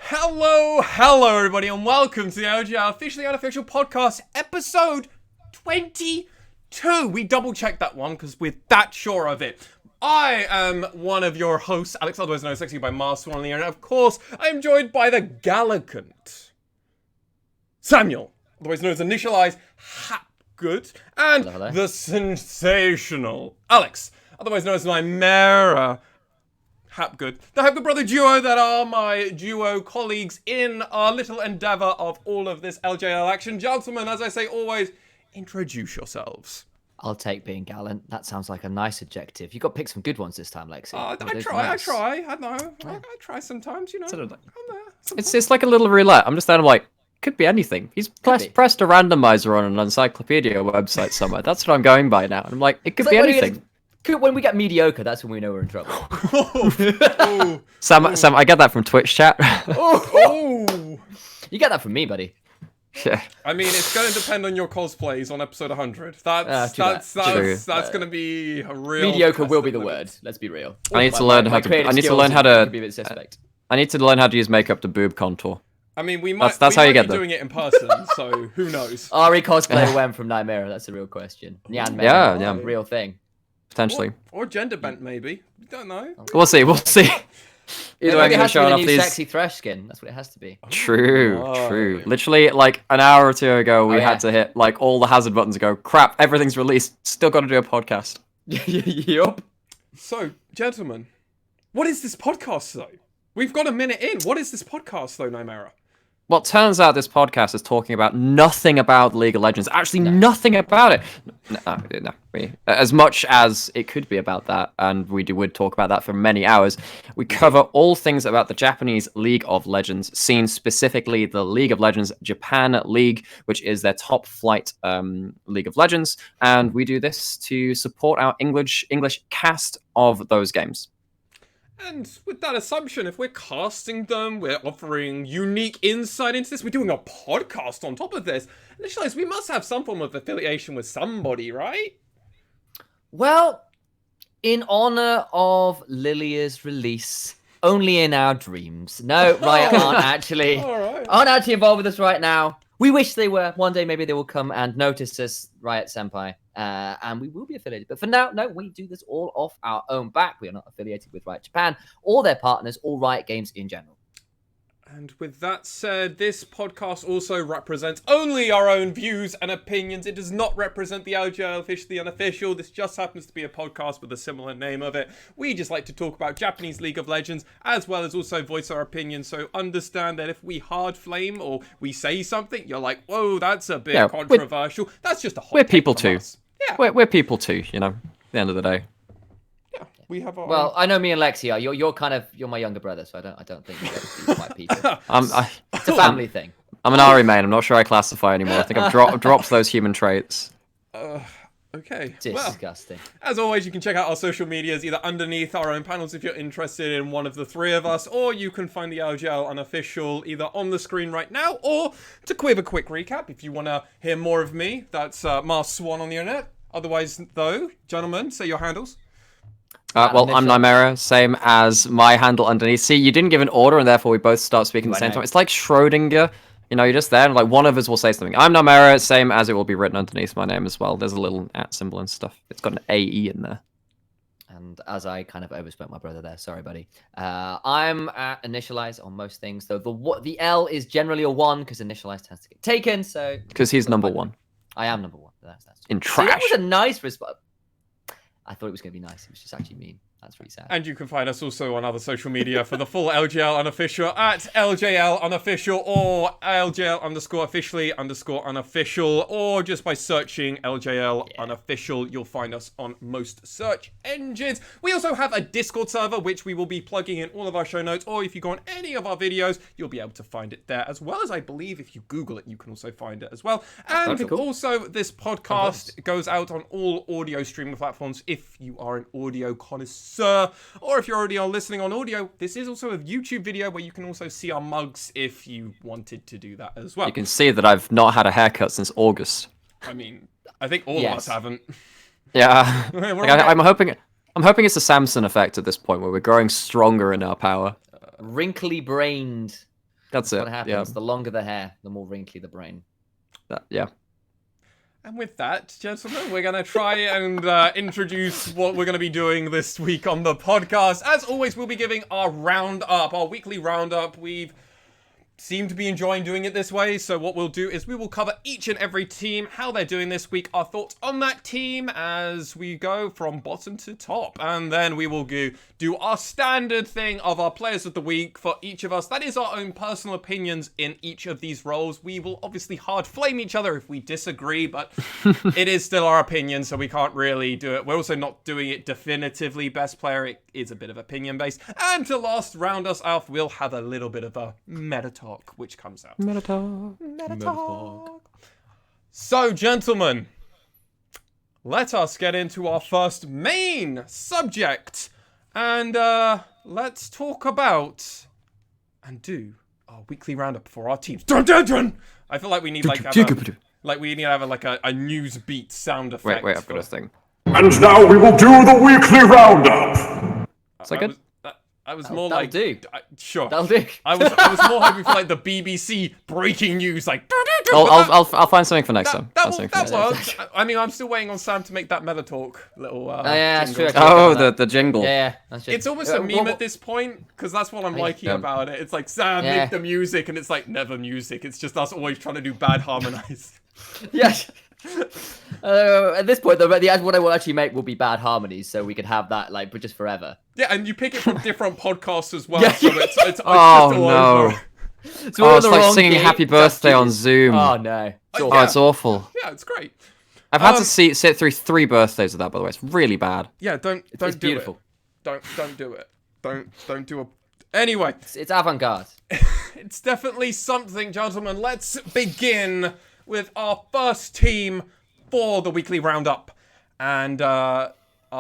Hello everybody, and welcome to the LJL Officially Unofficial Podcast, episode 22. We double-checked that one because we're that sure of it. I am one of your hosts, Alex, otherwise known as Sexy by MaskedSwan, and of course, I am joined by the gallicant Samuel, otherwise known as Initia1ise Hapgood, and hello. the sensational Alex, otherwise known as Nymaera. Hapgood. The Hapgood brother duo that are my duo colleagues in our little endeavour of all of this LJL action. Gentlemen, as I say always, introduce yourselves. I'll take being gallant. That sounds like a nice adjective. You got to pick some good ones this time, Lexi. I try. I know. I try sometimes, you know. Sort of like, It's like a little roulette. I'm just there, I'm like, could be anything. He's pressed a randomizer on an encyclopedia website somewhere. That's what I'm going by now. I'm like, it could be anything. When we get mediocre, that's when we know we're in trouble. Sam, I get that from Twitch chat. You get that from me, buddy. Yeah. I mean, it's going to depend on your cosplays on episode 100. That's going to be a real mediocre will be the word. Let's be real. I need to learn how to. Be a bit suspect. I need to learn how to use makeup to boob contour. I mean, we might. That's how you get them. Doing it in person, so who knows? Ari cosplay when from Nymaera? That's a real question. Yeah, real thing. Potentially. Or gender bent, maybe. We don't know. We'll see. Either way, I'm showing off these sexy thresh skin. That's what it has to be. True. Literally, like an hour or two ago, we had to hit like all the hazard buttons and go, crap, everything's released. Still got to do a podcast. Yup. So, gentlemen, what is this podcast, though? We've got a minute in. What is this podcast, though, Nymaera? Well, it turns out this podcast is talking about nothing about League of Legends. Actually, nothing about it. No. As much as it could be about that, and we would talk about that for many hours, we cover all things about the Japanese League of Legends scene, specifically the League of Legends Japan League, which is their top flight League of Legends. And we do this to support our English cast of those games. And with that assumption, if we're casting them, we're offering unique insight into this, we're doing a podcast on top of this. Initially, we must have some form of affiliation with somebody, right? Well, in honor of Lilia's release, only in our dreams. No, Riot aren't actually involved with us right now. We wish they were. One day, maybe they will come and notice us, Riot Senpai, and we will be affiliated. But for now, no, we do this all off our own back. We are not affiliated with Riot Japan or their partners or Riot Games in general. And with that said, this podcast also represents only our own views and opinions. It does not represent the LJL Officially Unofficial. This just happens to be a podcast with a similar name of it. We just like to talk about Japanese League of Legends, as well as also voice our opinions. So understand that if we hard flame or we say something, you're like, whoa, that's a bit controversial. That's just a hot We're people too. Yeah. We're people too, you know, at the end of the day. We have our well, I know me and Lexi are. You're my younger brother, so I don't think we're quite people. It's a family thing. I'm an Ari main. I'm not sure I classify anymore. I think I've dropped those human traits. Okay. Disgusting. Well, as always, you can check out our social medias either underneath our own panels if you're interested in one of the three of us, or you can find the LJL Unofficial either on the screen right now, or to give a quick recap, if you want to hear more of me, that's MaskedSwan on the internet. Otherwise, though, gentlemen, say your handles. Well, I'm Nymaera, same as my handle underneath. See, you didn't give an order, and therefore we both start speaking at the same time. It's like Schrodinger. You know, you're just there, and like one of us will say something. I'm Nymaera, same as it will be written underneath my name as well. There's a little @ symbol and stuff. It's got an AE in there. And as I kind of overspoke my brother there, sorry, buddy. I'm at Initia1ise on most things, though the L is generally a 1 because Initia1ise tends to get taken. So because he's number 1. I am number 1. That's in trash. See, that was a nice response. I thought it was going to be nice. It was just actually mean. That's really sad. And you can find us also on other social media for the full LJL Unofficial at LJL Unofficial or LJL_officially_unofficial, or just by searching LJL Unofficial, you'll find us on most search engines. We also have a Discord server, which we will be plugging in all of our show notes, or if you go on any of our videos, you'll be able to find it there, as well as I believe if you Google it, you can also find it as well. And also, this podcast goes out on all audio streaming platforms if you are an audio connoisseur, or if you're already listening on audio, this is also a YouTube video where you can also see our mugs if you wanted to do that as well. You can see that I've not had a haircut since August. I mean, I think all of us haven't. Yeah. I'm hoping it's a Samson effect at this point where we're growing stronger in our power. Wrinkly brained. That's it. What happens? The longer the hair, the more wrinkly the brain. Yeah. And with that, gentlemen, we're going to try and introduce what we're going to be doing this week on the podcast. As always, we'll be giving our roundup, our weekly roundup. We've seem to be enjoying doing it this way, so what we'll do is we will cover each and every team, how they're doing this week, our thoughts on that team as we go from bottom to top, and then we will do our standard thing of our players of the week for each of us. That is our own personal opinions in each of these roles. We will obviously hard flame each other if we disagree, but it is still our opinion, so we can't really do it. We're also not doing it definitively best player. It is a bit of opinion based. And to last round us off, we'll have a little bit of a meta talk, which comes out. Meta talk. So, gentlemen, let us get into our first main subject, and let's talk about and do our weekly roundup for our teams. Dun, dun, dun! I feel like we need to have a news beat sound effect. Wait, I've got a thing. And now we will do the weekly roundup. Is that good? I was That'll more like, do. Sure. That'll do. I was more hoping for like the BBC breaking news, like. I'll find something for next time. That works. I mean, I'm still waiting on Sam to make that meta talk little. Yeah, jingle. sure. Oh, the jingle. Yeah, that's It's almost a meme at this point because that's what I'm liking about it. It's like Sam make the music, and it's like never music. It's just us always trying to do bad harmonize. Yes. At this point, though, what I will actually make will be bad harmonies, so we can have that like, but just forever. Yeah, and you pick it from different podcasts as well, Yeah. so it's Oh just all no! over. It's like singing Happy Birthday on Zoom. Oh no! Oh, it's awful. Yeah, it's great. I've had to sit through 3 birthdays of that, by the way. It's really bad. Yeah, don't It's do beautiful. it. Don't do it. Don't do it. Anyway, It's avant-garde. it's definitely something, gentlemen. Let's begin with our first team for the weekly roundup. And our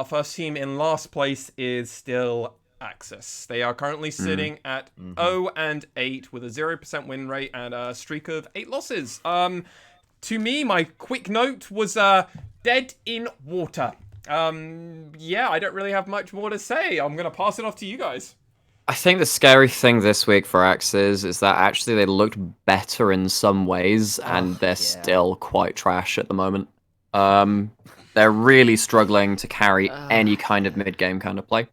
first team in last place is still Axis. They are currently sitting at 0-8 with a 0% win rate and a streak of 8 losses. To me, my quick note was dead in water. Yeah, I don't really have much more to say. I'm going to pass it off to you guys. I think the scary thing this week for Axis is that actually they looked better in some ways, and they're still quite trash at the moment. They're really struggling to carry any kind of mid-game kind of play.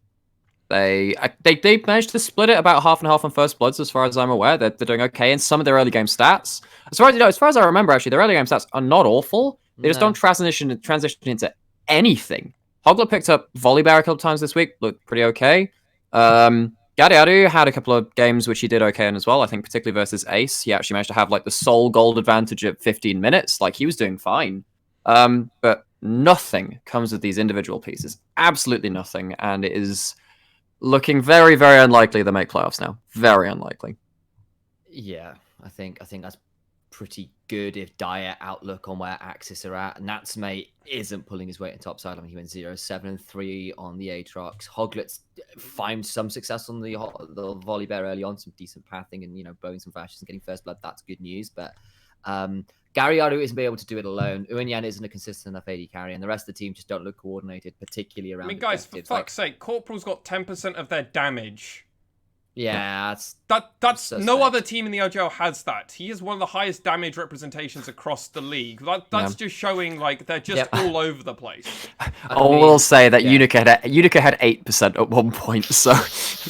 They managed to split it about half and half on First Bloods, as far as I'm aware. They're doing okay in some of their early game stats. As far as I remember, actually, their early game stats are not awful. They just don't transition into anything. Hoglet picked up Volley Bear a couple times this week, looked pretty okay. Gadiadu had a couple of games which he did okay in as well. I think particularly versus Ace, he actually managed to have like the sole gold advantage at 15 minutes. Like he was doing fine. But nothing comes with these individual pieces. Absolutely nothing, and it is looking very, very unlikely they make playoffs now. Very unlikely. Yeah, I think that's pretty good if dire outlook on where Axis are at. Natsume isn't pulling his weight in topside. I mean, he went 0-7-3 on the Aatrox. Hoglet's found some success on the Volley Bear early on, some decent pathing and, bones and vashes and getting first blood. That's good news. But Gariadu isn't able to do it alone. Uenyan isn't a consistent enough AD carry, and the rest of the team just don't look coordinated, particularly around. I mean, guys, for fuck's sake, Corporal's got 10% of their damage. Yeah, that's no other team in the LJL has that. He is one of the highest damage representations across the league. That's just showing like they're just all over the place. I will say that Unica had 8% at one point,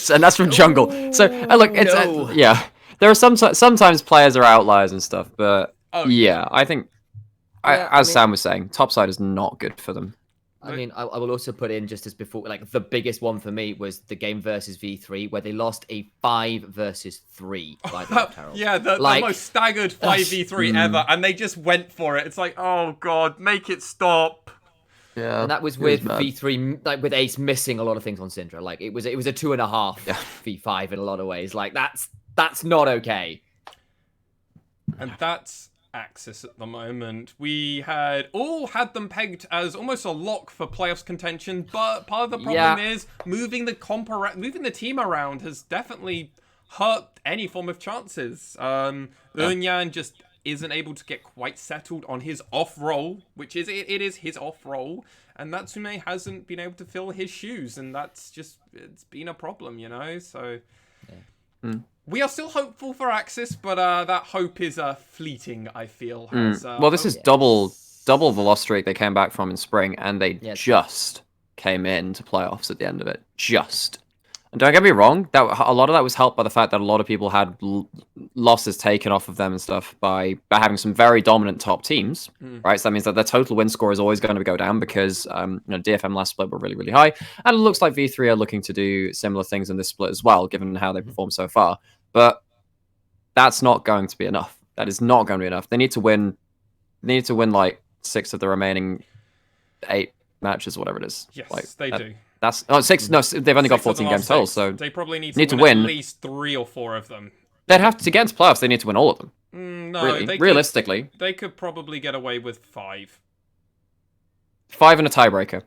and that's from jungle. So look, it's yeah. There are sometimes players are outliers and stuff, but I think as Sam was saying, topside is not good for them. I mean, I will also put in just as before, like the biggest one for me was the game versus V3 where they lost a 5 versus 3 by the Herald. Yeah, the most staggered 5v3 ever, and they just went for it. It's like, oh god, make it stop. Yeah, and that was with V3, like with Ace missing a lot of things on Syndra. Like it was a 2.5 V5 in a lot of ways. Like that's not okay. And that's Axis at the moment. We had them pegged as almost a lock for playoffs contention, but part of the problem is moving the team around has definitely hurt any form of chances. Uenyan just isn't able to get quite settled on his off role, which is it is his off role, and Natsume hasn't been able to fill his shoes, and it's been a problem, So We are still hopeful for Axis, but that hope is fleeting, I feel. Well, this is double the loss streak they came back from in spring, and they just came into playoffs at the end of it. And don't get me wrong, that a lot of that was helped by the fact that a lot of people had losses taken off of them and stuff by having some very dominant top teams, right? So that means that their total win score is always going to go down because DFM last split were really, really high, and it looks like V3 are looking to do similar things in this split as well, given how they performed so far. But that's not going to be enough. That is not going to be enough. They need to win. They need to win like 6 of the remaining 8 matches, whatever it is. Yes, like, they do. That's 6. No, they've only got 14 games total, so they probably need to win at least 3 or 4 of them. They'd have to get into playoffs. They need to win all of them. No, really, realistically, they could probably get away with 5. 5 and a tiebreaker.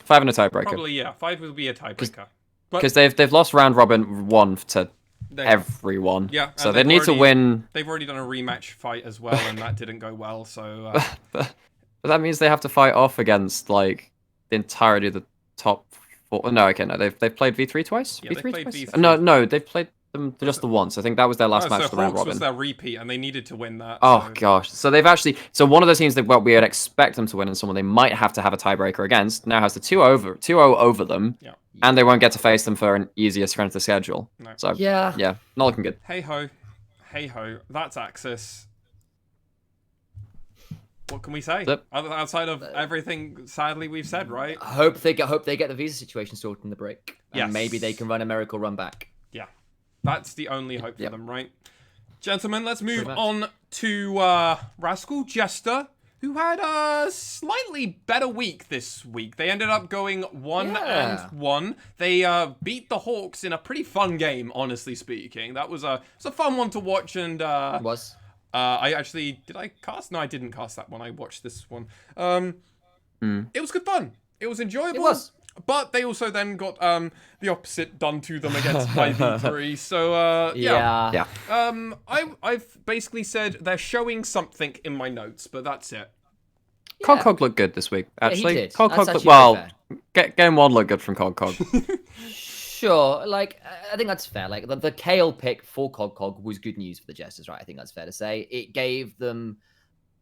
5 and a tiebreaker. Probably, yeah. 5 would be a tiebreaker. Because they've lost round robin 1 to everyone. Yeah. So they need to win. They've already done a rematch fight as well, and that didn't go well. So. But that means they have to fight off against like the entirety of the top 4. No, okay, no. They've played V3 twice. Yeah, V3 they played twice. V3. No, they've played them just the once. I think that was their last match so of the round Hawks robin. was their repeat, and they needed to win that. Oh gosh! So they've actually one of the teams that we would expect them to win, and someone they might have to have a tiebreaker against now has the 2-0 over them, and they won't get to face them for an easier strength of the schedule. No. So yeah, not looking good. Hey ho, that's Axis. What can we say? Outside of everything, sadly, we've said, right? I hope they get the visa situation sorted in the break. And Yes. maybe they can run a miracle run back. Yeah. That's the only hope for them, right? Gentlemen, let's move on to Rascal Jester, who had a slightly better week this week. They ended up going 1-1. They beat the Hawks in a pretty fun game, honestly speaking. That was a fun one to watch, and It was. did I cast? No, I didn't cast that one. I watched this one. It was good fun. It was enjoyable. It was. But they also then got the opposite done to them against by V3. So yeah. I've basically said they're showing something in my notes, but that's it. Cog looked good this week, actually. he did. Cog That's looked actually well. very Game 1 looked good from Cog. Sure, like I think that's fair. Like the Kale pick for Cog was good news for the Jesters, right? I think that's fair to say. It gave them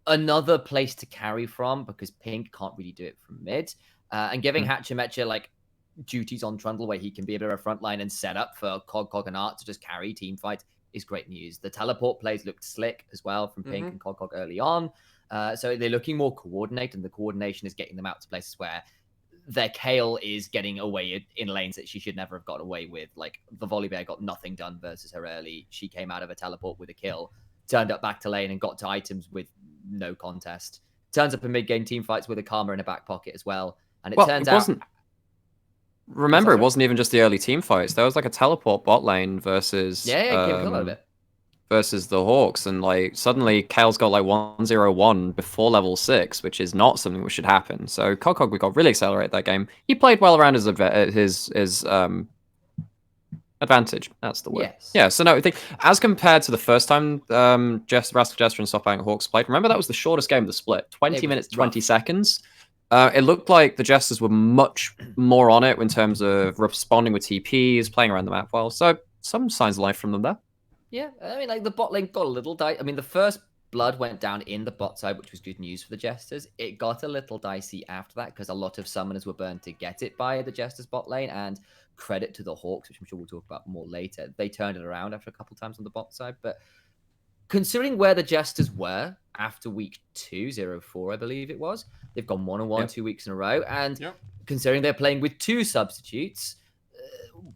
another place to carry from because Pink can't really do it from mid, and giving Hatchemetcha like duties on Trundle where he can be a bit of a front line and set up for Cog and Art to just carry team fight is great news. The teleport plays looked slick as well from Pink and Cog early on, so they're looking more coordinated, and the coordination is getting them out to places where their Kale is getting away in lanes that she should never have got away with. Like the Volibear got nothing done versus her early. She came out of a teleport with a kill, turned up back to lane and got to items with no contest. Turns up in mid-game team fights with a Karma in a back pocket as well. And it turns out... Remember, it wasn't even just the early team fights. There was like a teleport bot lane versus... versus the Hawks, and like suddenly Kale's got like 1-0-1 before level 6, which is not something which should happen. So Cog we got really accelerate that game. He played well around his advantage. That's the word. Yes. Yeah. So no, I think as compared to the first time Rascal Jester and SoftBank Hawks played, remember that was the shortest game of the split, 20 minutes 20 seconds. It looked like the Jesters were much more on it in terms of responding with TPs, playing around the map well. So some signs of life from them there. Yeah, I mean, like the bot lane got a little dicey. I mean, the first blood went down in the bot side, which was good news for the Jesters. It got a little dicey after that because a lot of summoners were burned to get it by the Jesters bot lane, and credit to the Hawks, which I'm sure we'll talk about more later. They turned it around after a couple times on the bot side, but considering where the Jesters were after week 2-0-4, I believe it was, they've gone 1-1 2 weeks in a row, and considering they're playing with 2 substitutes,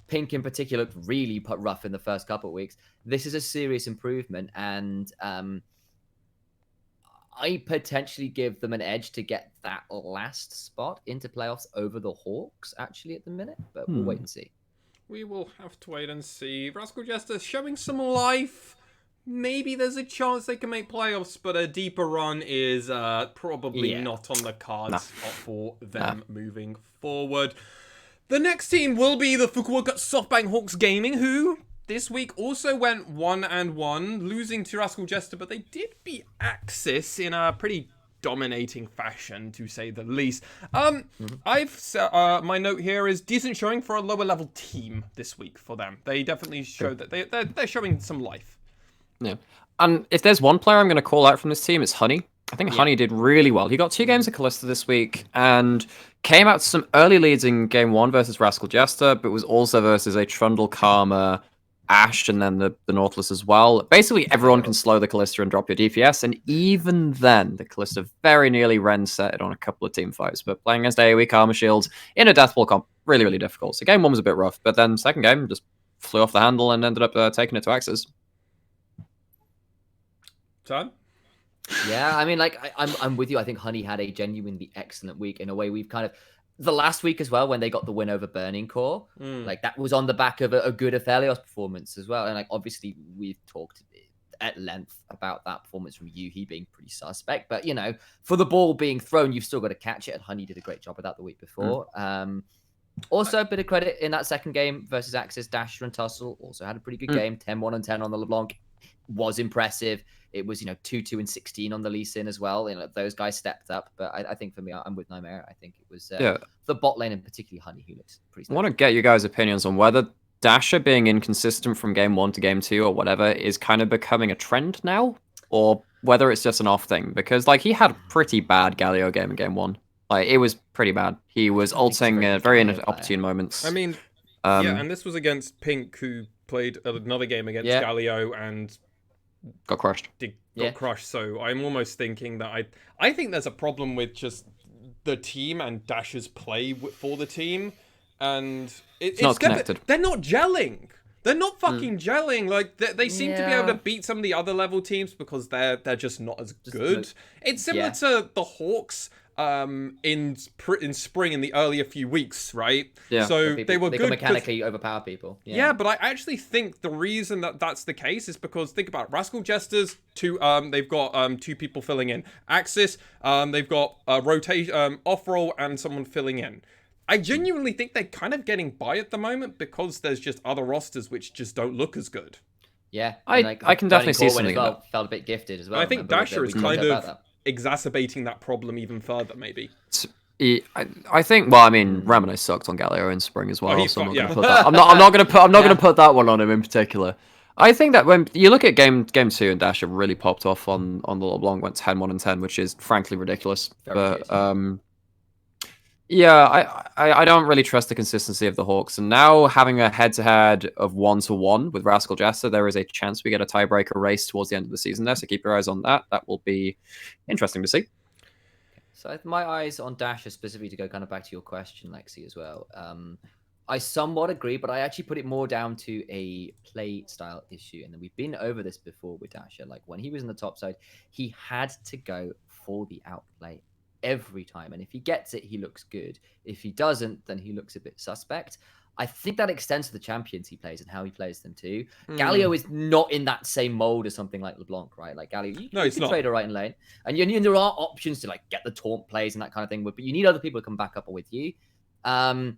Pink in particular looked really rough in the first couple of weeks. This is a serious improvement, and I potentially give them an edge to get that last spot into playoffs over the Hawks, actually, at the minute. But we'll wait and see. We will have to wait and see. Rascal Jester showing some life. Maybe there's a chance they can make playoffs, but a deeper run is probably not on the cards for them moving forward. The next team will be the Fukuoka SoftBank Hawks Gaming, who this week also went 1-1, losing to Rascal Jester, but they did beat Axis in a pretty dominating fashion, to say the least. My note here is decent showing for a lower level team this week for them. They definitely show that they're showing some life. Yeah. And if there's one player I'm going to call out from this team, it's Honey. I think Honey did really well. He got 2 games of Callista this week and came out to some early leads in game 1 versus Rascal Jester, but was also versus a Trundle, Karma, Ashe, and then the Nautilus as well. Basically, everyone can slow the Callista and drop your DPS, and even then, the Callista very nearly ren-setted on a couple of team fights. But playing against AoE Karma Shields in a Deathball comp, really, really difficult. So game 1 was a bit rough, but then second game just flew off the handle and ended up taking it to Axes. Tom? Yeah, I mean, like, I'm with you. I think Honey had a genuinely excellent week. In a way, we've kind of... The last week as well, when they got the win over Burning Core, like, that was on the back of a good Aphelios performance as well. And, like, obviously, we've talked at length about that performance from Yuhi being pretty suspect. But, you know, for the ball being thrown, you've still got to catch it. And Honey did a great job of that the week before. Also, a bit of credit in that second game versus Axis. Dasher and Tussle also had a pretty good game. 10-1 and 10 on the LeBlanc was impressive. It was, 2-2 and 16 on the Lee Sin as well. Those guys stepped up. But I think for me, I'm with Nymaera. I think it was the bot lane and particularly Honey who looks pretty. I want to get you guys' opinions on whether Dasher being inconsistent from game 1 to game 2 or whatever is kind of becoming a trend now, or whether it's just an off thing. Because like he had a pretty bad Galio game in game 1. Like it was pretty bad. He was ulting very inopportune moments. I mean, and this was against Pink, who played another game against Galio and got crushed. Got crushed. So I'm almost thinking that I think there's a problem with just the team and Dasher's play for the team, and it's not connected. They're not gelling. They're not fucking gelling. Like they seem to be able to beat some of the other level teams because they're just not as good. It's similar to the Hawks in spring in the earlier few weeks, right? Yeah. So they were good. They can mechanically overpower people. Yeah, but I actually think the reason that that's the case is because think about it, Rascal Jesters. They've got 2 people filling in. Axis, they've got rotation, off roll, and someone filling in. I genuinely think they're kind of getting by at the moment because there's just other rosters which just don't look as good. Yeah, I can definitely see something. Felt a bit gifted as well. I think Dasher is kind of exacerbating that problem even further, maybe. I think. Well, I mean, Ramino sucked on Galio in spring as well. So I'm not going to put that one on him in particular. I think that when you look at game 2 and Dasher really popped off on the LeBlanc, went 10-1 and 10, which is frankly ridiculous. I don't really trust the consistency of the Hawks. And now having a head-to-head of 1-1 with Rascal Jester, there is a chance we get a tiebreaker race towards the end of the season there. So keep your eyes on that. That will be interesting to see. So my eyes on Dasher specifically, to go kind of back to your question, Lexi, as well. I somewhat agree, but I actually put it more down to a play style issue. And then we've been over this before with Dasher. Like when he was in the top side, he had to go for the outplay every time, and if he gets it, he looks good. If he doesn't, then he looks a bit suspect. I think that extends to the champions he plays and how he plays them too. Galio is not in that same mold as something like LeBlanc, right? Like Galio, you can trade a right in lane, and there are options to like get the taunt plays and that kind of thing, but you need other people to come back up with you. And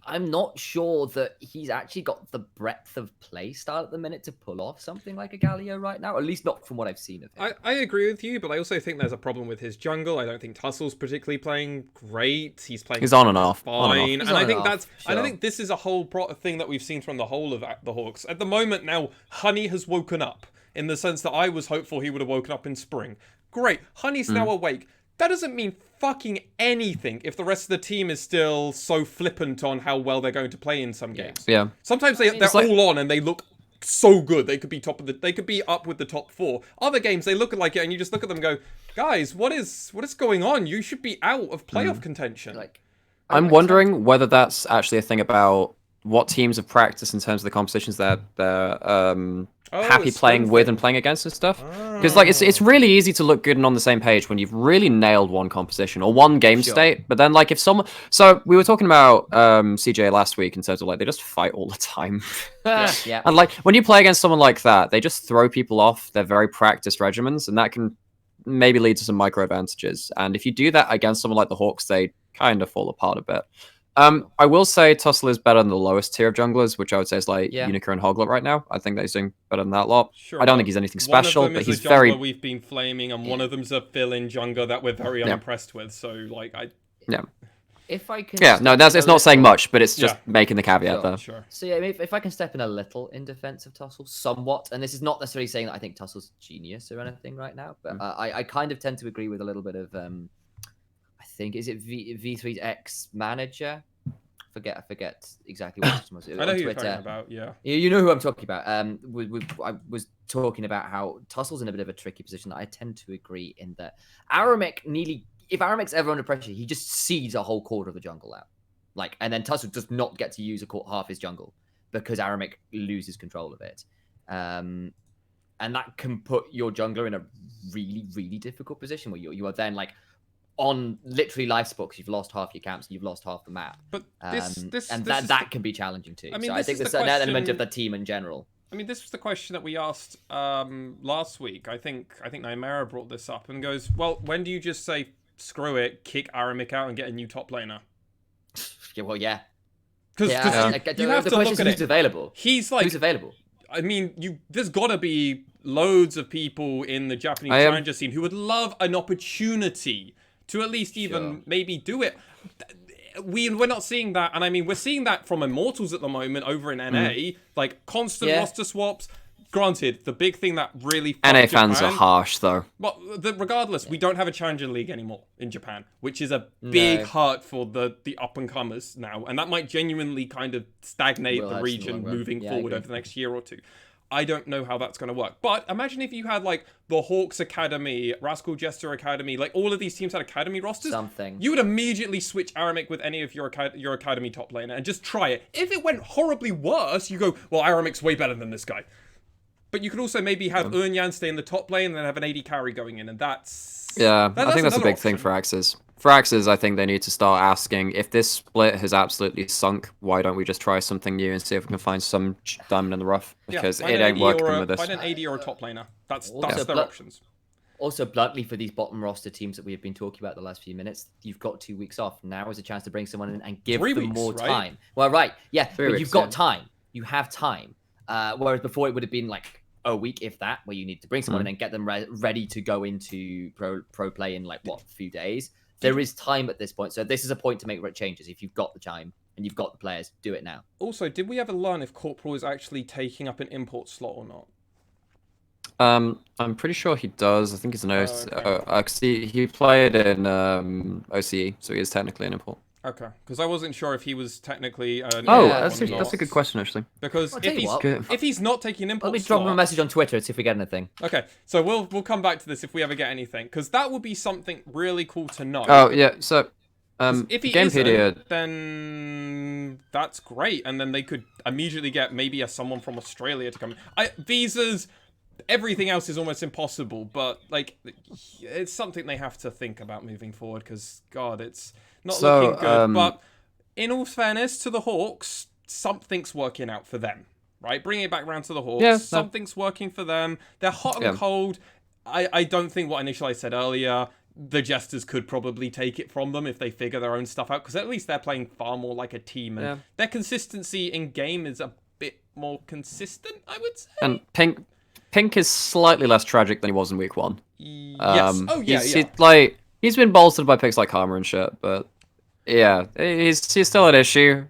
I'm not sure that he's actually got the breadth of play style at the minute to pull off something like a Galio right now, at least not from what I've seen of him. I agree with you, but I also think there's a problem with his jungle. I don't think Tussle's particularly playing great. He's on and off. Fine. And I think I think this is a whole thing that we've seen from the whole of the Hawks. At the moment now, Honey has woken up in the sense that I was hopeful he would have woken up in spring. Great. Honey's now awake. That doesn't mean fucking anything if the rest of the team is still so flippant on how well they're going to play in some games. Yeah. Sometimes they're all on and they look so good. They could be they could be up with the top 4. Other games they look like it and you just look at them and go, guys, what is going on? You should be out of playoff contention. I'm wondering whether that's actually a thing about what teams have practiced in terms of the competitions that they're happy playing with and playing against and stuff. Because like it's really easy to look good and on the same page when you've really nailed one composition or one game state. But then like if someone, so we were talking about CJ last week in terms of like they just fight all the time. Yeah. And like when you play against someone like that, they just throw people off their very practiced regimens, and that can maybe lead to some micro advantages. And if you do that against someone like the Hawks, they kind of fall apart a bit. I will say Tussle is better than the lowest tier of junglers, which I would say is like Yeah. Unica and Hoglet right now. I think that he's doing better than that lot. Sure, I don't think he's anything special, one of them but is he's a jungler very. we've been flaming, and one of them's a fill-in jungler that we're very unimpressed with. So, like, Yeah. If I can. Yeah. No, it's not saying much, but it's just making the caveat Sure. there. Sure. So yeah, if I can step in a little in defense of Tussle, somewhat, and this is not necessarily saying that I think Tussle's genius or anything right now, but I kind of tend to agree with a little bit of I think is it V3's ex manager. I forget exactly what it was. I know who you're talking about. Yeah. You know who I'm talking about. I was talking about how Tussle's in a bit of a tricky position. That I tend to agree in that if Aramek's ever under pressure, he just seeds a whole quarter of the jungle out. Like, and then Tussle does not get to use half his jungle because Aramek loses control of it. And that can put your jungler in a really, really difficult position where you are then like on literally life support because you've lost half your camps and you've lost half the map. But that can be challenging too. I mean, so I think there's an element of the team in general. I mean, this was the question that we asked last week. I think Nymaera brought this up and goes, well, when do you just say screw it, kick Aramek out and get a new top laner? Yeah, well, yeah. Because you have to look at it. Who's available? He's like, who's available? I mean, there's got to be loads of people in the Japanese challenger scene who would love an opportunity to at least even maybe do it. We're not seeing that, and I mean, we're seeing that from Immortals at the moment over in NA, like constant roster swaps. Granted, the big thing that really NA fans are harsh, though. But regardless, we don't have a Challenger League anymore in Japan, which is a big hurt for the up-and-comers now. And that might genuinely kind of stagnate the region moving forward over the next year or two. I don't know how that's going to work. But imagine if you had, like, the Hawks Academy, Rascal Jester Academy, like, all of these teams had Academy rosters. You would immediately switch Aramek with any of your Academy top laner and just try it. If it went horribly worse, you go, well, Aramek's way better than this guy. But you could also maybe have Eunyan stay in the top lane and then have an AD carry going in, and that's... Yeah, I think that's a big thing for Axes. For Axes, I think they need to start asking, if this split has absolutely sunk, why don't we just try something new and see if we can find some diamond in the rough? Because it ain't working with this. Find an AD or a top laner. That's their options. Also, bluntly, for these bottom roster teams that we have been talking about the last few minutes, you've got 2 weeks off. Now is a chance to bring someone in and give them more time. Well, right, yeah, but you've got time. You have time. Whereas before it would have been like a week, if that, where you need to bring someone in and get them ready to go into pro play in like a few days. There is time at this point, so this is a point to make changes. If you've got the time and you've got the players, do it now. Also, did we ever learn if Corporal is actually taking up an import slot or not? I'm pretty sure he does. I think he's an he played in OCE, so he is technically an import. Okay, because I wasn't sure if he was technically an that's a good question, actually. Because if he's not taking an import let me drop him a message on Twitter and see if we get anything. Okay, so we'll come back to this if we ever get anything, because that would be something really cool to know. Oh, yeah, so... if he isn't, then that's great, and then they could immediately get maybe someone from Australia to come. Visas... Everything else is almost impossible, but like it's something they have to think about moving forward because God, it's not looking good. But in all fairness to the Hawks, something's working out for them, right? Bringing it back around to the Hawks, something's working for them. They're hot and cold. I don't think what I said earlier. The Jesters could probably take it from them if they figure their own stuff out because at least they're playing far more like a team and their consistency in game is a bit more consistent, I would say. And Pink is slightly less tragic than he was in week 1. Yes. He's been bolstered by picks like Karma and shit, but yeah, he's still an issue.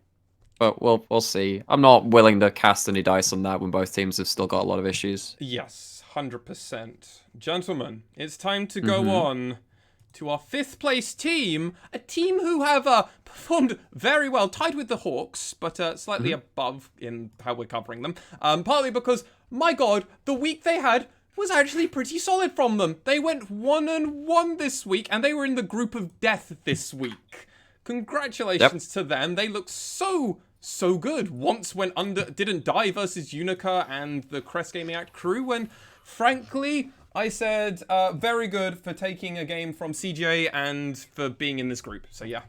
But we'll see. I'm not willing to cast any dice on that when both teams have still got a lot of issues. Yes, 100%. Gentlemen, it's time to go on to our 5th place team, a team who have performed very well, tied with the Hawks, but slightly above in how we're covering them. Partly because, my God, the week they had was actually pretty solid from them. They went 1-1 this week, and they were in the group of death this week. Congratulations to them. They look so good. Once went didn't die versus Unica and the Crest Gaming Act crew, and frankly, I said very good for taking a game from CGA and for being in this group. So yeah.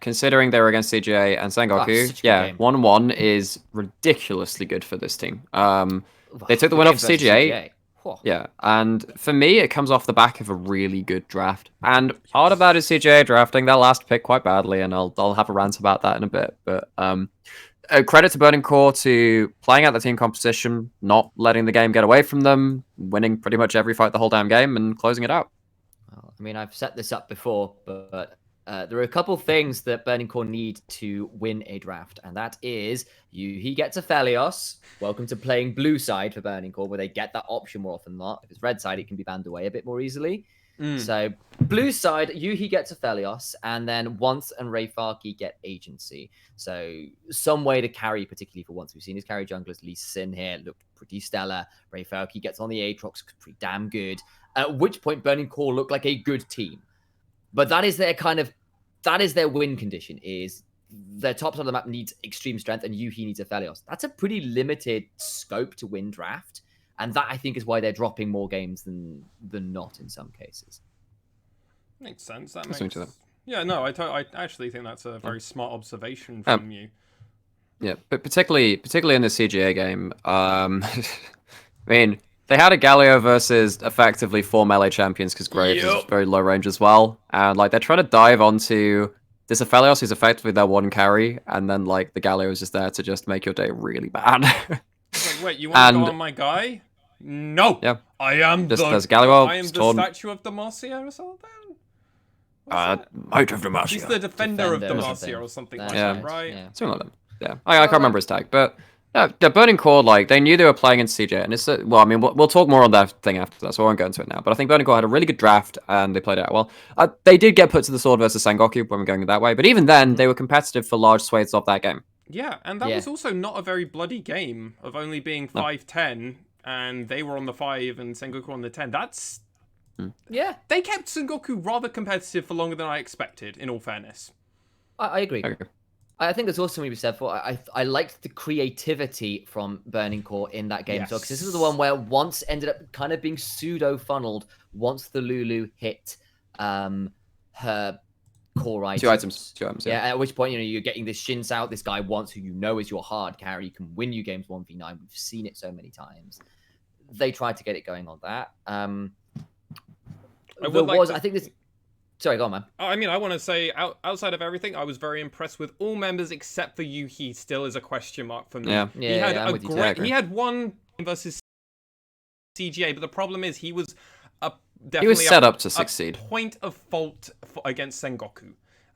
Considering they were against CGA and Sengoku, 1-1 is ridiculously good for this team. They took the win off CGA. Yeah, and for me, it comes off the back of a really good draft. And part of that is CJA drafting their last pick quite badly, and I'll have a rant about that in a bit. But credit to Burning Core to playing out the team composition, not letting the game get away from them, winning pretty much every fight the whole damn game, and closing it out. Well, I mean, I've set this up before, but there are a couple things that Burning Core need to win a draft, and that is he gets a Felios. Welcome to playing blue side for Burning Core, where they get that option more often than not. If it's red side, it can be banned away a bit more easily. So blue side, he gets a Felios, and then Once and Rayfarki get agency. So some way to carry, particularly for Once. We've seen his carry junglers. Lee Sin here looked pretty stellar. Rayfarki gets on the Aatrox, pretty damn good. At which point, Burning Core looked like a good team. But that is their win condition, is their top side of the map needs extreme strength and Yuhi needs a Felios. That's a pretty limited scope to win draft. And that, I think, is why they're dropping more games than not in some cases. Makes sense. Yeah, no, I actually think that's a very smart observation from you. Yeah, but particularly in the CGA game, I mean, they had a Galio versus effectively 4 melee champions because Graves is very low range as well. And like they're trying to dive onto this Aphelios who's effectively their one carry, and then like the Galio is just there to just make your day really bad. Like, wait, you want to go on my guy? No. Yeah. I am just the statue of Demacia or something? Might of Demacia. He's the defender of Demacia or something like that, right? Yeah. Something like that. Yeah. I can't remember his tag, but the Burning Core, like, they knew they were playing in CJ, and it's, well, I mean, we'll talk more on that thing after that, so I won't go into it now, but I think Burning Core had a really good draft, and they played it out well. They did get put to the sword versus Sengoku when we're going that way, but even then, they were competitive for large swathes of that game. Yeah, and that was also not a very bloody game of only being 5-10, and they were on the 5 and Sengoku on the 10. That's... Yeah. They kept Sengoku rather competitive for longer than I expected, in all fairness. I agree. I think there's also something to be said for I liked the creativity from Burning Core in that game. Yes. So, because this is the one where Once ended up kind of being pseudo-funneled once the Lulu hit her core items. Two items, yeah. At which point, you're getting this Shins out, this guy Once, who is your hard carry. You can win you games 1v9. We've seen it so many times. They tried to get it going on that. Sorry, go on, man. I mean, I want to say, outside of everything, I was very impressed with all members except for Yuhi. Still is a question mark for me. Yeah. He had one versus CGA, but the problem is he was definitely he was set up to succeed. A point of fault against Sengoku,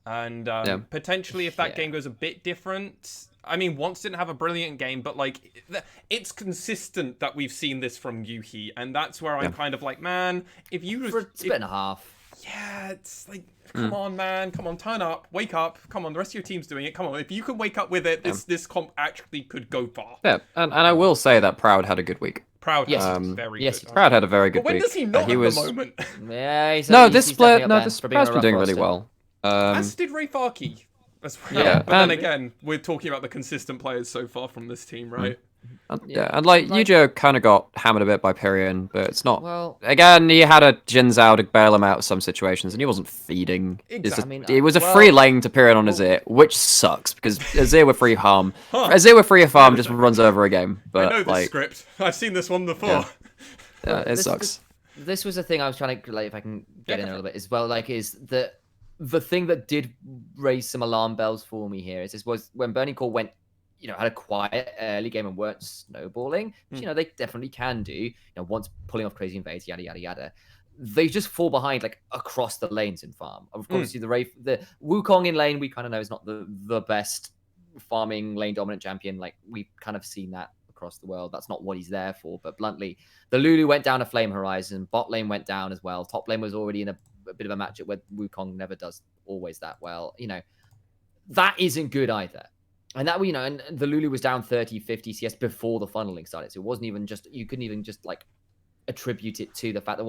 and potentially if that game goes a bit different. I mean, Once didn't have a brilliant game, but like it's consistent that we've seen this from Yuhi, and that's where I'm kind of like, man, if you for a split and a half. Yeah, it's like, come on, man. Come on, turn up. Wake up. Come on, the rest of your team's doing it. Come on, if you can wake up with it, this comp actually could go far. Yeah, and I will say that Proud had a good week. Proud had very good. Proud had a very good week. But when does he not at the moment? Yeah, this split has been doing really well. As did Rayfarki as well. Yeah, but then again, we're talking about the consistent players so far from this team, right? And like Yujo kind of got hammered a bit by Pyrion, but it's not. Well, again, he had a Jinzao to bail him out of some situations, and he wasn't feeding. Exactly. It was a free lane to Pyrion on Azir, which sucks because Azir with free harm. Azir with free farm just runs over a game. But I know this script. I've seen this one before. Yeah, it sucks. This was the thing I was trying to, like, if I can get in a little bit as well. Like, is that the thing that did raise some alarm bells for me here was when Burning Core went. Had a quiet early game and weren't snowballing. Which, they definitely can do. Once pulling off crazy invades, yada yada yada. They just fall behind like across the lanes in farm. Of course, the Wukong in lane we kind of know is not the best farming lane dominant champion. Like we've kind of seen that across the world. That's not what he's there for. But bluntly, the Lulu went down a flame horizon. Bot lane went down as well. Top lane was already in a bit of a matchup where Wukong never does always that well. That isn't good either. And that, and the Lulu was down 30, 50 CS before the funneling started. So it wasn't even you couldn't even just like attribute it to the fact that,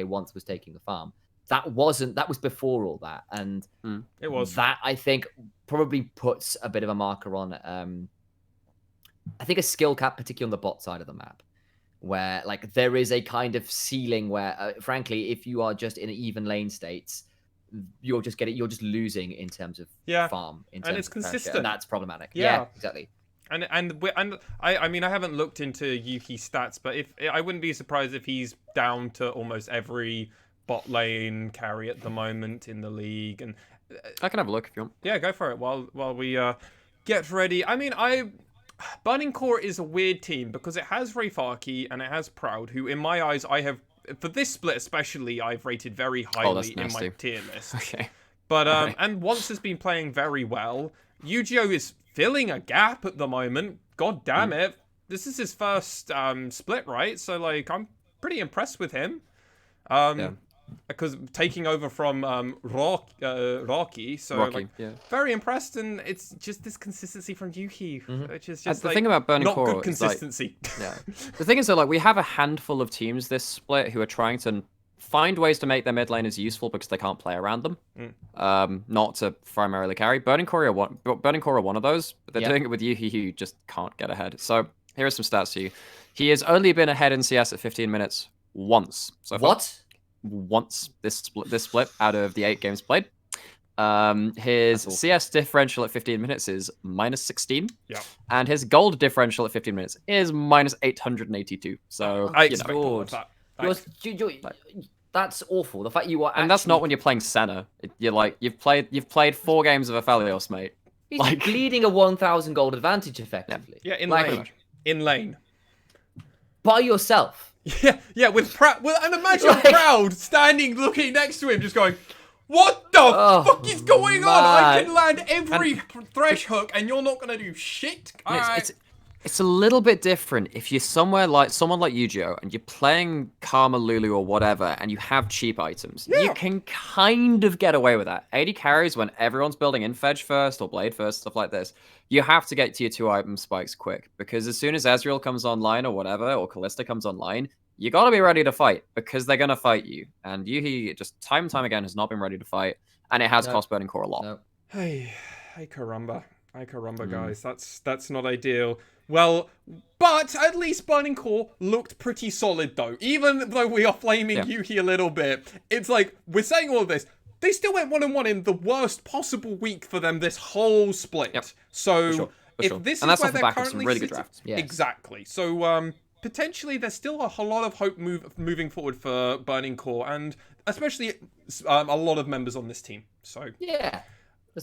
Once was taking the farm. That was before all that. And it was that, I think, probably puts a bit of a marker on, I think a skill cap, particularly on the bot side of the map, where like there is a kind of ceiling where, frankly, if you are just in even lane states, you're just losing in terms of farm. And it's consistent. and that's problematic. Yeah, exactly. I mean, I haven't looked into Yuki's stats, but I wouldn't be surprised if he's down to almost every bot lane carry at the moment in the league. And I can have a look if you want. yeah, go for it while we get ready. I mean, Burning Core is a weird team because it has Rayfarki and it has Proud, who in my eyes for this split especially, I've rated very highly in my tier list. Okay. But and Once has been playing very well. Yu-Gi-Oh is filling a gap at the moment. God damn it. This is his first split, right? So like I'm pretty impressed with him. Because taking over from Rocky, so very impressed, and it's just this consistency from Yuki, which is just the thing about Burning not Core good consistency. The thing is that like we have a handful of teams this split who are trying to find ways to make their mid laners useful because they can't play around them, not to primarily carry. Burning Core are one of those, but they're doing it with Yuki, who just can't get ahead. So here are some stats to you. He has only been ahead in CS at 15 minutes once so far. Once this split out of the 8 games played. His CS differential at 15 minutes is -16. Yeah. And his gold differential at 15 minutes is -882. So I expect all of that. That's awful. The fact you are, and that's not when you're playing Senna. You've played 4 games of Aphelios, mate. He's bleeding a 1,000 gold advantage effectively. Yeah, in lane. By yourself. Yeah, with Proud. And imagine Proud standing, looking next to him, just going, "What the fuck is going on? I can land every thresh hook, and you're not gonna do shit." It's a little bit different if you're someone like Yu-Gi-Oh, and you're playing Karma Lulu or whatever, and you have cheap items. Yeah. You can kind of get away with that. 80 carries when everyone's building in Fetch first or Blade first, stuff like this. You have to get to your 2 item spikes quick, because as soon as Ezreal comes online or whatever, or Kalista comes online, you gotta be ready to fight, because they're gonna fight you. And Yuhi just time and time again has not been ready to fight, and it has cost Burning Core a lot. No. Hey, caramba, guys. That's not ideal. Well, but at least Burning Core looked pretty solid, though. Even though we are flaming Yuhi a little bit, it's like, we're saying all of this, they still went 1-1 in the worst possible week for them this whole split. Yep. So, if this and is that's where off the they're back of currently some really good sitting... drafts. Yes. Exactly. So, potentially, there's still a whole lot of hope moving forward for Burning Core, and especially a lot of members on this team. So, yeah.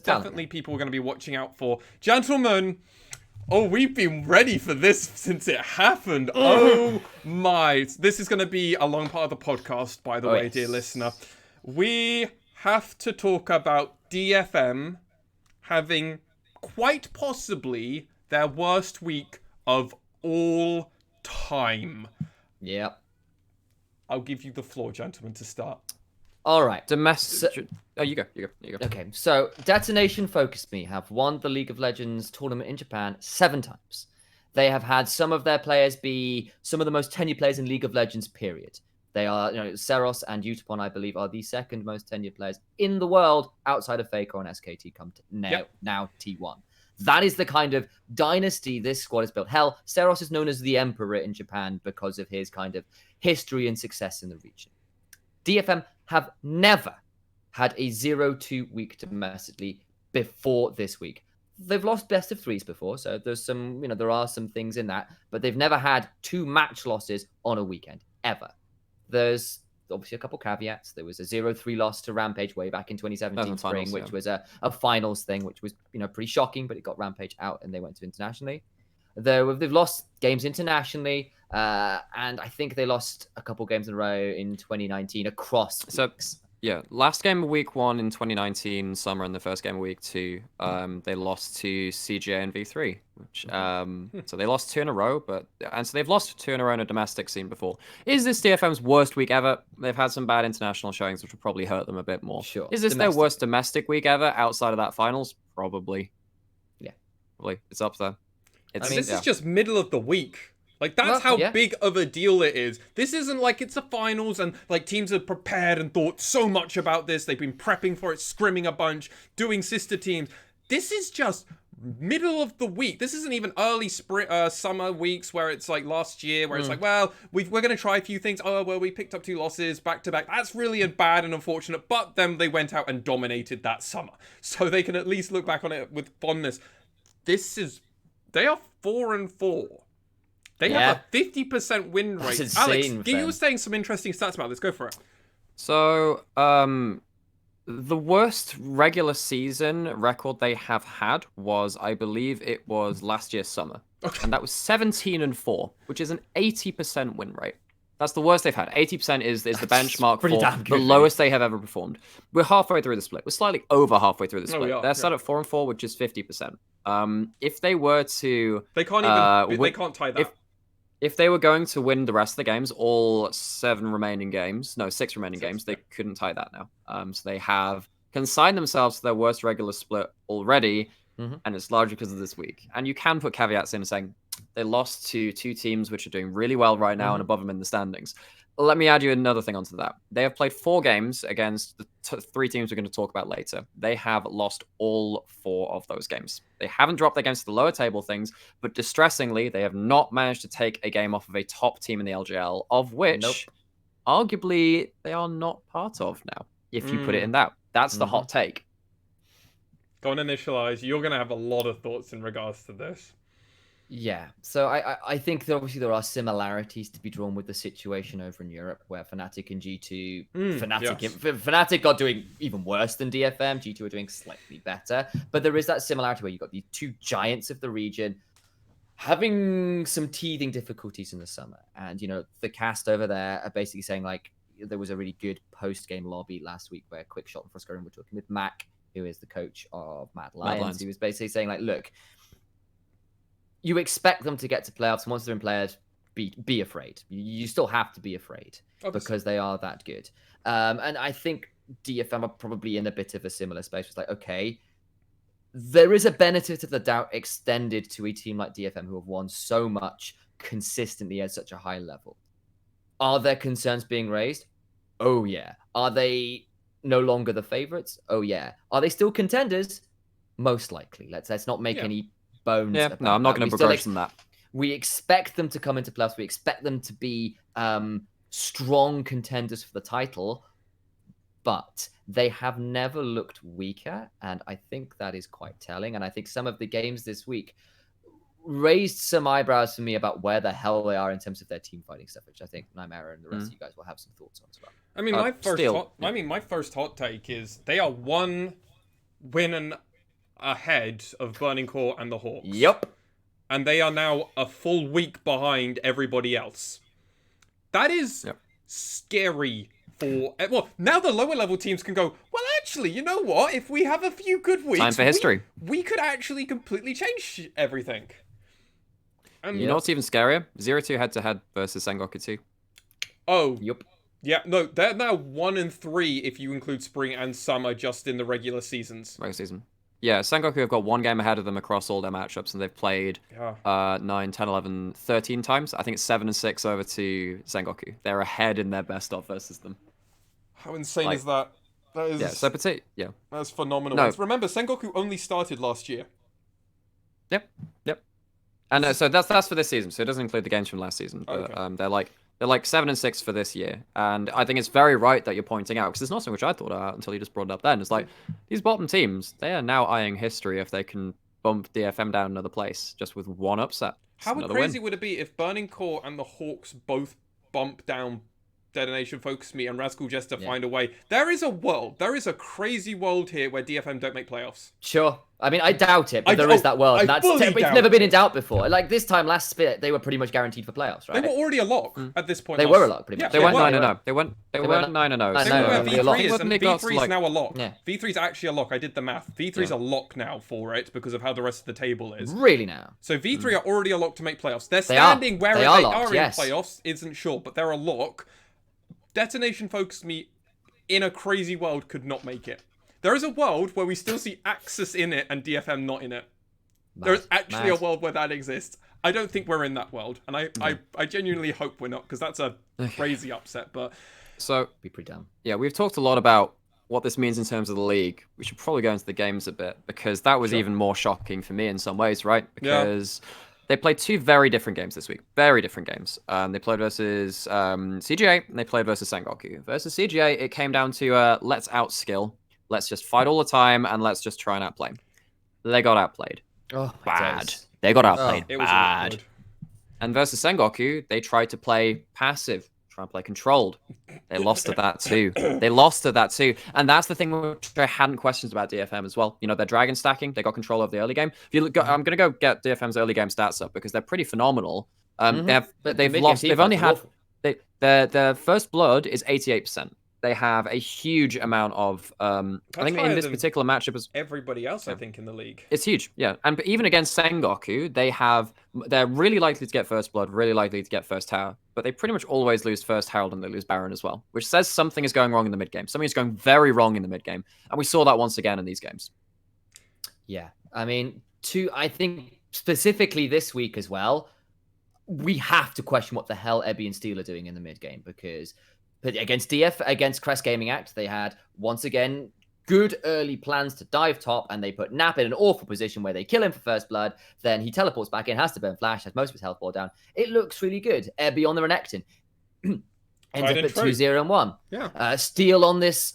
Definitely people we're going to be watching out for. Gentlemen... Oh, we've been ready for this since it happened. Oh my. This is going to be a long part of the podcast, by the way, dear listener. We have to talk about DFM having quite possibly their worst week of all time. Yep. I'll give you the floor, gentlemen, to start. All right. Oh, you go. Okay, so Detonation Focus Me have won the League of Legends tournament in Japan 7 times. They have had some of their players be some of the most tenured players in League of Legends, period. They are, Seros and Utapon, I believe, are the second most tenured players in the world outside of Faker and SKT come to now T1. That is the kind of dynasty this squad has built. Hell, Seros is known as the Emperor in Japan because of his kind of history and success in the region. DFM have never had a 0-2 week domestically before this week. They've lost best of 3s before, so there's some, there are some things in that, but they've never had 2 match losses on a weekend, ever. There's obviously a couple caveats. There was a 0-3 loss to Rampage way back in 2017 spring, which was a finals thing, which was, pretty shocking, but it got Rampage out and they went to internationally. Though they've lost games internationally, and I think they lost a couple games in a row in 2019 across weeks. Yeah, last game of week 1 in 2019 summer, and the first game of week 2, they lost to CGA and V3, which so they lost 2 in a row, so they've lost 2 in a row in a domestic scene before. Is this DFM's worst week ever? They've had some bad international showings, which will probably hurt them a bit more. Sure. Is this their worst domestic week ever outside of that finals? Probably. Yeah. Probably. It's up there. This is just middle of the week. Like, that's how big of a deal it is. This isn't like it's a finals and, like, teams have prepared and thought so much about this. They've been prepping for it, scrimming a bunch, doing sister teams. This is just middle of the week. This isn't even early spring, summer weeks where it's like last year where it's like, well, we're going to try a few things. Oh, well, we picked up 2 losses back to back. That's really bad and unfortunate. But then they went out and dominated that summer. So they can at least look back on it with fondness. This is They are 4-4. They have a 50% win rate. That's insane, Alex, you were saying some interesting stats about this. Go for it. So, the worst regular season record they have had was, I believe it was last year's summer. Okay. And that was 17-4, which is an 80% win rate. That's the worst they've had. 80% is the benchmark for the lowest they have ever performed. We're halfway through the split. We're slightly over halfway through the split. They're set at 4-4, which is 50%. If they were to... They can't even... they can't tie that. If they were going to win the rest of the games, all 6 remaining games, they couldn't tie that now. So they have consigned themselves to their worst regular split already, and it's largely because of this week. And you can put caveats in saying they lost to 2 teams which are doing really well right now and above them in the standings. Let me add you another thing onto that. They have played 4 games against the 3 teams we're going to talk about later. They have lost all 4 of those games. They haven't dropped against the lower table things, but distressingly, they have not managed to take a game off of a top team in the LJL, of which, arguably, they are not part of now, if you put it in that. That's the hot take. Go on, Initialize. You're going to have a lot of thoughts in regards to this. Yeah, so I think that obviously there are similarities to be drawn with the situation over in Europe, where Fnatic and G2, Fnatic are doing even worse than DFM, G2 are doing slightly better, but there is that similarity where you've got the 2 giants of the region having some teething difficulties in the summer, and the cast over there are basically saying, like, there was a really good post-game lobby last week where Quickshot and Frosco were talking with Mac, who is the coach of Mad Lions. He was basically saying, like, look, you expect them to get to playoffs, and once they're in playoffs, be afraid. You still have to be afraid because they are that good. And I think DFM are probably in a bit of a similar space. It's like, okay, there is a benefit of the doubt extended to a team like DFM who have won so much consistently at such a high level. Are there concerns being raised? Oh, yeah. Are they no longer the favorites? Oh, yeah. Are they still contenders? Most likely. Let's not make any bones. Yeah, no, I'm not going to begrudge them that. We expect them to come into playoffs. We expect them to be strong contenders for the title, but they have never looked weaker, and I think that is quite telling. And I think some of the games this week raised some eyebrows for me about where the hell they are in terms of their team fighting stuff, which I think Nymaera and the rest of you guys will have some thoughts on as well. I mean, my first hot take is they are 1 win ahead of Burning Core and the Hawks. Yep. And they are now a full week behind everybody else. That is scary for... Well, now the lower level teams can go, well, actually, you know what? If we have a few good weeks... Time for history. We could actually completely change everything. And you know what's even scarier? 0-2 head-to-head versus Sengoku 2. Oh. Yep. Yeah, no, they're now 1-3 if you include spring and summer just in the regular seasons. Regular season. Yeah, Sengoku have got 1 game ahead of them across all their matchups, and they've played 9, 10, 11, 13 times. I think it's 7-6 over to Sengoku. They're ahead in their best of versus them. How insane is that? That is... That's phenomenal. No. Remember, Sengoku only started last year. Yep. And so that's for this season, so it doesn't include the games from last season. But they're like 7-6 for this year, and I think it's very right that you're pointing out, because it's not something which I thought about until you just brought it up then. It's like, these bottom teams, they are now eyeing history if they can bump DFM down another place just with 1 upset. How crazy would it be if Burning Core and the Hawks both bump down Detonation, Focus Me, and Razgul Jester find a way? There is a crazy world here where DFM don't make playoffs. Sure. I mean, I doubt it, but there is that world. It's never been in doubt before. Like, this time last split, they were pretty much guaranteed for playoffs, right? They were already a lock at this point. They were a lock, pretty much. They went 9-0. They went 9-0. V3 is, and V3 is now a lock. Yeah. V3 is actually a lock. I did the math. V3 is a lock now for it because of how the rest of the table is. Really now? So V3 are already a lock to make playoffs. They're standing where they are in playoffs isn't sure, but they're a lock. Detonation, Focus Me, in a crazy world, could not make it. There is a world where we still see Axis in it and DFM not in it. There's actually a world where that exists. I don't think we're in that world, and I genuinely hope we're not, because that's a crazy upset. But so be pretty dumb. Yeah, we've talked a lot about what this means in terms of the league. We should probably go into the games a bit, because that was even more shocking for me in some ways, right? Because they played 2 very different games this week. Very different games. They played versus CGA, and they played versus Sengoku. Versus CGA, it came down to let's outskill. Let's just fight all the time, and let's just try and outplay. They got outplayed. Oh, bad. They got outplayed It was bad. awkward. And versus Sengoku, they tried to play passive, try and play controlled. They lost to that too. And that's the thing which I hadn't questions about DFM as well. You know, their dragon stacking, they got control of the early game. If you look, I'm going to go get DFM's early game stats up because they're pretty phenomenal. They've only had their first blood is 88%. They have a huge amount of I think in this particular matchup is everybody else I think in the league. It's huge, yeah. And even against Sengoku, they're really likely to get first blood, really likely to get first tower, but they pretty much always lose first herald and they lose baron as well, which says something is going wrong in the mid game. Something is going very wrong in the mid game, and we saw that once again in these games. Yeah, I mean, I think specifically this week as well, we have to question what the hell Ebby and Steel are doing in the mid game because against Crest Gaming Act, they had once again good early plans to dive top, and they put Nap in an awful position where they kill him for first blood. Then he teleports back in, has to burn flash, has most of his health ball down. It looks really good. Ebby on the Renekton ends up at 2-0-1. Yeah. Steel on this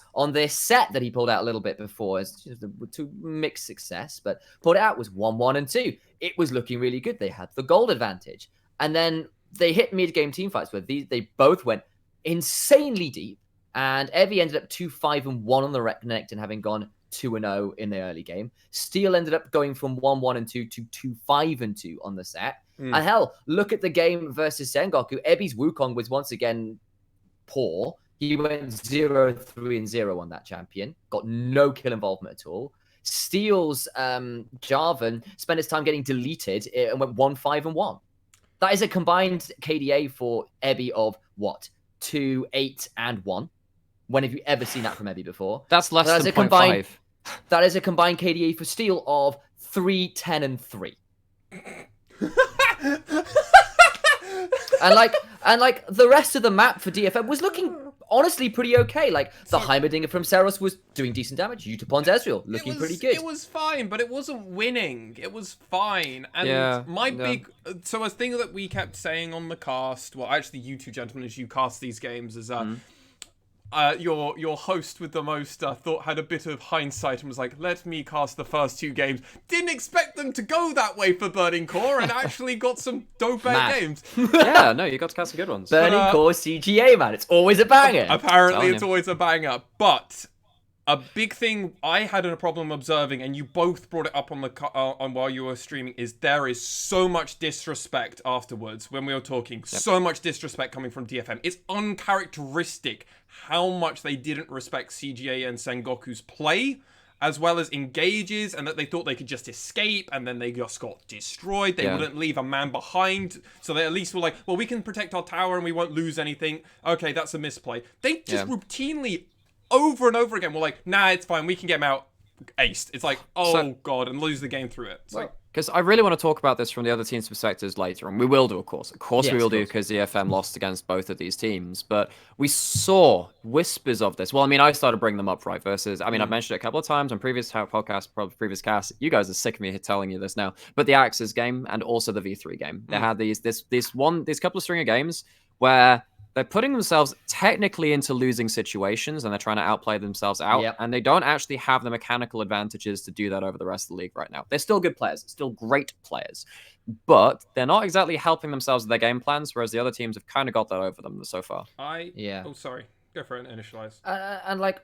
set that he pulled out a little bit before, to mixed success, but pulled it out was 1-1-2. It was looking really good. They had the gold advantage, and then they hit mid game team fights where they both went insanely deep, and Evie ended up 2-5-1 on the Renekton, having gone 2-0 in the early game. Steel ended up going from 1-1-2 to 2-5-2 on the set. And hell, look at the game versus Sengoku. Ebi's Wukong was once again poor. He went 0-3-0 on that champion, got no kill involvement at all. Steel's Jarvan spent his time getting deleted and went 1-5-1. That is a combined KDA for Ebby of what? 2, 8, and 1. When have you ever seen that from Ebby before? That's less than 0.5. That is a combined KDA for Steel of 3, 10, and 3. and like the rest of the map for DFM was looking honestly pretty okay. Like the Heimerdinger from Seros was doing decent damage. Utopon's Ezreal looking pretty good. It was fine, but it wasn't winning. It was fine. And so a thing that we kept saying on the cast, well, actually you two gentlemen, as you cast these games, is your host with the most thought had a bit of hindsight and was like, let me cast the first 2 games. Didn't expect them to go that way for Burning Core, and actually got some dope games. Yeah, no, you got to cast some good ones. Burning Core CGA, man. It's always a banger. Apparently it's always a banger. But a big thing I had a problem observing, and you both brought it up on while you were streaming, is there is so much disrespect afterwards when we were talking. Yep. So much disrespect coming from DFM. It's uncharacteristic how much they didn't respect CGA and Sengoku's play, as well as engages, and that they thought they could just escape, and then they just got destroyed. They wouldn't leave a man behind, so they at least were like, well, we can protect our tower and we won't lose anything. Okay, that's a misplay. They just routinely, over and over again, were like, nah, it's fine, we can get him out aced. It's like, God, and lose the game through it. It's like, because I really want to talk about this from the other team's perspectives later, and we will do, of course. Of course we will do, because the FM lost against both of these teams. But we saw whispers of this. Well, I mean, I started bringing them up, right? Versus, I mean, I've mentioned it a couple of times on previous podcasts, probably previous casts. You guys are sick of me telling you this now. But the Axis game and also the V3 game, they had these couple of string of games where they're putting themselves technically into losing situations, and they're trying to outplay themselves out, and they don't actually have the mechanical advantages to do that over the rest of the league right now. They're still good players, still great players, but they're not exactly helping themselves with their game plans, whereas the other teams have kind of got that over them so far. Oh, sorry. Go for it, Initialize. And like,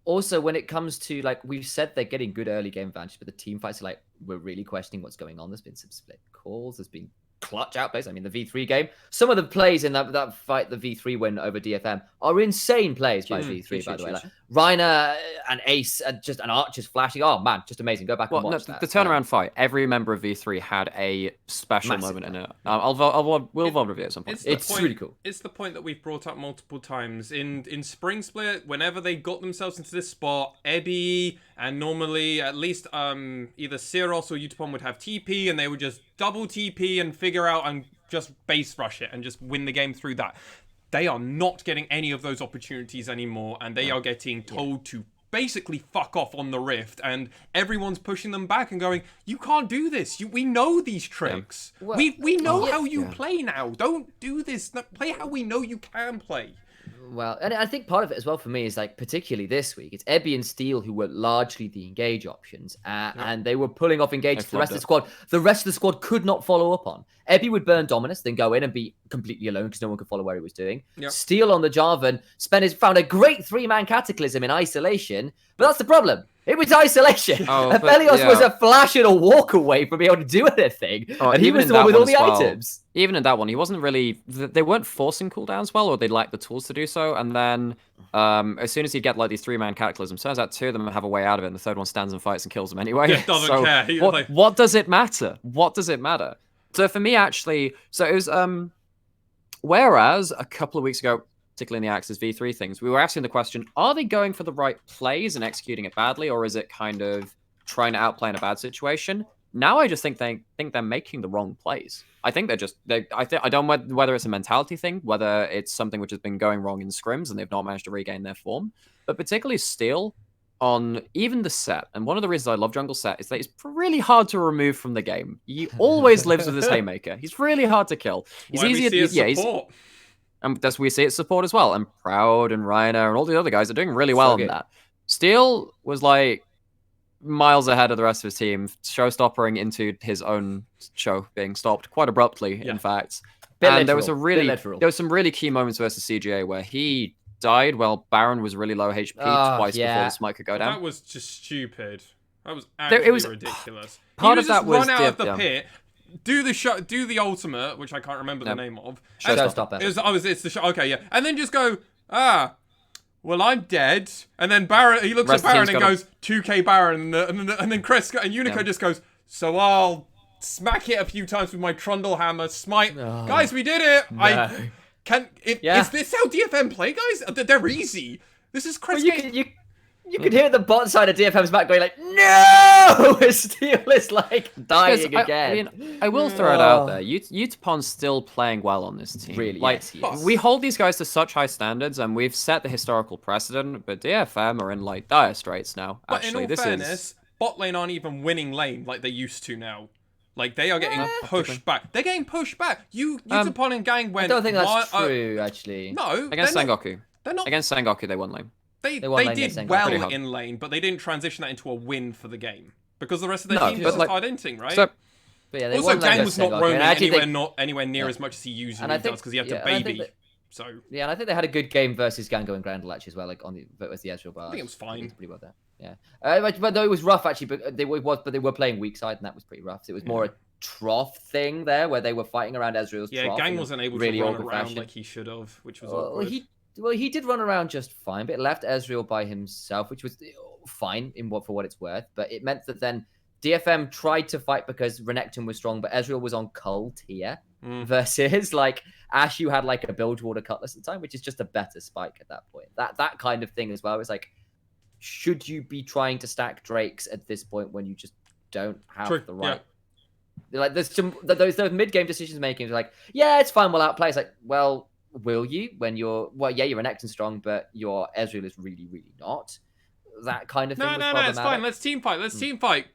also when it comes to, like, we've said they're getting good early game advantage, but the team fights are like, we're really questioning what's going on. There's been some split calls, there's been clutch outplays. I mean, the V3 game, some of the plays in that fight, the V3 win over DFM, are insane plays by V3, by the way. Like, Reiner and Ace, just an Archer's flashing. Oh, man, just amazing. Go back and watch that. The turnaround fight, every member of V3 had a special moment in it. We'll VOD review at some point. It's really cool. It's the point that we've brought up multiple times. In Spring Split, whenever they got themselves into this spot, Ebby and normally at least either Seros or Utopon would have TP, and they would just double TP and figure out and just base rush it and just win the game through that. They are not getting any of those opportunities anymore, and they are getting told to basically fuck off on the Rift, and everyone's pushing them back and going, you can't do this. We know these tricks. Well, we know how you play now. Don't do this. Play how we know you can play. Well, and I think part of it as well for me is like, particularly this week, it's Ebby and Steele who were largely the engage options, and they were pulling off engage the rest of the squad. The rest of the squad could not follow up on. Ebby would burn Dominus, then go in and be completely alone because no one could follow where he was doing. Yep. Steele on the Jarvan found a great 3-man Cataclysm in isolation, but that's the problem. It was isolation. Aphelios was a flash and a walk away from being able to do anything. And he was the one with all the items. Even in that one, he wasn't really... They weren't forcing cooldowns well, or they lacked the tools to do so. And then as soon as he'd get like these 3-man cataclysms, turns out 2 of them have a way out of it, and the third one stands and fights and kills him anyway. Yeah, doesn't care. What does it matter? What does it matter? So for me, actually... So it was... Whereas a couple of weeks ago, particularly in the Axis V3 things, we were asking the question, are they going for the right plays and executing it badly, or is it kind of trying to outplay in a bad situation? Now I just think they're making the wrong plays. I think they're just... I don't know whether it's a mentality thing, whether it's something which has been going wrong in scrims and they've not managed to regain their form. But particularly Steel on even the set, and one of the reasons I love Jungle Set is that he's really hard to remove from the game. He always lives with his Haymaker. He's really hard to kill. He's support. And that's we see it support as well. And Proud and Reiner and all the other guys are doing really well on that. Steel was like miles ahead of the rest of his team, showstoppering into his own show being stopped quite abruptly, in fact. And there was some really key moments versus CGA where he died while Baron was really low HP twice before the smite could go down. That was just stupid. That was absolutely ridiculous. Part of that was run out of the pit. Do the ultimate, which I can't remember the name of. Showstopper. It's the show. Okay, yeah, and then just go. Well, I'm dead. And then Baron, he looks at Baron and goes 2K Baron, and then Chris and Unico just goes. So I'll smack it a few times with my Trundle Hammer, smite. Oh, guys, we did it. No. Is this how DFM play, guys? They're easy. This is Chris. Well, you could hear the bot side of DFM's back going like, no! Steel is like dying again. I will throw it out there. Utapon's still playing well on this team. Really, like, yes. We hold these guys to such high standards, and we've set the historical precedent, but DFM are in like dire straits now. But in all fairness, bot lane aren't even winning lane like they used to now. Like, they are getting pushed back. They're getting pushed back. Utapon and Gang went... I don't think that's true, actually. No. Against Sengoku. They're not... Against Sengoku, they won lane. They did well in lane, but they didn't transition that into a win for the game. Because the rest of their team just started inting, right? So, also, Gang was not roaming anywhere near as much as he usually does, because he had to baby. Yeah, and I think they had a good game versus Gango and Grandel, actually, as well, like with the Ezreal bar. I think it was fine. It was pretty well there. Yeah. But though it was rough, actually, but they were playing weak side, and that was pretty rough. So it was more a trough thing there, where they were fighting around Ezreal's trough. Yeah, Gang wasn't able to run around like he should have, which was awkward. He did run around just fine, but it left Ezreal by himself, which was fine for what it's worth. But it meant that then DFM tried to fight because Renekton was strong, but Ezreal was on Cull tier versus like Ash, you had like a Bilgewater Cutlass at the time, which is just a better spike at that point. That kind of thing as well. It's like, should you be trying to stack Drakes at this point when you just don't have the right... Yeah. Like, there's some those mid-game decisions making. Like, yeah, it's fine, we'll outplay. It's like, well, will you when you're... Well, yeah, you're Renekton strong, but your Ezreal is really, really not. That kind of thing. No, it's fine. Let's team fight.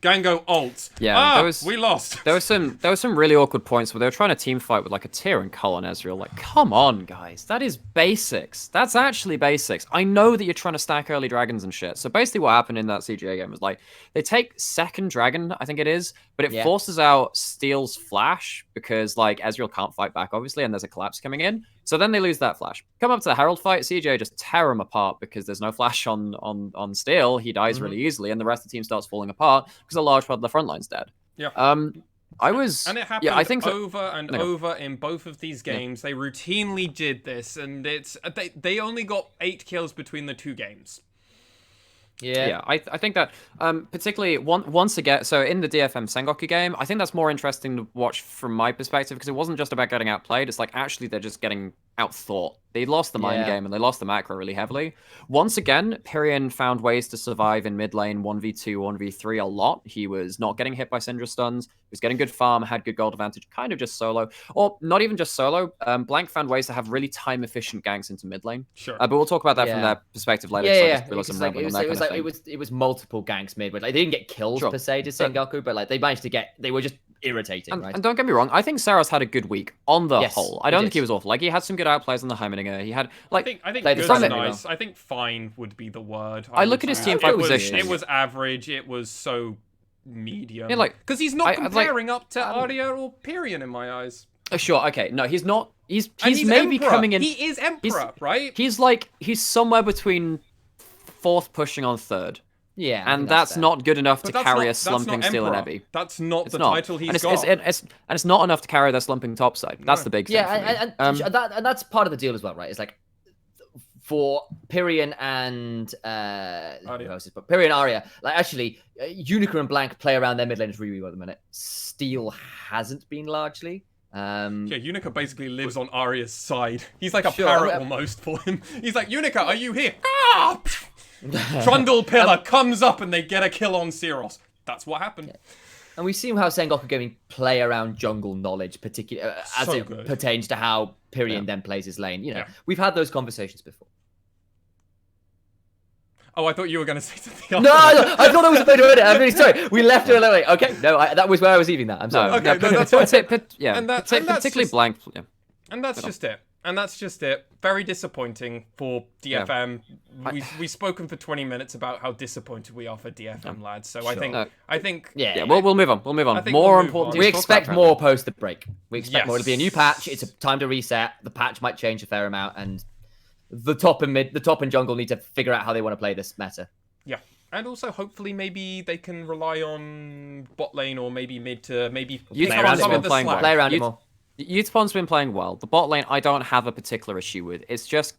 Gango ult. Yeah, we lost. There was some really awkward points where they were trying to team fight with like a Tyr and Cull on Ezreal. Like, come on, guys, that is basics. That's actually basics. I know that you're trying to stack early dragons and shit. So basically, what happened in that CGA game was like they take second dragon, I think it is, but it forces out Steel's flash because like Ezreal can't fight back, obviously, and there's a collapse coming in. So then they lose that flash. Come up to the Herald fight, CJ just tear him apart because there's no flash on Steel. He dies really easily, and the rest of the team starts falling apart because a large part of the front line's dead. Yeah. And it happened I think over and over in both of these games. They routinely did this, and they only got 8 kills between the 2 games. Yeah, I think that particularly once again, so in the DFM Sengoku game, I think that's more interesting to watch from my perspective because it wasn't just about getting outplayed. It's like actually they're just getting outthought. They lost the mind game and they lost the macro really heavily. Once again, Pyrian found ways to survive in mid lane 1v2, 1v3 a lot. He was not getting hit by Syndra stuns. He was getting good farm, had good gold advantage, kind of just solo. Or not even just solo. Blank found ways to have really time-efficient ganks into mid lane. Sure. But we'll talk about that from their perspective later. It was multiple ganks mid. Like, they didn't get kills per se to Sengoku, but like they managed to get... They were just irritating, And, right? and don't get me wrong, I think Saros had a good week on the Yes, whole. I he don't did. think he was awful. Like, he had some good outplays on the Heimerdinger. He had, like... I think Played good the is front nice. well. I think fine would be the word. I would look at his say. team It fight was- positioning. It was average. It was so medium. Yeah, like, because he's not I- like, comparing up to Arya or Pyrion in my eyes. Sure, okay. No, he's not. He's And he's maybe Emperor. coming in... He is Emperor, right? He's somewhere between 4th pushing on 3rd. Yeah, I And think that's fair. not good enough to But carry a that's not slumping Steel and Emperor. Ebby. That's not It's the not. title he's and got. It's not enough to carry their slumping top side. That's the big thing. Yeah, for me. and that's part of the deal as well, right? It's like for Pyrion and who else is but Pyrion and Arya, like actually Unica and Blank play around their mid laners really well at the minute. Steel hasn't been largely. Yeah, Unica basically lives on Arya's side. He's like a Sure, parrot almost for him. He's like, Unica, are you here? Ah! Trundle Pillar comes up and they get a kill on Syros. That's what happened. And we've seen how Sengoku Gaming play around jungle knowledge, particularly as So it good. pertains to how Pyrion then plays his lane. You know, Yeah. we've had those conversations before. Oh, I thought you were going to say something No, else. no, I thought I was about to edit it. I'm really sorry. We left it a little late. Okay, no, that was where I was leaving that. I'm sorry. No, Okay, no, no, but- that's but- fine. but- yeah, And that's particularly just- Blank. Yeah. And that's just it. And that's just it. Very disappointing for DFM. We've spoken for 20 minutes about how disappointed we are for DFM, lads. So I think, Yeah. Yeah, we'll move on. We'll move I on. think More we'll move important. on. We things to talk expect about, more post the break. We expect Yes. more to be a new patch. It's a time to reset. The patch might change a fair amount, and the top and jungle need to figure out how they want to play this meta. Yeah. And also, hopefully, maybe they can rely on bot lane or maybe mid to maybe Youth pick up Spawn's some been of the playing slack. well. Play around it Youth- more. Youthspawn's been playing well. The bot lane, I don't have a particular issue with. It's just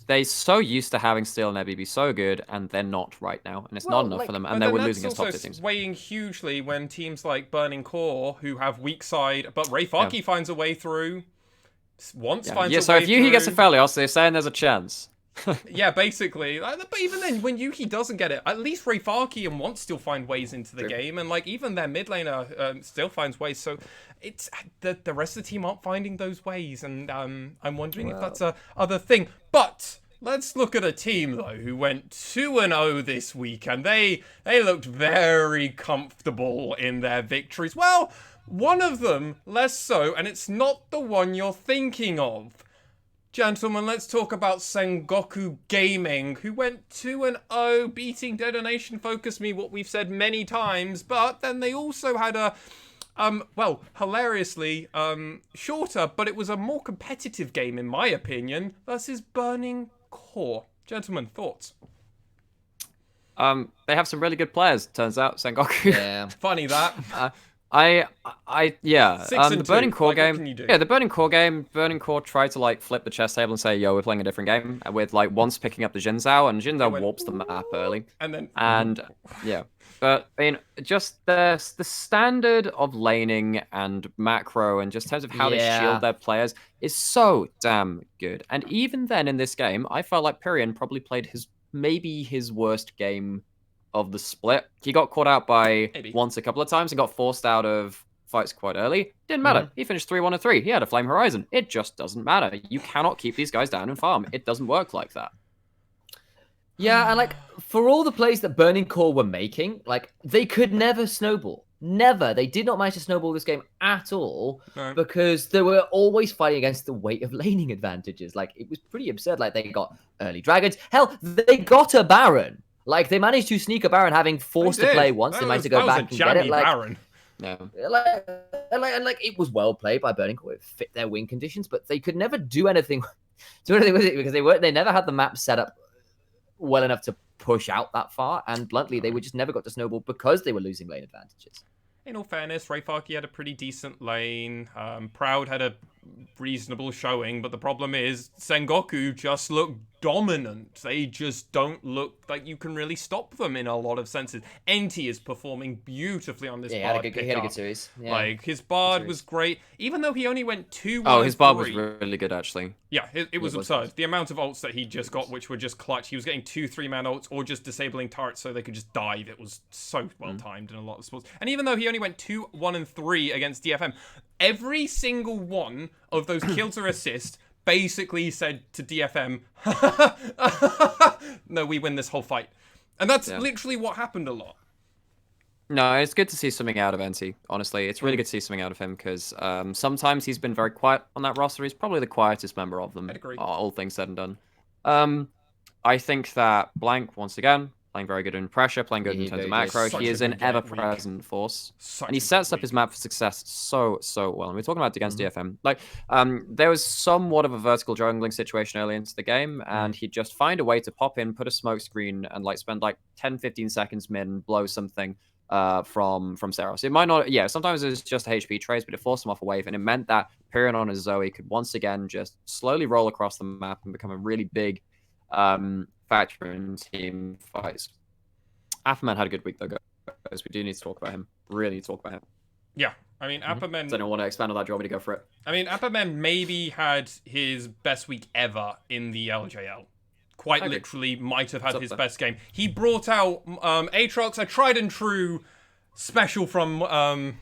they're so used to having Steel and Ebby be so good, and they're not right now, and it's Well, not enough like- for them, But and they then were that's losing against top also tier teams. weighing hugely when teams like Burning Core, who have weak side, but Rayfaki finds a way through. Once finds Yeah, a so way if Yuhi gets a through. Felios, they're saying there's a chance. Yeah, basically. But even then, when Yuki doesn't get it, at least Rayfaki and Want still find ways into the game, and like even their mid laner still finds ways. So it's the rest of the team aren't finding those ways, and I'm wondering if that's a other thing. But let's look at a team though who went 2-0 this week, and they looked very comfortable in their victories. Well, one of them less so, and it's not the one you're thinking of. Gentlemen, let's talk about Sengoku Gaming, who went 2-0, beating Detonation Focus Me, what we've said many times, but then they also had a, well, hilariously, shorter, but it was a more competitive game, in my opinion, versus Burning Core. Gentlemen, thoughts? They have some really good players, turns out, Sengoku. Yeah. Funny that. Yeah. 6 and The 2. Burning Core Like, what game. can you do? Yeah, the Burning Core game. Burning Core tried to like flip the chess table and say, "Yo, we're playing a different game." With like once picking up the Jin Zhao, and Jin Zhao went, warps the map early. And then... And yeah, but I mean, just the standard of laning and macro, and just in terms of how they Yeah. shield their players, is so damn good. And even then, in this game, I felt like Pyrion probably played maybe his worst game of the split. He got caught out by Maybe. once a couple of times and got forced out of fights quite early. Didn't matter. He finished 3-1-3. He had a Flame Horizon. It just doesn't matter. You cannot keep these guys down and farm. It doesn't work like that. Yeah, and like for all the plays that Burning Core were making, like they could never snowball. Never. They did not manage to snowball this game at all No. because they were always fighting against the weight of laning advantages. Like it was pretty absurd. Like they got early dragons. Hell, they got a Baron. Like they managed to sneak a Baron, having forced to play once. They managed to go back and get it. Like, Baron. Yeah. like it was well played by Burning Core. It fit their win conditions, but they could never do anything with it because they never had the map set up well enough to push out that far. And bluntly, they just never got to snowball because they were losing lane advantages. In all fairness, Rayfaki had a pretty decent lane. Proud had a reasonable showing, but the problem is Sengoku just look dominant. They just don't look like you can really stop them in a lot of senses. Enti is performing beautifully on this Yeah, Bard he had a pickup. good series. Yeah. Like, his Bard was great, even though he only went 2-1. Oh, his Bard was really good, actually. Yeah, it was It was absurd. nice. The amount of ults that he just got, which were just clutch. He was getting 2-3-man ults or just disabling turrets so they could just dive. It was so well timed in a lot of sports. And even though he only went 2-1-3 against DFM, every single one of those kills or assists basically said to DFM, no, we win this whole fight. And that's literally what happened a lot. No, it's good to see something out of NT. Honestly, it's really good to see something out of him because sometimes he's been very quiet on that roster. He's probably the quietest member of them. I'd agree. All things said and done. I think that Blank once again playing very good in pressure, playing good in terms of macro. Such He a is an good ever-present force, Such and he a sets good up his week. map for success so well. And we're talking about it against DFM. Like, there was somewhat of a vertical jungling situation early into the game, and he'd just find a way to pop in, put a smoke screen, and like spend like 10-15 seconds mid, blow something from Saros. It might not, yeah, sometimes it's just a HP trace, but it forced him off a wave, and it meant that Pyrion on his Zoe could once again just slowly roll across the map and become a really big factor in team fights. Afterman had a good week though, guys. We do need to talk about him. Really need to talk about him. Yeah, I mean, Apperman... Does anyone want to expand on that? Do you want me to go for it? I mean, Apperman maybe had his best week ever in the LJL. Quite literally might have had his best game. He brought out Aatrox, a tried and true special from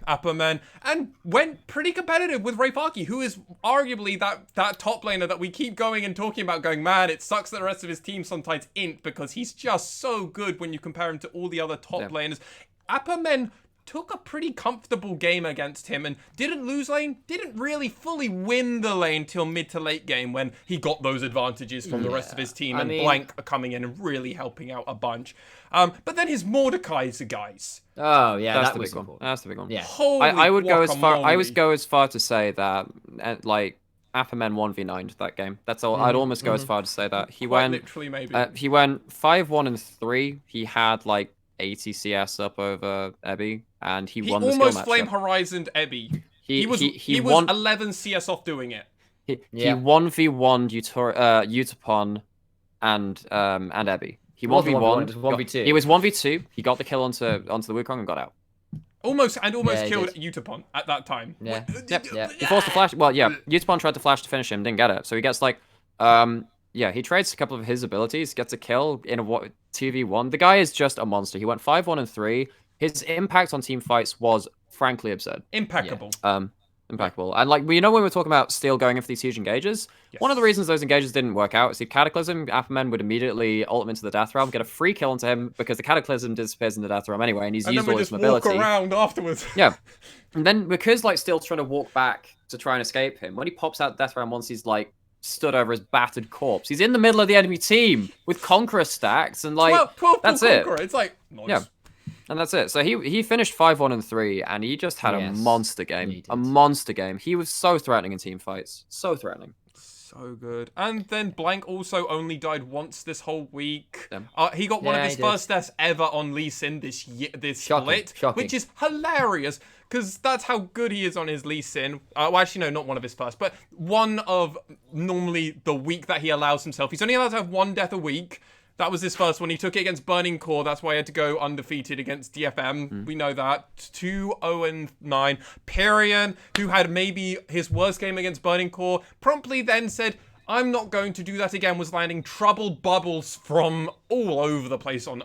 Apperman, and went pretty competitive with Rayfaki, who is arguably that top laner that we keep going and talking about, going, man, it sucks that the rest of his team sometimes int, because he's just so good when you compare him to all the other top laners. Apperman took a pretty comfortable game against him and didn't lose lane, didn't really fully win the lane till mid to late game when he got those advantages from the rest of his team, and Blank coming in and really helping out a bunch. But then his Mordekaiser guys. Oh yeah, that's that the was big one. important. That's the big one. Yeah. Holy I would go as far. I would guacamole. go as far to say that like Apperman 1v9'd that game. That's all. I'd almost go as far to say that he Quite went. literally, maybe. He went 5-1 and 3. He had like 80 CS up over Ebby, and he won the skill almost matchup. Flame Horizoned Ebby. He was won 11 CS off doing it. He 1v1'd Utapon and Ebby. He 1v1. It was 1v2. He was 1v2. He got the kill onto the Wukong and got out. Almost Yeah, he killed did. Utapon at that time. Yeah. Yep. He forced a flash. Well, yeah, Utapon tried to flash to finish him, didn't get it. So he gets like, yeah, he trades a couple of his abilities, gets a kill in a 2v1. The guy is just a monster. He went 5-1 and 3. His impact on team fights was frankly absurd. Impeccable. Impeccable. And like, you know, when we were talking about Steel going in for these huge engages, one of the reasons those engages didn't work out is the Cataclysm, Apperman would immediately ult him into the Death Realm, get a free kill into him because the Cataclysm disappears in the Death Realm anyway, and he's used all his mobility. Walk around afterwards. Yeah. And then because like Steel's trying to walk back to try and escape him, when he pops out Death Realm once he's like stood over his battered corpse, he's in the middle of the enemy team with Conqueror stacks and like 12 that's it. Conqueror. It's like nice. Yeah. And that's it. So he finished 5-1 and 3, and he just had a monster game. A monster game. He was so threatening in team fights. So threatening. So good. And then Blank also only died once this whole week. He got one of his first deaths ever on Lee Sin this split, which is hilarious because that's how good he is on his Lee Sin. Well, actually, no, not one of his first, but one of normally the week that he allows himself. He's only allowed to have one death a week. That was his first one. He took it against Burning Core. That's why he had to go undefeated against DFM. We know that. 2-0-9. Pyrion, who had maybe his worst game against Burning Core, promptly then said, I'm not going to do that again, was landing trouble bubbles from all over the place on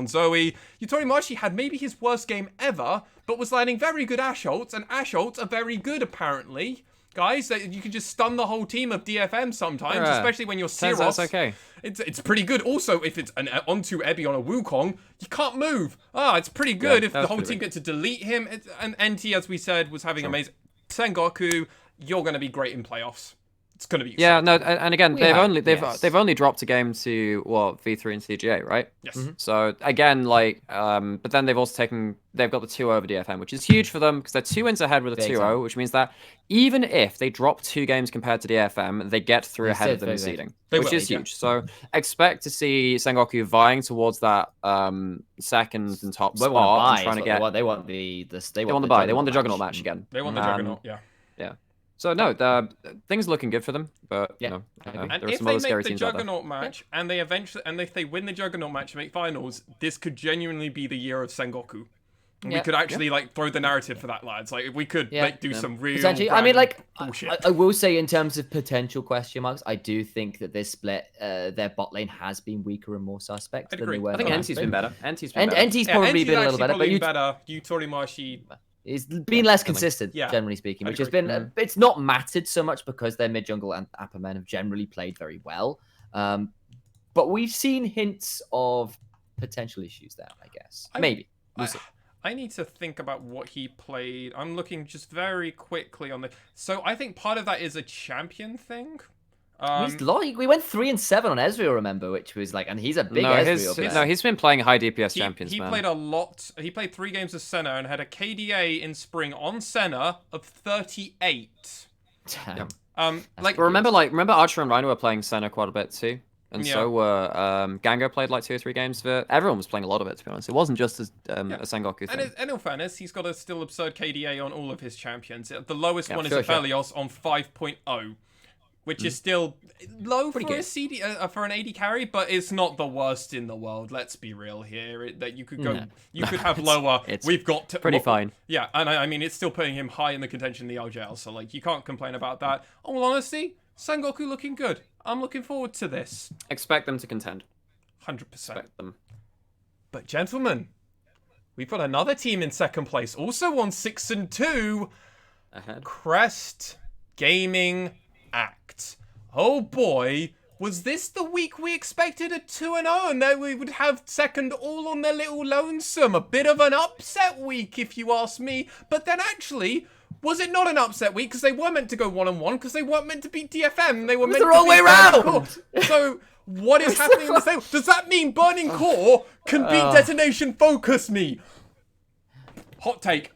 Zoe. Initia1ise had maybe his worst game ever, but was landing very good Ashe ults, and Ashe ults are very good apparently. Guys, you can just stun the whole team of DFM sometimes, especially when you're Syros. That's okay. It's pretty good. Also, if it's an onto Ebby on a Wukong, you can't move. It's pretty good if the whole team get to delete him. And NT, as we said, was having amazing. Sengoku, you're going to be great in playoffs. It's going to be exciting. Yeah, no, and again, they've only dropped a game to V3 and CGA, right? Yes. So again, like, but then they've got the 2 over DFM, which is huge for them because they're 2 wins ahead with a 2-0, which means that even if they drop 2 games compared to DFM, they get through ahead of them in seeding, which is huge. So expect to see Sengoku vying towards that second and top spot and trying to get. They want the buy. They want the Juggernaut match again. They want the Juggernaut. Yeah. So no, things are looking good for them, but you know, and there are if some they other scary make the teams out there. Juggernaut match, and if they win the Juggernaut match and make finals, this could genuinely be the year of Sengoku. And we could actually like throw the narrative for that, lads. Like if we could do some real. Potentially, I mean, like bullshit. I will say in terms of potential question marks, I do think that this split, their bot lane has been weaker and more suspect than they were. I think NT's been better. NT's probably been a little better, but Initia1ise. It's been less consistent, generally speaking, which has been. It's not mattered so much because their mid jungle and Apperman have generally played very well. But we've seen hints of potential issues there, I guess. Maybe. I need to think about what he played. I'm looking just very quickly on the. So I think part of that is a champion thing. We went 3 and 7 on Ezreal, remember, which was like, and he's a big Ezreal player. No, he's been playing high DPS champions, he man. played a lot. He played 3 games of Senna and had a KDA in spring on Senna of 38. Damn. Remember Archer and Rhino were playing Senna quite a bit too. And so were Gango played like 2 or 3 games of it. Everyone was playing a lot of it, to be honest. It wasn't just a Sengoku thing. And in fairness, he's got a still absurd KDA on all of his champions. The lowest one is sure. Aphelios on 5.0, which is still low for good. a CD for an AD carry, but it's not the worst in the world. Let's be real here. That you could go, you could have lower. We've got to, pretty fine. Yeah, and I mean it's still putting him high in the contention in the LJL, so like you can't complain about that. All honesty, Sengoku looking good. I'm looking forward to this. Expect them to contend. 100%. Expect them. But gentlemen, we've got another team in second place, also on 6 and 2. Ahead. Crest Gaming Act. Oh boy, was this the week we expected a 2-0 and that we would have second all on their little lonesome? A bit of an upset week, if you ask me. But then actually, was it not an upset week? Because they were meant to go 1-1, because they weren't meant to beat DFM. They were meant the to wrong beat way Burning round! Core. So, what is happening in the same? Does that mean Burning Core can beat Detonation Focus Me? Hot take.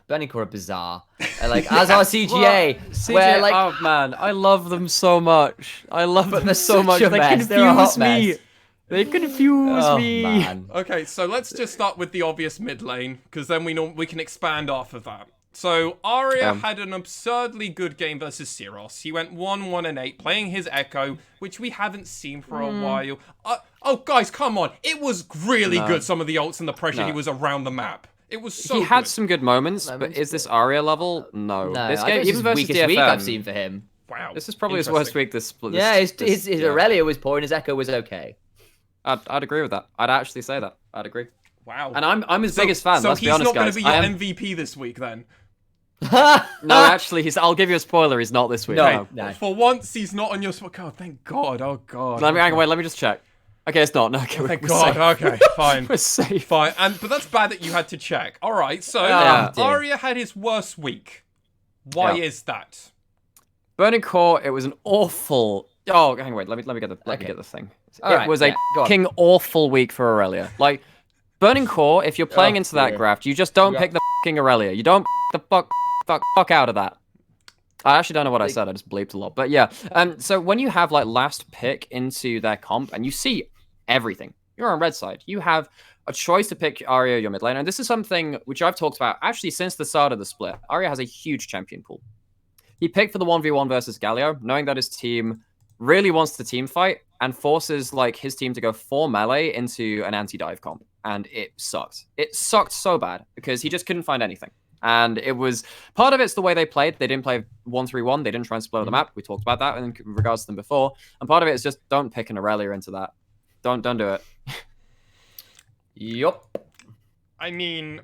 Burning Core are bizarre. Like, as our CGA, where like, oh man, I love them so much. I love them so much. such a They mess. They're a hot confuse me. mess. They confuse me. Man. Okay, so let's just start with the obvious mid lane, because then we can expand off of that. So Arya had an absurdly good game versus Syros. He went 1-1 and 8, playing his Echo, which we haven't seen for a while. Oh, guys, come on! It was really good. Some of the ults and the pressure he was around the map. It was so. He had good. some good moments, but is this Arya level? No. No, This I game, think even it's versus his weakest week DFM, I've seen for him. Wow. This is probably his worst week. This split. Yeah, his Aurelia was poor and his Echo was okay. I'd agree with that. I'd actually say that. I'd agree. Wow. And I'm his biggest fan. So Let's be honest, he's not guys. going to be your MVP this week, then. No, actually, I'll give you a spoiler. He's not this week. No. For once, he's not on your spot. God, thank God. Oh God. Hang on, wait. Let me just check. Okay, it's not. No, okay, Thank we're God. safe. Okay, fine. We're safe. Fine. But that's bad that you had to check. All right. So Yeah. Arya had his worst week. Why is that? Burning Core. It was an awful. Oh, hang on, wait. Let me get the thing. All it right, was a go on. fucking awful week for Aurelia. Like Burning Core. If you're playing into that graft, you just don't pick the fucking Aurelia. You don't the fuck out of that. I actually don't know what I said. I just bleeped a lot. But yeah. So when you have like last pick into their comp and you see everything, you're on red side. You have a choice to pick Arya your mid laner. And this is something which I've talked about actually since the start of the split. Arya has a huge champion pool. He picked for the 1v1 versus Galio, knowing that his team really wants to team fight and forces like his team to go 4 melee into an anti-dive comp. And it sucked. It sucked so bad because he just couldn't find anything. And it was part of it's the way they played. They didn't play 1-3-1. They didn't try and split the map. We talked about that in regards to them before. And part of it is just don't pick an Aurelia into that. Don't do it. Yup. I mean,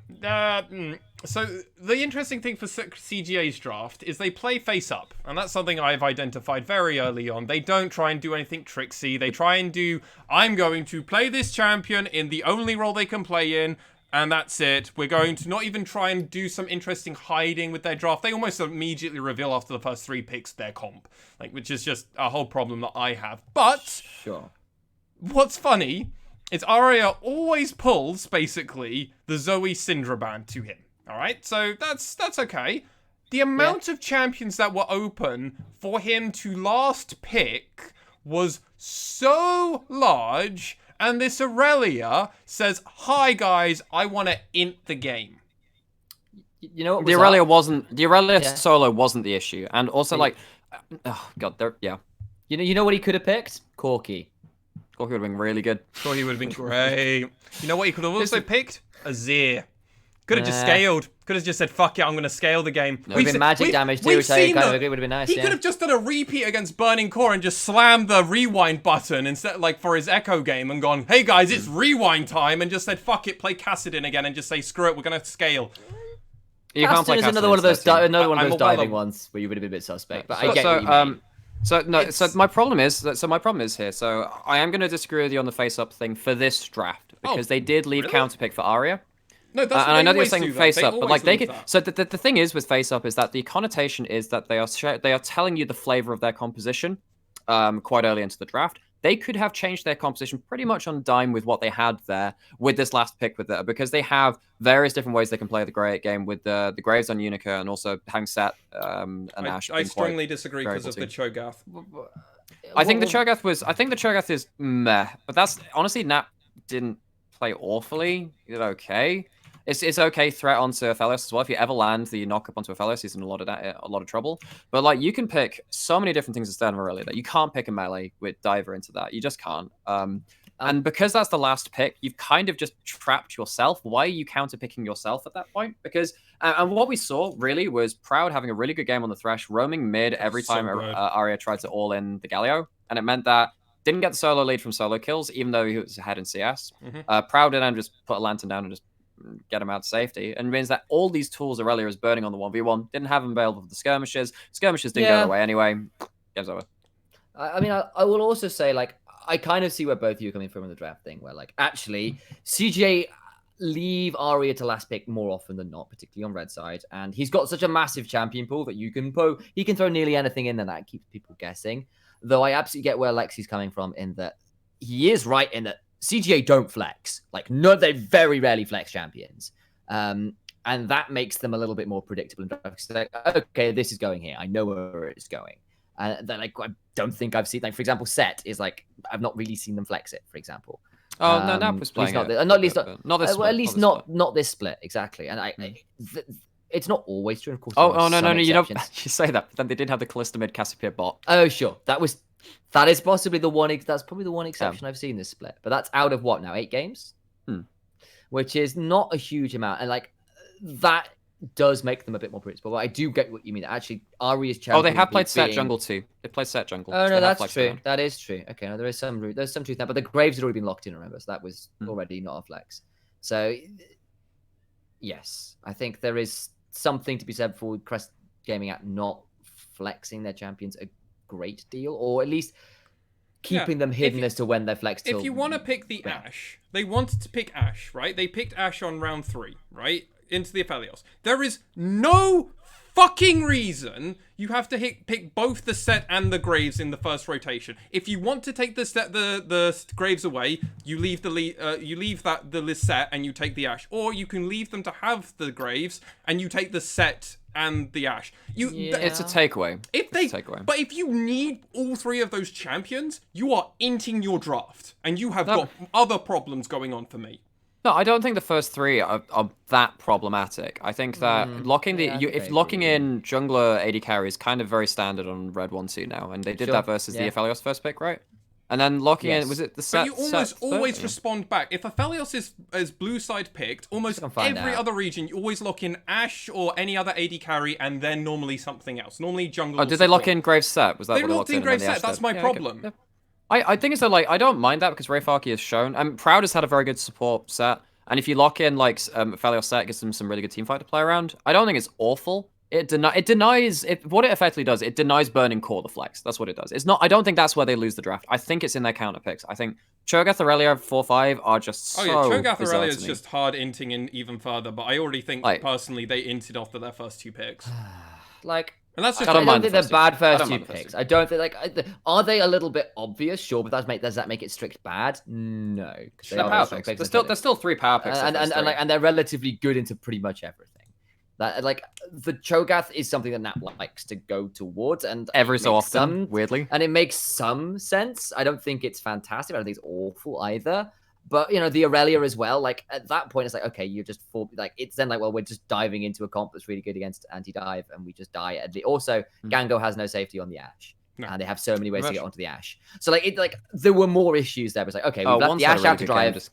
so the interesting thing for CGA's draft is they play face up, and that's something I've identified very early on. They don't try and do anything tricksy. They try and do, I'm going to play this champion in the only role they can play in, and that's it. We're going to not even try and do some interesting hiding with their draft. They almost immediately reveal after the first 3 picks their comp, which is just a whole problem that I have. But Sure. what's funny is Arya always pulls, basically, the Zoe Syndra band to him. Alright? So that's okay. The amount of champions that were open for him to last pick was so large, and this Aurelia says, hi guys, I want to int the game. You know what The Aurelia solo wasn't the issue. And also oh god, You know what he could have picked? Corki. Corki would have been really good. Corki would have been great. You know what he could have also picked? Azir. Could have just scaled. Could have just said, fuck it, I'm going to scale the game. Would have been magic damage too, which I kind of agree would have been nice. He could have just done a repeat against Burning Core and just slammed the rewind button instead, like for his Echo game, and gone, hey guys, it's rewind time, and just said, fuck it, play Kassadin again, and just say, screw it, we're going to scale. You can't play is Kassadin, another one of those diving well, ones where you would have been a bit suspect. But I get what you mean. So my problem is here. So I am going to disagree with you on the face-up thing for this draft because they did leave counterpick for Arya. No, that's and I know they you're always saying do that. face They up, but always like they leave could. that. So the thing is with face up is that the connotation is that they are telling you the flavor of their composition, quite early into the draft. They could have changed their composition pretty much on dime with what they had there with this last pick with it, because they have various different ways they can play the great game with the Graves on Unica and also Hang Set and Ash. I strongly disagree because of the Cho'Gath. I think the Cho'Gath is meh, but that's honestly Nap didn't play awfully. He did okay. It's okay threat onto Aphelios as well. If you ever land the knock up onto Aphelios, he's in a lot of trouble. But like you can pick so many different things instead of Aurelia that you can't pick a melee with Diver into that. You just can't. And because that's the last pick, you've kind of just trapped yourself. Why are you counter picking yourself at that point? Because and what we saw really was Proud having a really good game on the Thresh, roaming mid every time Arya tried to all in the Galio, and it meant that didn't get the solo lead from solo kills, even though he was ahead in CS. Proud did then just put a lantern down and just get him out to safety, and means that all these tools Aurelia is burning on the 1v1. Didn't have him available for the skirmishes. Skirmishes didn't go their way anyway. Game's over. I mean, I will also say, like, I kind of see where both of you are coming from in the draft thing, where, like, actually, CJ leave Arya to last pick more often than not, particularly on red side, and he's got such a massive champion pool that he can throw nearly anything in, and that keeps people guessing. Though I absolutely get where Lexi's coming from in that he is right in that CGA don't flex. Like, no, they very rarely flex champions. And that makes them a little bit more predictable. Because they're like, okay, this is going here. I know where it's going. And like, I don't think I've seen, like, for example, Set is like, I've not really seen them flex it, for example. Oh, no, Nap was playing it. Not this split. Not this split, exactly. And it's not always true, of course. No, you know, you say that, but then they did have the Callisto mid Cassiopeia bot. Oh, sure. That is possibly the one. That's probably the one exception I've seen this split. But that's out of what now? 8 games, which is not a huge amount, and like that does make them a bit more predictable. But I do get what you mean. Actually, Aria's champion. Oh, they have played Set jungle too. They played Set jungle. Oh no, that's true. That is true. Okay, no, there's some truth now. But the Graves had already been locked in. Remember, so that was already not a flex. So yes, I think there is something to be said for Crest Gaming at not flexing their champions a great deal, or at least keeping them hidden as to when they're flexed. If you want to pick the Ashe, they wanted to pick Ashe, right? They picked Ashe on round 3, right? Into the Aphelios. There is no fucking reason you have to pick both the Set and the Graves in the first rotation. If you want to take the Graves away, you leave the Set and you take the Ashe, or you can leave them to have the Graves and you take the Set and the Ashe. It's a takeaway. But if you need all 3 of those champions, you are inting your draft, and you have got other problems going on for me. No, I don't think the first 3 are that problematic. I think that locking in jungler AD carry is kind of very standard on Red 1-2 now, and they did that versus the Aphelios first pick, right? And then locking in, was it the Set? But you always respond back. If Aphelios is blue side picked, almost every other region, you always lock in Ashe or any other AD carry, and then normally something else. Normally jungle. Oh, did they lock in Graves Set? Was that they what they locked in Graves Set? That's my problem. Okay. I think it's like, I don't mind that because Rayfarki has shown. Proud has had a very good support set. And if you lock in like Aphelios Set, gives them some really good teamfight to play around. I don't think it's awful. It denies what it effectively does. It denies burning core the flex. That's what it does. It's not. I don't think that's where they lose the draft. I think it's in their counter picks. I think Cho'Gath Aurelia 4-5 are just so. Cho'Gath Aurelia is just hard inting in even further. But I already think personally they inted off their first 2 picks. Like. And that's just I don't think they're bad first 2 picks. I don't think are they a little bit obvious? Sure, but does that make it strict bad? No. They're power picks. There's still 3 power picks. And they're relatively good into pretty much everything. That like the Cho'Gath is something that Nat likes to go towards, and every so often, weirdly, and it makes some sense. I don't think it's fantastic. I don't think it's awful either. But you know, the Aurelia as well. Like at that point, it's like okay, you're just it's then like well, we're just diving into a comp that's really good against anti-dive, and we just die. Also, Gango has no safety on the Ashe. No. And they have so many ways to get onto the Ashe. So like there were more issues there. But it's like okay, we've left the Ashe out to drive.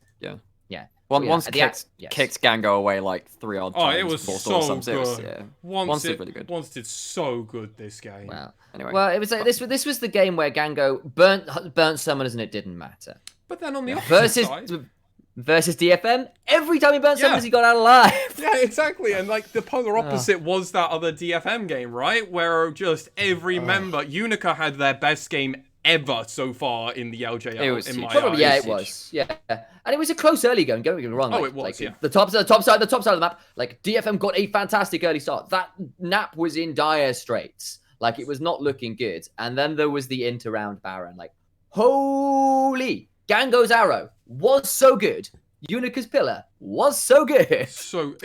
Once kicked Gango away like 3 odd times. Oh, it was so good. Yeah. Once did really good. Once did so good this game. Wow. Anyway. Well, it was like this was the game where Gango burnt summoners and it didn't matter. But then on the opposite side... Versus DFM, every time he burnt summoners, he got out alive. Yeah, exactly. And like the polar opposite was that other DFM game, right? Where just every member, Unica had their best game ever so far in the LJL. It was in huge. my Probably, eyes. yeah, it was. Yeah, and it was a close early going. Don't get me wrong. Oh, like, it was, like, yeah. The top side of the map. Like DFM got a fantastic early start. That Nap was in dire straits. Like it was not looking good. And then there was the inter-round Baron. Like, holy, Gango's arrow was so good. Unica's pillar was so good. So,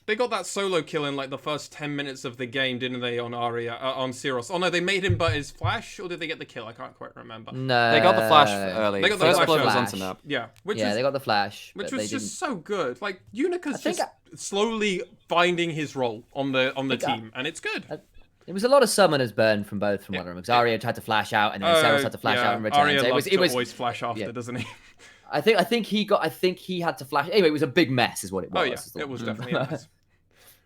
they got that solo kill in like the first 10 minutes of the game, didn't they, on Arya, on Syros? Oh no, they made him but his flash, or did they get the kill? I can't quite remember. No, They got the flash early. They got the First flash blood was early. onto Nap. Yeah, they got the flash, which but was they just so good. Like Unica's think just slowly finding his role on the team, and it's good. It was a lot of summoners burn from both, from what I remember. Because Arya had to flash out, and then Saros had to flash out in return. Arya So loves it was to always flash after, doesn't he? I think he had to flash. Anyway, it was a big mess, is what it was. Oh yeah, it was definitely a mess.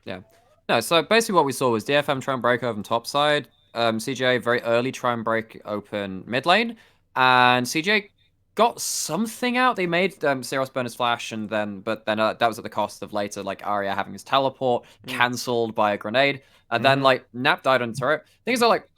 Yeah. No, so basically what we saw was DFM try and break over top side. CJ very early try and break open mid lane. And CJ got something out. They made Syros burn his flash, but then that was at the cost of later, like Arya having his teleport cancelled by a grenade. And then like Nap died on turret. Things are like,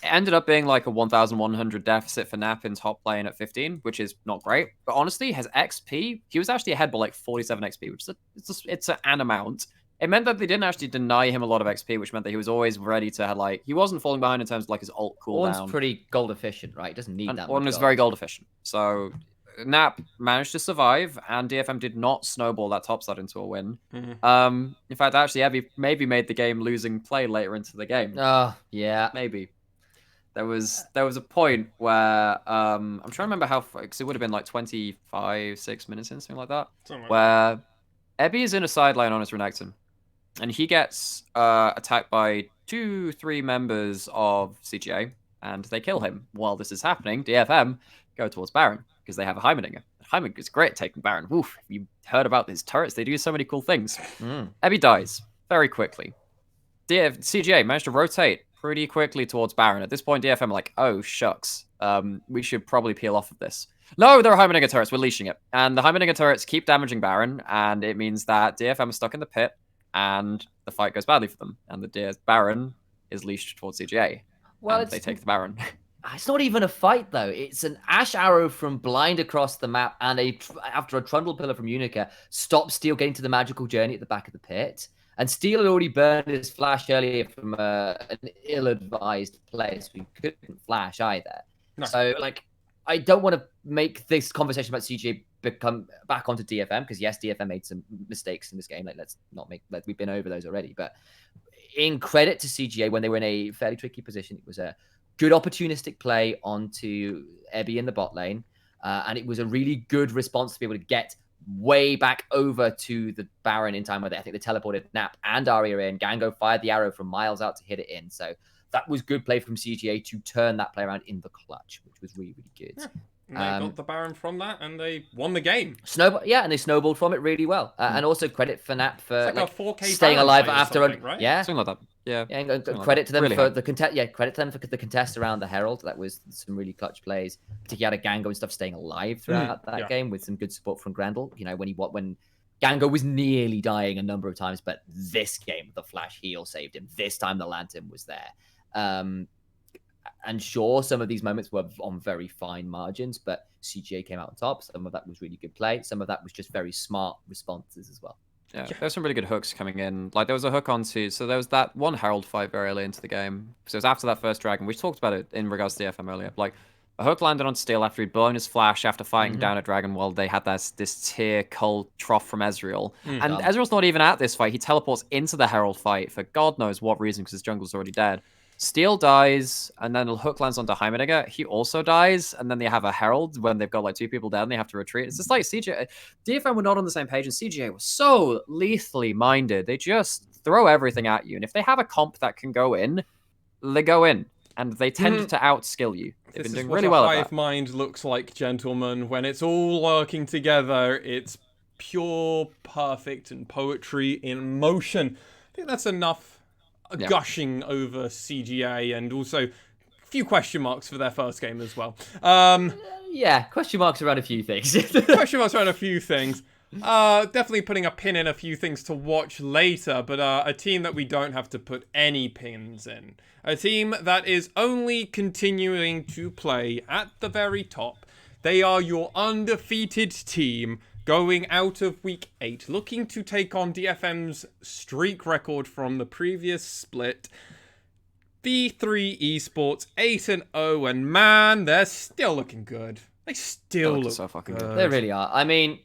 it ended up being like a 1,100 deficit for Nap in top lane at 15, which is not great. But honestly, his XP, he was actually ahead by like 47 XP, which is it's an amount. It meant that they didn't actually deny him a lot of XP, which meant that he was always ready to like, he wasn't falling behind in terms of like his ult cooldown. Ornn's pretty gold efficient, right? He doesn't need that much. Ornn is very gold efficient. So Nap managed to survive, and DFM did not snowball that top side into a win. In fact, actually, Abby maybe made the game losing play later into the game. Oh, yeah. Maybe. There was a point where I'm trying to remember how, because it would have been like 6 minutes in, something like that, where Ebby is in a side lane on his Renekton, and he gets attacked by 2-3 members of CGA, and they kill him. While this is happening, DFM go towards Baron, because they have a Heimerdinger. Heimerdinger is great at taking Baron. Woof, you heard about these turrets, they do so many cool things. Ebby dies very quickly. CGA managed to rotate pretty quickly towards Baron. At this point, DFM are like, oh, shucks. We should probably peel off of this. No, there are Heimerdinger turrets. We're leashing it. And the Heimerdinger turrets keep damaging Baron, and it means that DFM is stuck in the pit, and the fight goes badly for them. And the Baron is leashed towards CGA. Well, they take the Baron. It's not even a fight, though. It's an Ash Arrow from Blind across the map, and after a Trundle Pillar from Unica stops Steel getting to the magical journey at the back of the pit. And Steel had already burned his flash earlier from an ill-advised place. We couldn't flash either. No. So, like, I don't want to make this conversation about CGA become back onto DFM, because yes, DFM made some mistakes in this game. Like, we've been over those already. But in credit to CGA, when they were in a fairly tricky position, it was a good opportunistic play onto Ebby in the bot lane. And it was a really good response to be able to get way back over to the Baron in time where I think they teleported Nap and Arya in. Gango fired the arrow from miles out to hit it in. So that was good play from CGA to turn that play around in the clutch, which was really, really good. Yeah. And they got the Baron from that, and they won the game. And they snowballed from it really well. And also credit for Nap for like 4K staying alive after right? Yeah, something like that. Yeah, and credit to them really for the contest. Yeah, credit to them for the contest around the Herald. That was some really clutch plays. Particularly out of Gango and stuff, staying alive throughout that game with some good support from Grendel. You know, when Gango was nearly dying a number of times, but this game the flash heal saved him. This time the Lantern was there. And sure, some of these moments were on very fine margins, but CGA came out on top. Some of that was really good play. Some of that was just very smart responses as well. Yeah, there's some really good hooks coming in. Like, there was a hook onto... So there was that one Herald fight very early into the game. So it was after that first dragon. We talked about it in regards to the FM earlier. Like, a hook landed on Steel after he'd blown his flash after fighting down a dragon while they had this tier cold trough from Ezreal. And Ezreal's not even at this fight. He teleports into the Herald fight for God knows what reason, because his jungle's already dead. Steel dies, and then the hook lands onto Heimerdinger. He also dies, and then they have a Herald when they've got like 2 people down. They have to retreat. It's just like DFM were not on the same page, and CGA was so lethally minded. They just throw everything at you, and if they have a comp that can go in, they go in, and they tend to outskill you. They've been doing really well at that. Hive mind looks like, gentlemen. When it's all working together, it's pure, perfect, and poetry in motion. I think that's enough. Gushing over CGA, and also a few question marks for their first game as well. Question marks around a few things. Question marks around a few things. Definitely putting a pin in a few things to watch later, but a team that we don't have to put any pins in. A team that is only continuing to play at the very top. They are your undefeated team going out of week 8, looking to take on DFM's streak record from the previous split. V3 Esports 8-0, and man, they're still looking good. They still look so fucking good. They really are. I mean,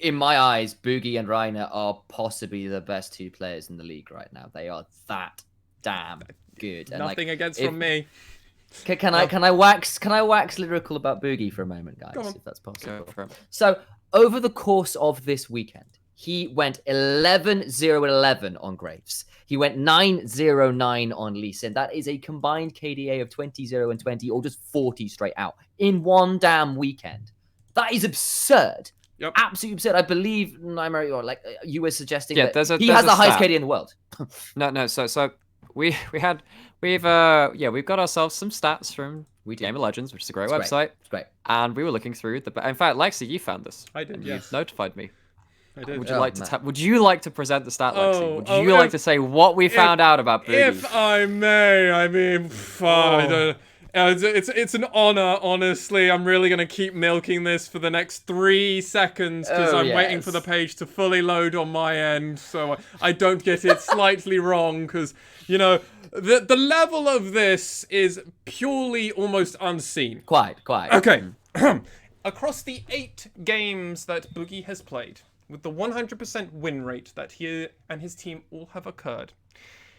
in my eyes, Boogie and Reiner are possibly the best 2 players in the league right now. They are that damn good. And Nothing against from me. Can I wax lyrical about Boogie for a moment, guys, if that's possible? So over the course of this weekend, he went 11-0-11 on Graves. He went 9-0-9 on Lee Sin. That is a combined KDA of 20-0-20, or just 40 straight out in one damn weekend. That is absurd. Yep. Absolutely absurd. I believe, Nymaera, you were suggesting that he there's has the highest stat. KDA in the world. No. So we've got ourselves some stats from Game of Legends, which is a great website. It's great. And we were looking through in fact, Lexi, you found this. I did, and yes. You notified me. I did. Would you like to present the stat, Lexi? Would you like to say what we found out about Boogie? If I may, I mean, I don't. It's an honor, honestly. I'm really going to keep milking this for the next 3 seconds because I'm waiting for the page to fully load on my end so I don't get it slightly wrong because, the level of this is purely almost unseen. Quite. Okay. Across the 8 games that Boogie has played, with the 100% win rate that he and his team all have occurred,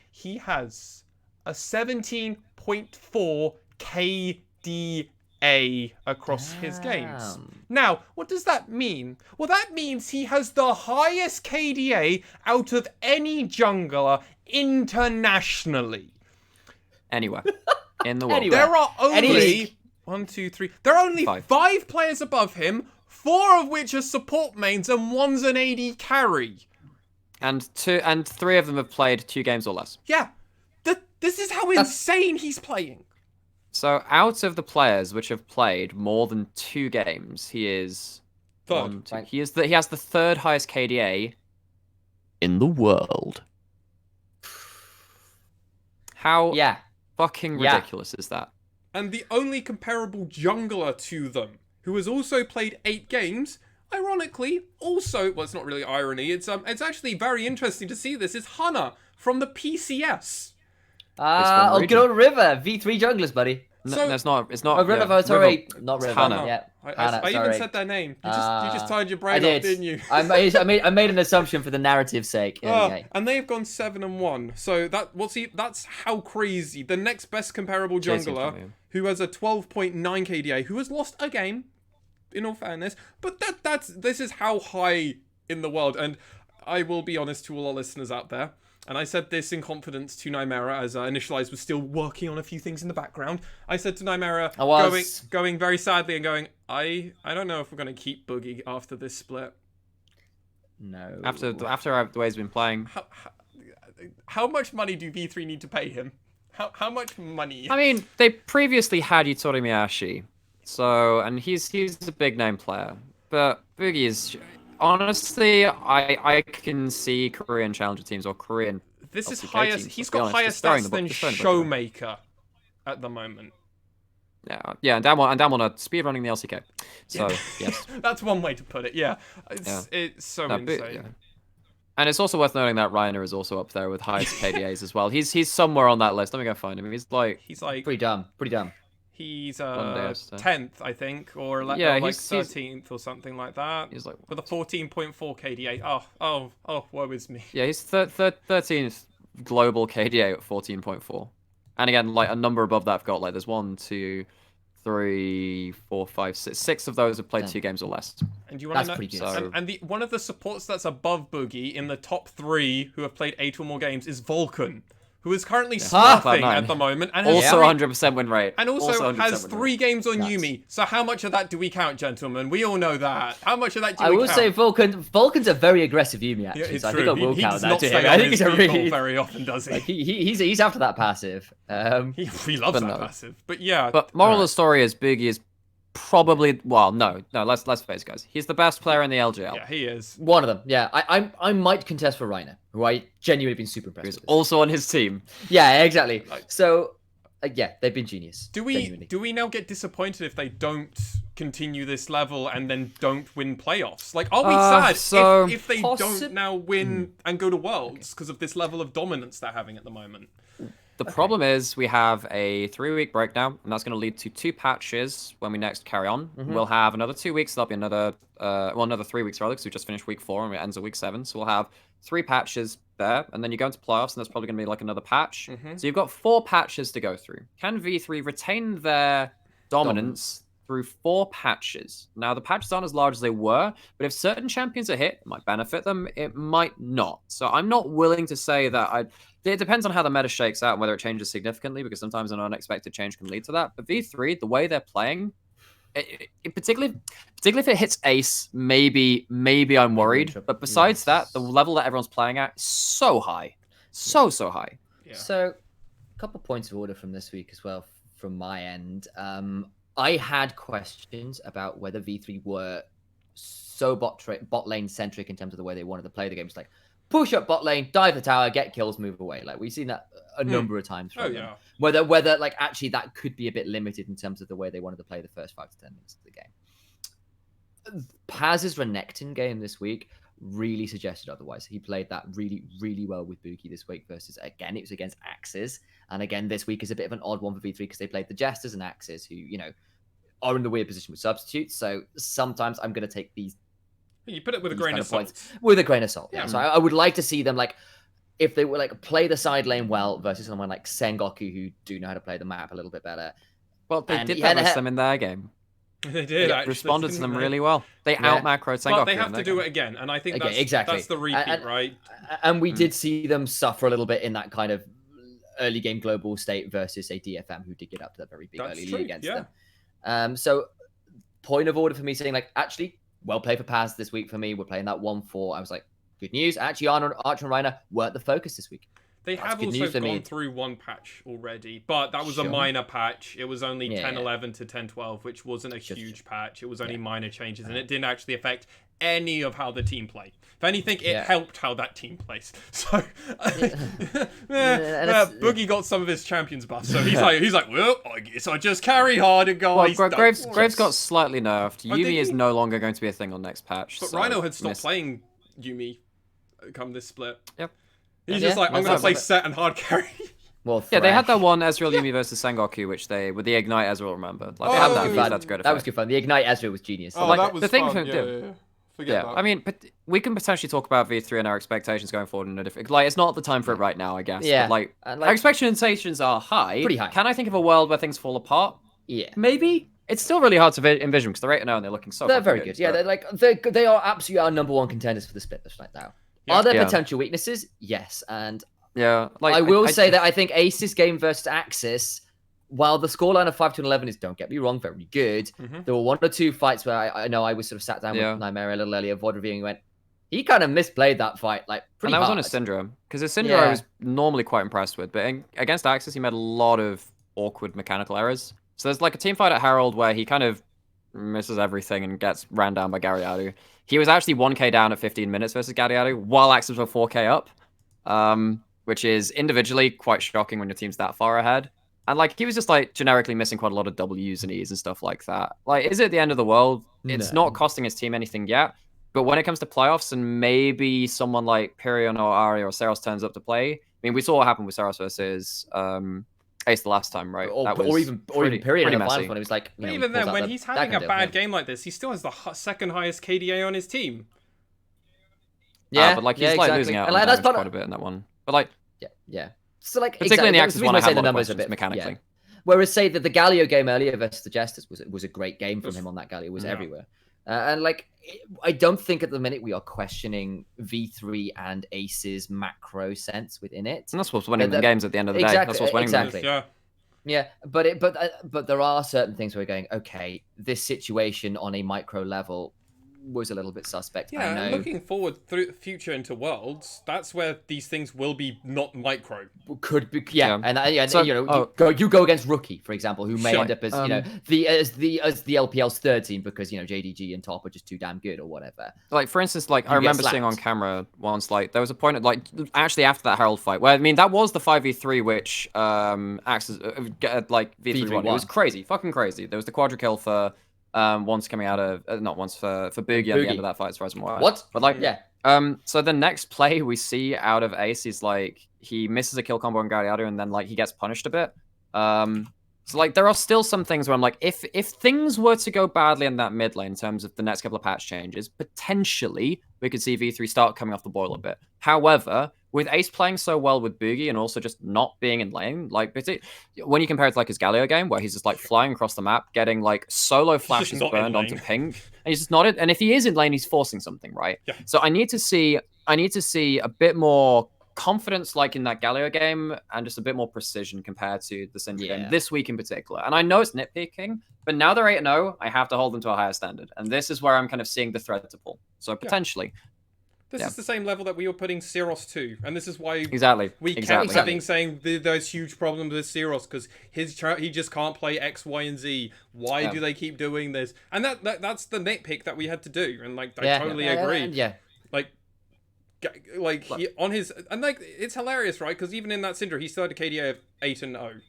he has a 17.4 KDA across his games. Now, what does that mean? Well, that means he has the highest KDA out of any jungler internationally. Anywhere in the world. There are only There are only 5 players above him, 4 of which are support mains and 1's an AD carry. And 3 of them have played 2 games or less. Yeah. This is how insane he's playing. So out of the players which have played more than 2 games, he is third. He has the 3rd highest KDA in the world. How fucking ridiculous is that? And the only comparable jungler to them, who has also played 8 games, ironically, also, well, it's not really irony, it's actually very interesting to see this, is Hana from the PCS. Good old River, V3 junglers, buddy. No, it's not. Oh, River, sorry. Not River. Hana. Yeah. I even said their name. You just tied your brain off, didn't you? I made an assumption for the narrative's sake. And they've gone 7-1. So that's how crazy. The next best comparable jungler, who has a 12.9 KDA, who has lost a game, in all fairness, but this is how high in the world. And I will be honest to all our listeners out there. And I said this in confidence to Nymaera as Initia1ise was still working on a few things in the background. I said to Nymaera, going very sadly and going, I don't know if we're going to keep Boogie after this split. No. After the way he's been playing. How much money do V3 need to pay him? How much money? I mean, they previously had Yutori Miyashi, and he's a big name player, but Boogie is. Honestly, I can see Korean challenger teams or Korean. This is LCK highest. teams, He's let's be got honest, higher stats than Showmaker at the moment. Yeah, and Damwon are speedrunning the LCK. So yes, that's one way to put it. Yeah, it's so insane. And it's also worth noting that Reiner is also up there with highest KDAs as well. He's somewhere on that list. Let me go find him. He's like pretty dumb. He's 10th, I think, or 13th or something like that. He's like with a 14.4 KDA. Oh, woe is me. Yeah, he's 13th global KDA at 14.4. And again, like a number above that, I've got there's 1, 2, 3, 4, 5, 6 of those have played 2 games or less. And you want to know? Pretty good. And one of the supports that's above Boogie in the top 3 who have played 8 or more games is Vulcan, who is currently starting at the moment. And also 100% win rate. And also has 3 games on Yuumi. So how much of that do we count, gentlemen? We all know that. How much of that do we count? I will say Vulcan's a very aggressive Yuumi, actually. Yeah, so I think I will count that to him. I think he's a really very often, does he? He's after that passive. He loves that passive. But yeah. But moral of the story is Boogie is probably, well, no, let's face it, guys. He's the best player in the LJL. Yeah, he is. One of them, yeah. I might contest for Reiner, who I genuinely been super impressed He's with. also on his team. Yeah, exactly. So, yeah, they've been genius. Do we now get disappointed if they don't continue this level and then don't win playoffs? Like, are we sad if they don't now win and go to Worlds because of this level of dominance they're having at the moment? The problem is we have a 3-week break now, and that's going to lead to 2 patches when we next carry on. We'll have another 2 weeks. There'll be another, another 3 weeks rather, because we just finished week 4 and it ends at week 7. So we'll have 3 patches there, and then you go into playoffs, and there's probably going to be like another patch. So you've got 4 patches to go through. Can V3 retain their dominance through 4 patches? Now, the patches aren't as large as they were, but if certain champions are hit, it might benefit them, it might not. So I'm not willing to say that it depends on how the meta shakes out and whether it changes significantly, because sometimes an unexpected change can lead to that. But V3, the way they're playing, particularly if it hits Ace, maybe I'm worried. But besides that, the level that everyone's playing at is so high. So high. Yeah. So, a couple points of order from this week as well, from my end. I had questions about whether V3 were so bot lane centric in terms of the way they wanted to play the game. It's like, push up bot lane, dive the tower, get kills, move away. Like, we've seen that a number of times from them. Whether like actually that could be a bit limited in terms of the way they wanted to play the first 5 to 10 minutes of the game. Paz's Renekton game this week really suggested otherwise. He played that really, really well with Buki this week versus, again, it was against Axes. And again, this week is a bit of an odd one for V3 because they played the Jesters and Axes, who, you know, are in the weird position with substitutes. So sometimes I'm going to take these. You put it with a grain of salt. With a grain of salt, yeah. So I would like to see them, like, if they were like play the side lane well versus someone like Sengoku, who do know how to play the map a little bit better. Well, they did that with them in their game. They did. They responded to them really well. They out macroed Sengoku. But they have to do it again, and I think that's the repeat, right? And we did see them suffer a little bit in that kind of early game global state versus a DFM who did get up to that very big early lead against them. So, point of order for me saying, like, actually, well played for Paz this week for me. We're playing that 1-4. I was like, good news. Actually, Archer and Reiner weren't the focus this week. They have also gone through 1 patch already, but that was a minor patch. It was only 10-11 to 10-12, which wasn't a huge patch. It was only minor changes, and it didn't actually affect any of how the team played. If anything, it helped how that team plays. So, Boogie got some of his champions buffs, so he's like, well, I guess I just carry harder, guys. Well, Graves got slightly nerfed. Yumi is no longer going to be a thing on next patch. But Rhino had stopped playing Yumi come this split. Yep. He's just like, I'm going to play set and hard carry. Well, yeah, they had that one Ezreal Yumi versus Sengoku, which they, with the Ignite Ezreal, remember? Like, they had that. That's great effect. That was good fun. The Ignite Ezreal was genius. Oh, like, that was the thing fun. Forget that. I mean, but we can potentially talk about V3 and our expectations going forward in a different. Like, it's not the time for it right now, I guess. Yeah. But, our expectations are high. Pretty high. Can I think of a world where things fall apart? Yeah. Maybe. It's still really hard to envision because they're 8-0 and they're looking so. They're very good. Yeah, they are absolutely our number 1 contenders for the split this right now. Yeah. Are there potential weaknesses? Yes, and yeah, I will say that I think Ace's game versus Axis, while the scoreline of 5-11 is, don't get me wrong, very good, there were 1 or 2 fights where I know I was sort of sat down with Nymaera a little earlier, VOD reviewing, and went, he kind of misplayed that fight, like, pretty hard. And that hard. was on his Syndra, because his Syndra I was normally quite impressed with, but against Axis, he made a lot of awkward mechanical errors. So there's like a team fight at Herald where he kind of misses everything and gets ran down by Gariadu. He was actually 1k down at 15 minutes versus Gariadu, while Axis were 4k up. Which is individually quite shocking when your team's that far ahead. And like, he was just like generically missing quite a lot of W's and E's and stuff like that. Like, is it the end of the world? It's not costing his team anything yet. But when it comes to playoffs and maybe someone like Pyrion or Ari or Saros turns up to play, I mean, we saw what happened with Saros versus Ace the last time, right? Or even Pyrion in the finals when it was like, but even then, when he's having a bad game like this, he still has the second highest KDA on his team. Yeah, but like he's like losing out on damage quite a bit in that one. But like, yeah. So like, particularly in the Axis one, I had the numbers a bit mechanically. Yeah. Whereas say that the Galio game earlier versus the Jesters was a great game from him on that Galio. It was everywhere, and like, I don't think at the minute we are questioning V3 and Ace's macro sense within it. And that's what's winning the games at the end of the day. That's what's winning them. Yeah, but there are certain things where we're going, okay, this situation on a micro level, was a little bit suspect. Yeah, I know. and looking forward through the future into Worlds, that's where these things will be not micro. Could be, yeah. And So- you know, you go against Rookie, for example, who may Sure. end up as the LPL's third team because JDG and Top are just too damn good or whatever. Like, for instance, like, I get remember seeing on slapped. camera once, like, there was a point, like, actually after that Herald fight, where, I mean, that was the 5v3, which, acts as, like, V3-1. It was crazy, fucking crazy. There was the quadra kill for, once coming out of, not once, for Boogie at the end of that fight, as far as I'm aware. What? But, like, Yeah. So the next play we see out of Ace is, like, he misses a kill combo on Galliardo, and then, like, he gets punished a bit. So, like, there are still some things where I'm like, if things were to go badly in that mid lane in terms of the next couple of patch changes, potentially we could see V3 start coming off the boil a bit. However, with Ace playing so well with Boogie and also just not being in lane, like, when you compare it to, like, his Galio game, where he's just, like, flying across the map, getting, like, solo flashes burned onto pink, and he's just not it. And if he is in lane, he's forcing something, right? Yeah. So I need to see a bit more confidence, like in that Galio game, and just a bit more precision compared to the Syndra game this week in particular. And I know it's nitpicking, but now they're 8-0, I have to hold them to a higher standard. And this is where I'm kind of seeing the thread to pull. So potentially. This is the same level that we were putting Syros to, and this is why we kept saying there's huge problems with Syros, because he just can't play X, Y, and Z. Why do they keep doing this? And that's the nitpick that we had to do, and like I totally agree. Like he, on his, and like it's hilarious, right? Because even in that Syndra, he started a KDA of 8-0.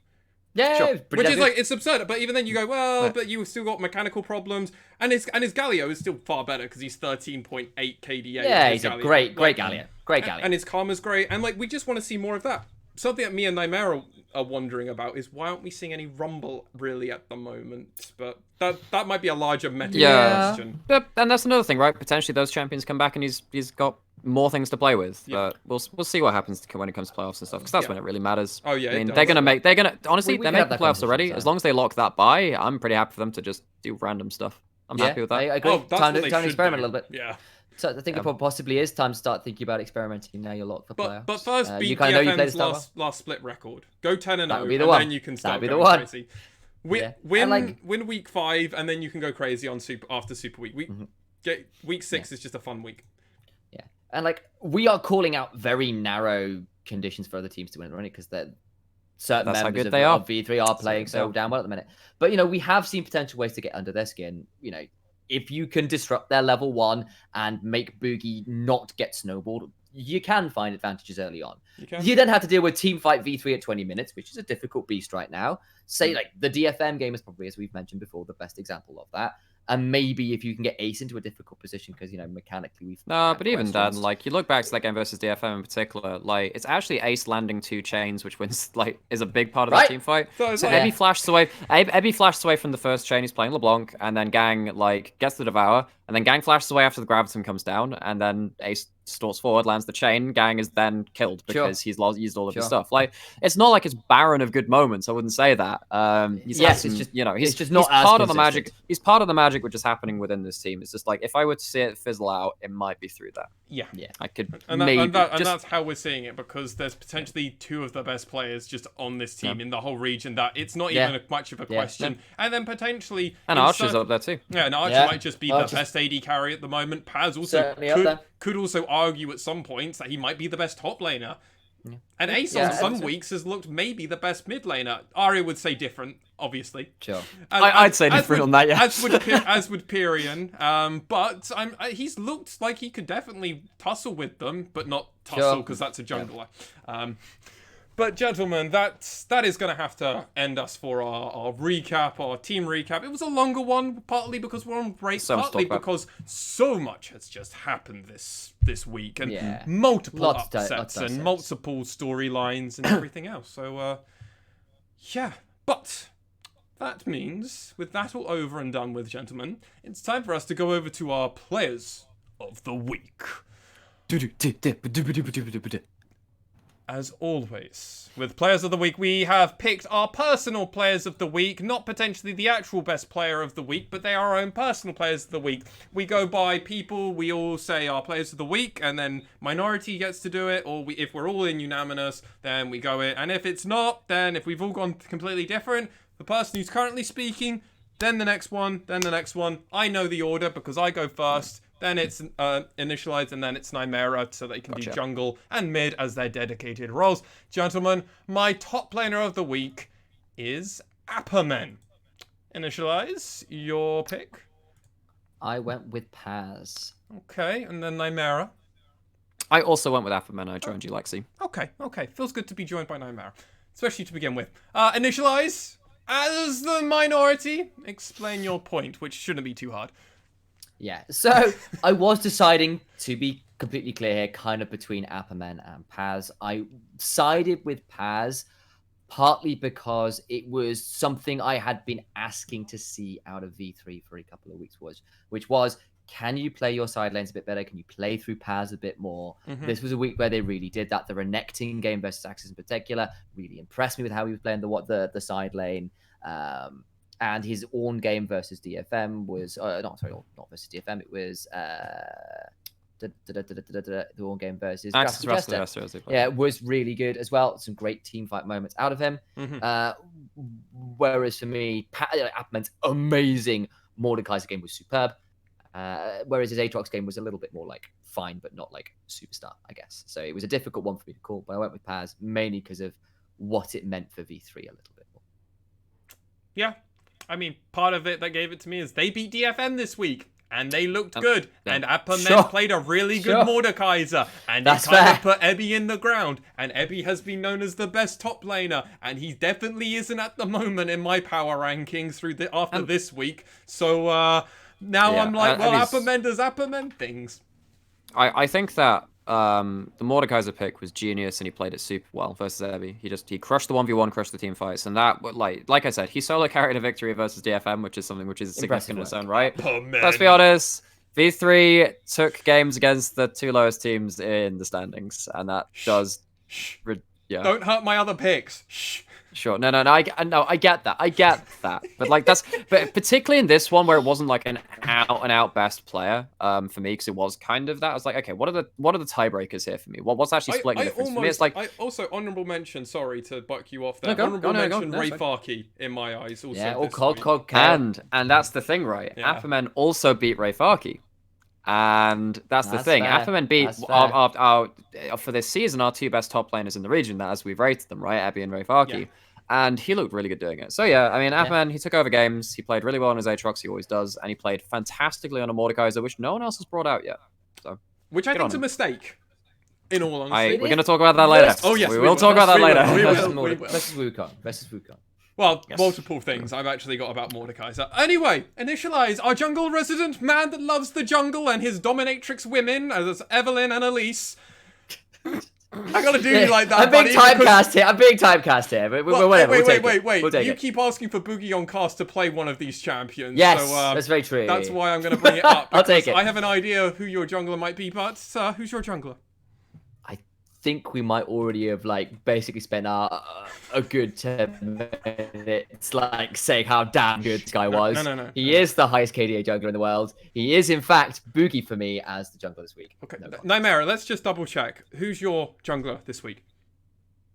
Yeah, Sure. Which is like, it's absurd, but even then you go, well, but you still got mechanical problems, and his Galio is still far better because he's 13.8 KDA. Yeah, he's a great Galio. Great Galio. And his karma's great, and like we just want to see more of that. Something that me and Nymaera are wondering about is why aren't we seeing any Rumble really at the moment? But that might be a larger meta question. But, and that's another thing, right? Potentially those champions come back and he's got more things to play with. But we'll see what happens when it comes to playoffs and stuff, because that's when it really matters. Oh yeah, I mean, they're gonna honestly they're making the playoffs already. As long as they lock that bye, I'm pretty happy for them to just do random stuff. I'm happy with that. I agree. Oh, time to experiment a little bit. Yeah. So I think it possibly is time to start thinking about experimenting. Now you're locked for playoffs. But first, beat you kind of know you DFM's last split record. Go 10-0, That'd be the and one. then you can start That'd be going the one. crazy. Win week 5, and then you can go crazy on after Super Week. Week 6 is just a fun week. Yeah, and like we are calling out very narrow conditions for other teams to win, right? Because certain members of V3 are playing so damn well at the minute. But you know, we have seen potential ways to get under their skin. You know, if you can disrupt their level 1 and make Boogie not get snowballed, you can find advantages early on. You then have to deal with team fight V3 at 20 minutes, which is a difficult beast right now. Say like the DFM game is probably, as we've mentioned before, the best example of that. And maybe if you can get Ace into a difficult position, because, you know, mechanically we've... No, but even then, like, you look back to that game versus DFM in particular, like, it's actually Ace landing 2 chains, which wins, like, is a big part of that team fight. So Ebby flashes away. Ebby flashes away from the first chain, he's playing LeBlanc, and then Gang, like, gets the Devour, and then Gang flashes away after the Graviton comes down, and then Ace stalks forward, lands the chain, Gang is then killed because he's used all of his stuff. Like, it's not like it's barren of good moments, I wouldn't say that. It's just, you know, he's just not part of the magic. He's part of the magic which is happening within this team. It's just like, if I were to see it fizzle out, it might be through that. Yeah. I could and that's how we're seeing it, because there's potentially 2 of the best players just on this team in the whole region, that it's not even much of a question. And then potentially... And Archer's up there too. Yeah, and Archer might just be the best AD carry at the moment. Paz also could also argue at some points that he might be the best top laner. And Ace on some weeks has looked maybe the best mid laner. Arya would say different, obviously. Sure. I'd say different on that, yeah. As would Pyrian. But he's looked like he could definitely tussle with them, but not tussle because that's a jungler. But gentlemen, that is going to have to end us for our recap, our team recap. It was a longer one, partly because we're on break, partly because so much has just happened this week, and multiple upsets and multiple storylines and everything else. So, but that means, with that all over and done with, gentlemen, it's time for us to go over to our players of the week. As always, with Players of the Week, we have picked our personal Players of the Week, not potentially the actual best player of the week, but they are our own personal Players of the Week. We go by people, we all say our Players of the Week, and then minority gets to do it, or if we're all in unanimous, then we go it. And if it's not, then if we've all gone completely different, the person who's currently speaking then the next one, then the next one. I know the order because I go first. Then it's Initia1ise, and then it's Nymaera, so they can do jungle and mid as their dedicated roles. Gentlemen, my top laner of the week is Apperman. Initia1ise, your pick? I went with Paz. Okay, and then Nymaera. I also went with Apperman. I joined you, Lexi. Okay. Feels good to be joined by Nymaera, especially to begin with. Initia1ise, as the minority, explain your point, which shouldn't be too hard. Yeah, so I was deciding, to be completely clear here, kind of between Apperman and Paz. I sided with Paz partly because it was something I had been asking to see out of V3 for a couple of weeks, which was, can you play your side lanes a bit better? Can you play through Paz a bit more? This was a week where they really did that. The Renekton game versus Axis in particular really impressed me with how he was playing the side lane. And his Ornn game versus DFM was not versus DFM. It was the Ornn game versus Jester. Yeah, it was really good as well. Some great team fight moments out of him. Whereas for me, Apperman's amazing Mordekaiser game was superb. Whereas his Aatrox game was a little bit more like fine, but not like superstar, I guess. So it was a difficult one for me to call, but I went with Paz mainly because of what it meant for V3 a little bit more. Yeah. I mean, part of it that gave it to me is they beat DFM this week, and they looked good. And Apperman played a really good Mordekaiser, and he kind of put Ebby in the ground. And Ebby has been known as the best top laner, and he definitely isn't at the moment in my power rankings after this week. So now I'm like, well, Apperman does Apperman things. I think that the Mordekaiser pick was genius, and he played it super well versus Ebby. He crushed the 1v1, crushed the team fights, and that, like I said, he solo carried a victory versus DFM, which is something which is significant in its own right. Let's be honest, V3 took games against the two lowest teams in the standings, and that does. Yeah. Don't hurt my other picks. Shh. Sure. No, I get that. But particularly in this one where it wasn't like an out best player, for me, because it was kind of that. I was like, okay, what are the tiebreakers here for me? What's actually splitting the difference for me? It's like, I also honorable mention. Sorry to buck you off there. Honorable mention Ray Farkey in my eyes. Also, yeah, or Cog. And that's the thing, right? Yeah. Apperman also beat Ray Farkey. And that's the thing. Apperman beat our for this season our two best top laners in the region, that as we've rated them, right? Ebby and Ray Farkey. Yeah. And he looked really good doing it. So yeah, I mean, Apperman, he took over games. He played really well on his Aatrox, he always does, and he played fantastically on a Mordekaiser, which no one else has brought out yet. So, which I think's a mistake. In all honesty, we're going to talk about that later. Oh yes, we will talk about that later. Versus Wukong. Well, multiple things I've actually got about Mordekaiser. Anyway, Initia1ise, our jungle resident man that loves the jungle and his dominatrix women, as Evelyn and Elise. I gotta do you like that, I'm being typecast here. But wait. You keep asking for Boogie on Cast to play one of these champions. Yes, so, that's very true. That's why I'm going to bring it up. I'll take it. I have an idea of who your jungler might be, but who's your jungler? I think we might already have basically spent a good 10 minutes saying how damn good this guy was. No. He is the highest KDA jungler in the world. He is in fact Boogie for me as the jungler this week. Okay, Nymaera, let's just double check. Who's your jungler this week?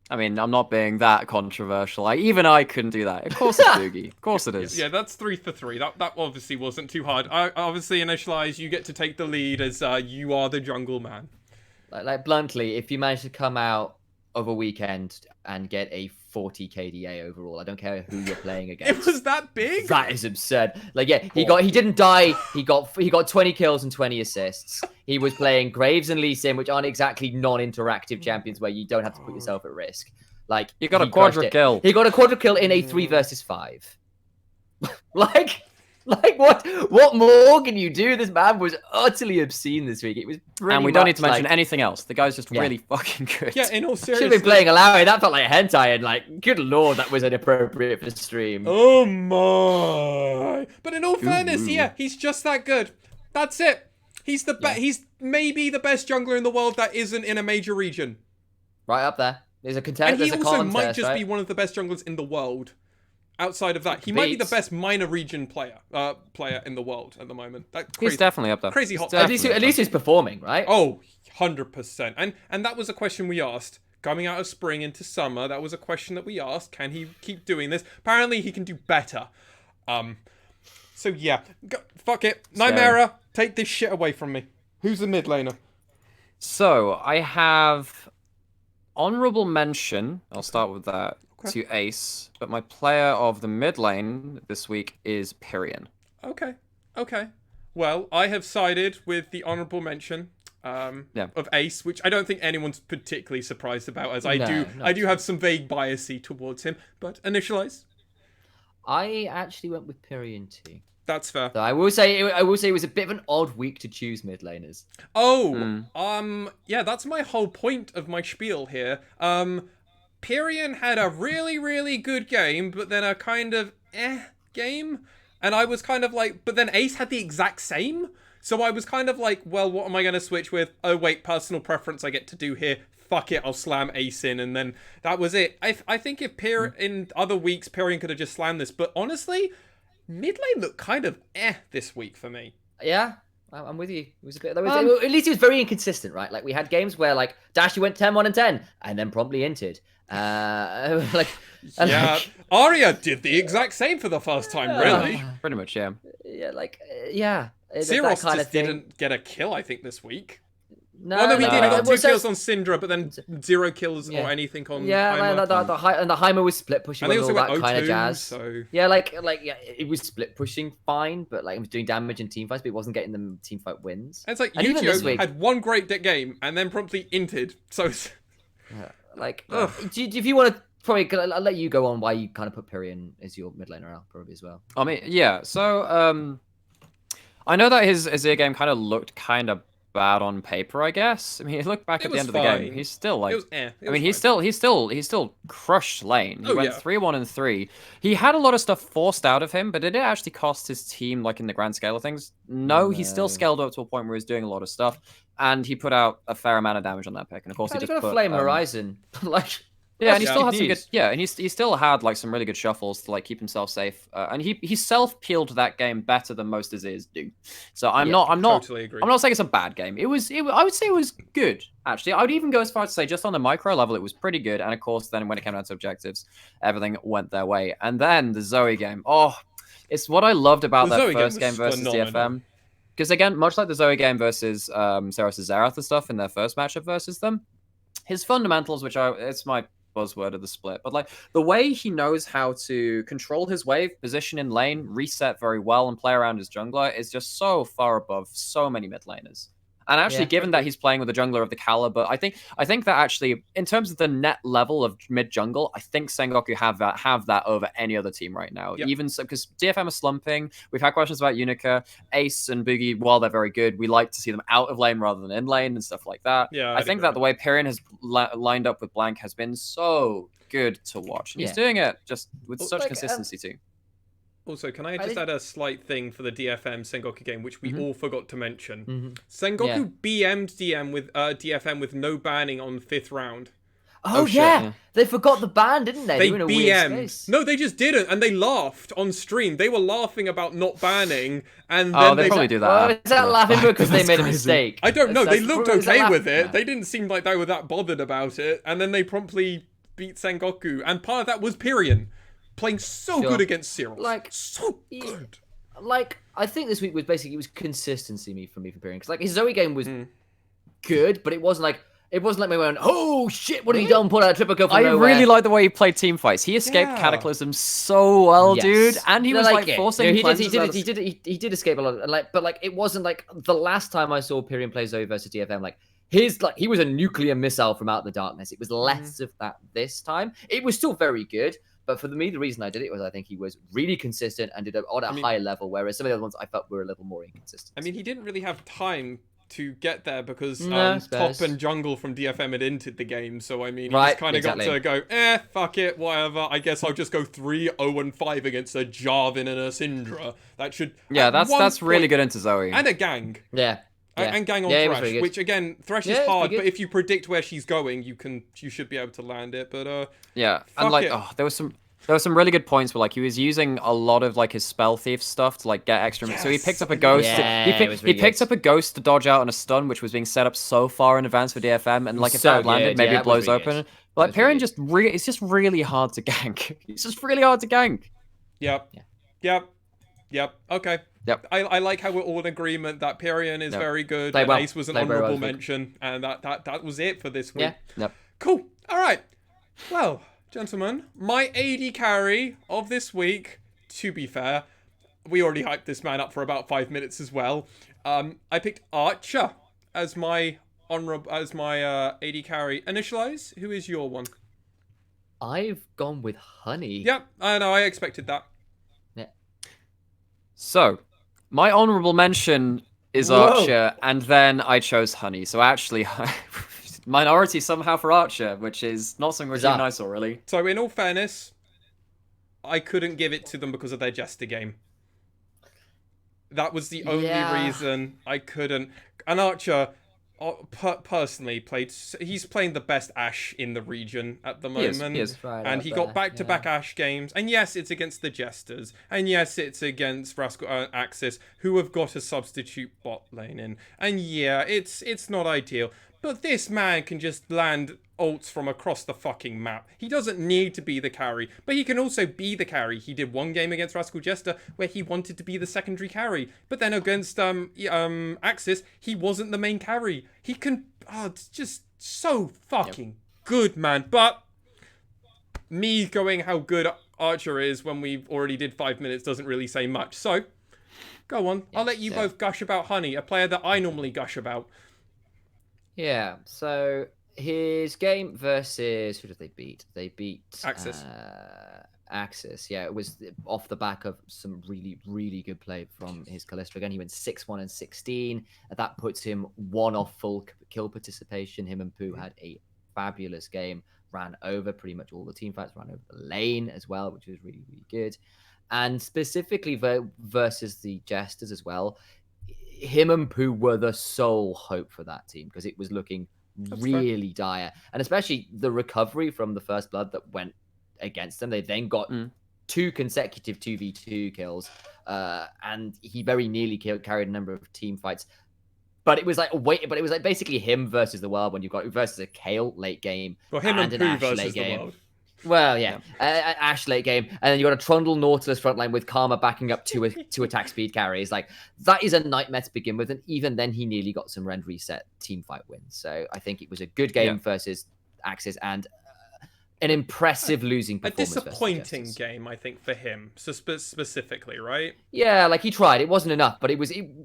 I mean, I'm not being that controversial. Even I couldn't do that. Of course it's Boogie. Of course it is. Yeah, that's 3 for 3. That obviously wasn't too hard. Obviously, Initia1ise, you get to take the lead as you are the jungle man. Bluntly, if you manage to come out of a weekend and get a 40 KDA overall, I don't care who you're playing against. It was that big? That is absurd. He didn't die. He got 20 kills and 20 assists. He was playing Graves and Lee Sin, which aren't exactly non-interactive champions where you don't have to put yourself at risk. You got a quadra kill. He got a quadra kill in a 3 versus 5. What more can you do? This man was utterly obscene this week. It was pretty and we don't need to mention anything else. The guy's just really fucking good. Yeah, in all seriousness. Should have been playing Alawi. That felt like hentai, and good lord, that was inappropriate for stream. Oh my! But in all fairness, yeah, he's just that good. That's it. He's the best. He's maybe the best jungler in the world that isn't in a major region. Right up there. There's a contest. And he also might just be one of the best junglers in the world. Outside of that, he might be the best minor region player in the world at the moment. He's definitely up there. Crazy hot. At least he's performing, right? Oh, 100%. And that was a question we asked. Coming out of spring into summer, that was a question that we asked. Can he keep doing this? Apparently, he can do better. So yeah, fuck it. Nymaera, take this shit away from me. Who's the mid laner? So I have honorable mention. I'll start with that to Ace, but my player of the mid lane this week is Pyrion. Okay. Well, I have sided with the honorable mention of Ace, which I don't think anyone's particularly surprised about, as I do have some vague biasy towards him. But Initia1ise? I actually went with Pyrion too. That's fair. So I will say it was a bit of an odd week to choose mid laners. Yeah, that's my whole point of my spiel here. Pyrion had a really, really good game, but then a kind of game. And I was kind of like, but then Ace had the exact same. So I was kind of like, well, what am I going to switch with? Oh, wait, personal preference I get to do here. Fuck it, I'll slam Ace in. And then that was it. I think if in other weeks, Pyrion could have just slammed this. But honestly, mid lane looked kind of this week for me. Yeah, I'm with you. It was a bit. At least he was very inconsistent, right? Like we had games where like Dashy went 10-1 and 10, and then promptly inted. Arya did the exact same for the first time, really. Pretty much, yeah. Yeah. Syros kind just didn't get a kill, I think, this week. No, he did. He got 2 kills kills on Syndra, but then 0 kills or anything on Heimer. And the Heimer was split pushing and and all that O2, kind of jazz. So... Yeah, it was split pushing fine, but like it was doing damage in team fights, but it wasn't getting them team fight wins. And it's like Yu-Gi-Oh had one great game and then promptly inted. So it's... if you want to, probably I'll let you go on why you kind of put Pyrion as your mid laner out probably as well. I mean, yeah. So I know that his Azir game kind of looked kind of bad on paper, I guess. I mean, he looked back at the end of the game. He's still like, he's still crushed lane. He went 3-1 and 3. He had a lot of stuff forced out of him, but did it actually cost his team, like in the grand scale of things? No, he still scaled up to a point where he was doing a lot of stuff, and he put out a fair amount of damage on that pick. And of course, he just got put a Flame Horizon, Yeah, and he still had some good. Yeah, and he still had like some really good shuffles to like keep himself safe. And he self peeled that game better than most Azirs do. So I'm not totally agree. I'm not saying it's a bad game. I would say it was good actually. I would even go as far as to say just on the micro level it was pretty good. And of course then when it came down to objectives, everything went their way. And then the Zoe game. Oh, it's what I loved about that first game versus DFM. Because again, much like the Zoe game versus Saros Zerath and stuff in their first matchup versus them, his fundamentals, it's my buzzword of the split, but like the way he knows how to control his wave, position in lane, reset very well, and play around his jungler is just so far above so many mid laners. And actually, given that he's playing with a jungler of the caliber, I think that actually, in terms of the net level of mid jungle, I think Sengoku have that over any other team right now. Yep. Even so, because DFM is slumping. We've had questions about Unica, Ace, and Boogie. While they're very good, we like to see them out of lane rather than in lane and stuff like that. Yeah, I think that the way Pyrion has lined up with Blank has been so good to watch. And he's doing it just with such consistency too. Also, can I just add a slight thing for the DFM Sengoku game, which we all forgot to mention? Sengoku BM'd DFM with no banning on 5th round. Oh yeah, they forgot the ban, didn't they? They BM'd. No, they just didn't, and they laughed on stream. They were laughing about not banning, and then they probably do that. Oh, is that laughing because they made a mistake? I don't know. They looked okay with it. They didn't seem like they were that bothered about it, and then they promptly beat Sengoku, and part of that was Pyrion. Playing so good against Syros. So good. I think this week was basically consistency for Pyrion. Because his Zoe game was good, but it wasn't like we went, oh shit, what have you done? Pull out a triple kill from nowhere. I really like the way he played team fights. He escaped Cataclysm so well, dude. And he was forcing he did escape a lot. But it wasn't like the last time I saw Pyrion play Zoe versus DFM, he was a nuclear missile from out the darkness. It was less of that this time. It was still very good. But for me, the reason I did it was I think he was really consistent and did it on a high level, whereas some of the other ones I felt were a little more inconsistent. I mean, he didn't really have time to get there because top and jungle from DFM had entered the game. So, I mean, he just kind of got to go, fuck it, whatever. I guess I'll just go 3-0-5 against a Jarvan and a Syndra. That should... Yeah, that's really good into Zoe. And a gang. Yeah. And gang on Thresh, really which again, Thresh is hard, but if you predict where she's going, you should be able to land it. But and there was some really good points where he was using a lot of his spell thief stuff to get extra. So he picked up a ghost. He picked up a ghost to dodge out on a stun, which was being set up so far in advance for DFM, and if that landed, maybe it blows open. But Pyrion it's just really hard to gank. It's just really hard to gank. Yep. Yep. Okay. Yep. I like how we're all in agreement that Pyrion is very good, Played and well. Ace was an Played very well honourable this week. mention, and that was it for this week. Yeah. Yep. Cool. All right. Well, gentlemen, my AD carry of this week, to be fair, we already hyped this man up for about 5 minutes as well. I picked Archer as my AD carry. Initia1ise, who is your one? I've gone with Honey. Yep, I know, I expected that. Yeah. So, my honorable mention is Whoa. Archer, and then I chose Honey. So actually, minority somehow for Archer, which is not something which I saw really. So in all fairness, I couldn't give it to them because of their Jester game. That was the only reason I couldn't. And Archer, personally, he's playing the best Ashe in the region at the moment. He is. And he got back-to-back Ashe games. And yes, it's against the Jesters. And yes, it's against Axis, who have got a substitute bot lane in. And yeah, it's not ideal. But this man can just land ults from across the fucking map. He doesn't need to be the carry, but he can also be the carry. He did one game against Rascal Jester where he wanted to be the secondary carry, but then against Axis, he wasn't the main carry. He can, it's just so fucking good, man. But me going how good Archer is when we've already did 5 minutes doesn't really say much. So, go on. I'll let you both gush about Honey, a player that I normally gush about. Yeah, so his game versus, who did they beat? They beat Axis. Axis, yeah. It was off the back of some really, really good play from his Callisto. Again, he went 6-1 and 16. That puts him one off full kill participation. Him and Pooh had a fabulous game. Ran over pretty much all the team fights. Ran over the lane as well, which was really, really good. And specifically versus the Jesters as well, him and Pooh were the sole hope for that team because it was looking really dire. And especially the recovery from the first blood that went against them. They then got 2 consecutive 2v2 kills. And he very nearly carried a number of team fights. But it was like basically him versus the world when you've got versus a Kayle late game. Well, him and an Pooh Ashe versus late the game. world. Well, yeah, Ashe late game, and then you got a Trundle Nautilus frontline with Karma backing up two attack speed carries. Like that is a nightmare to begin with, and even then he nearly got some rend reset team fight wins. So I think it was a good game versus Axis and an impressive losing performance. A disappointing game, I think, for him specifically, right? Yeah, like he tried. It wasn't enough, but it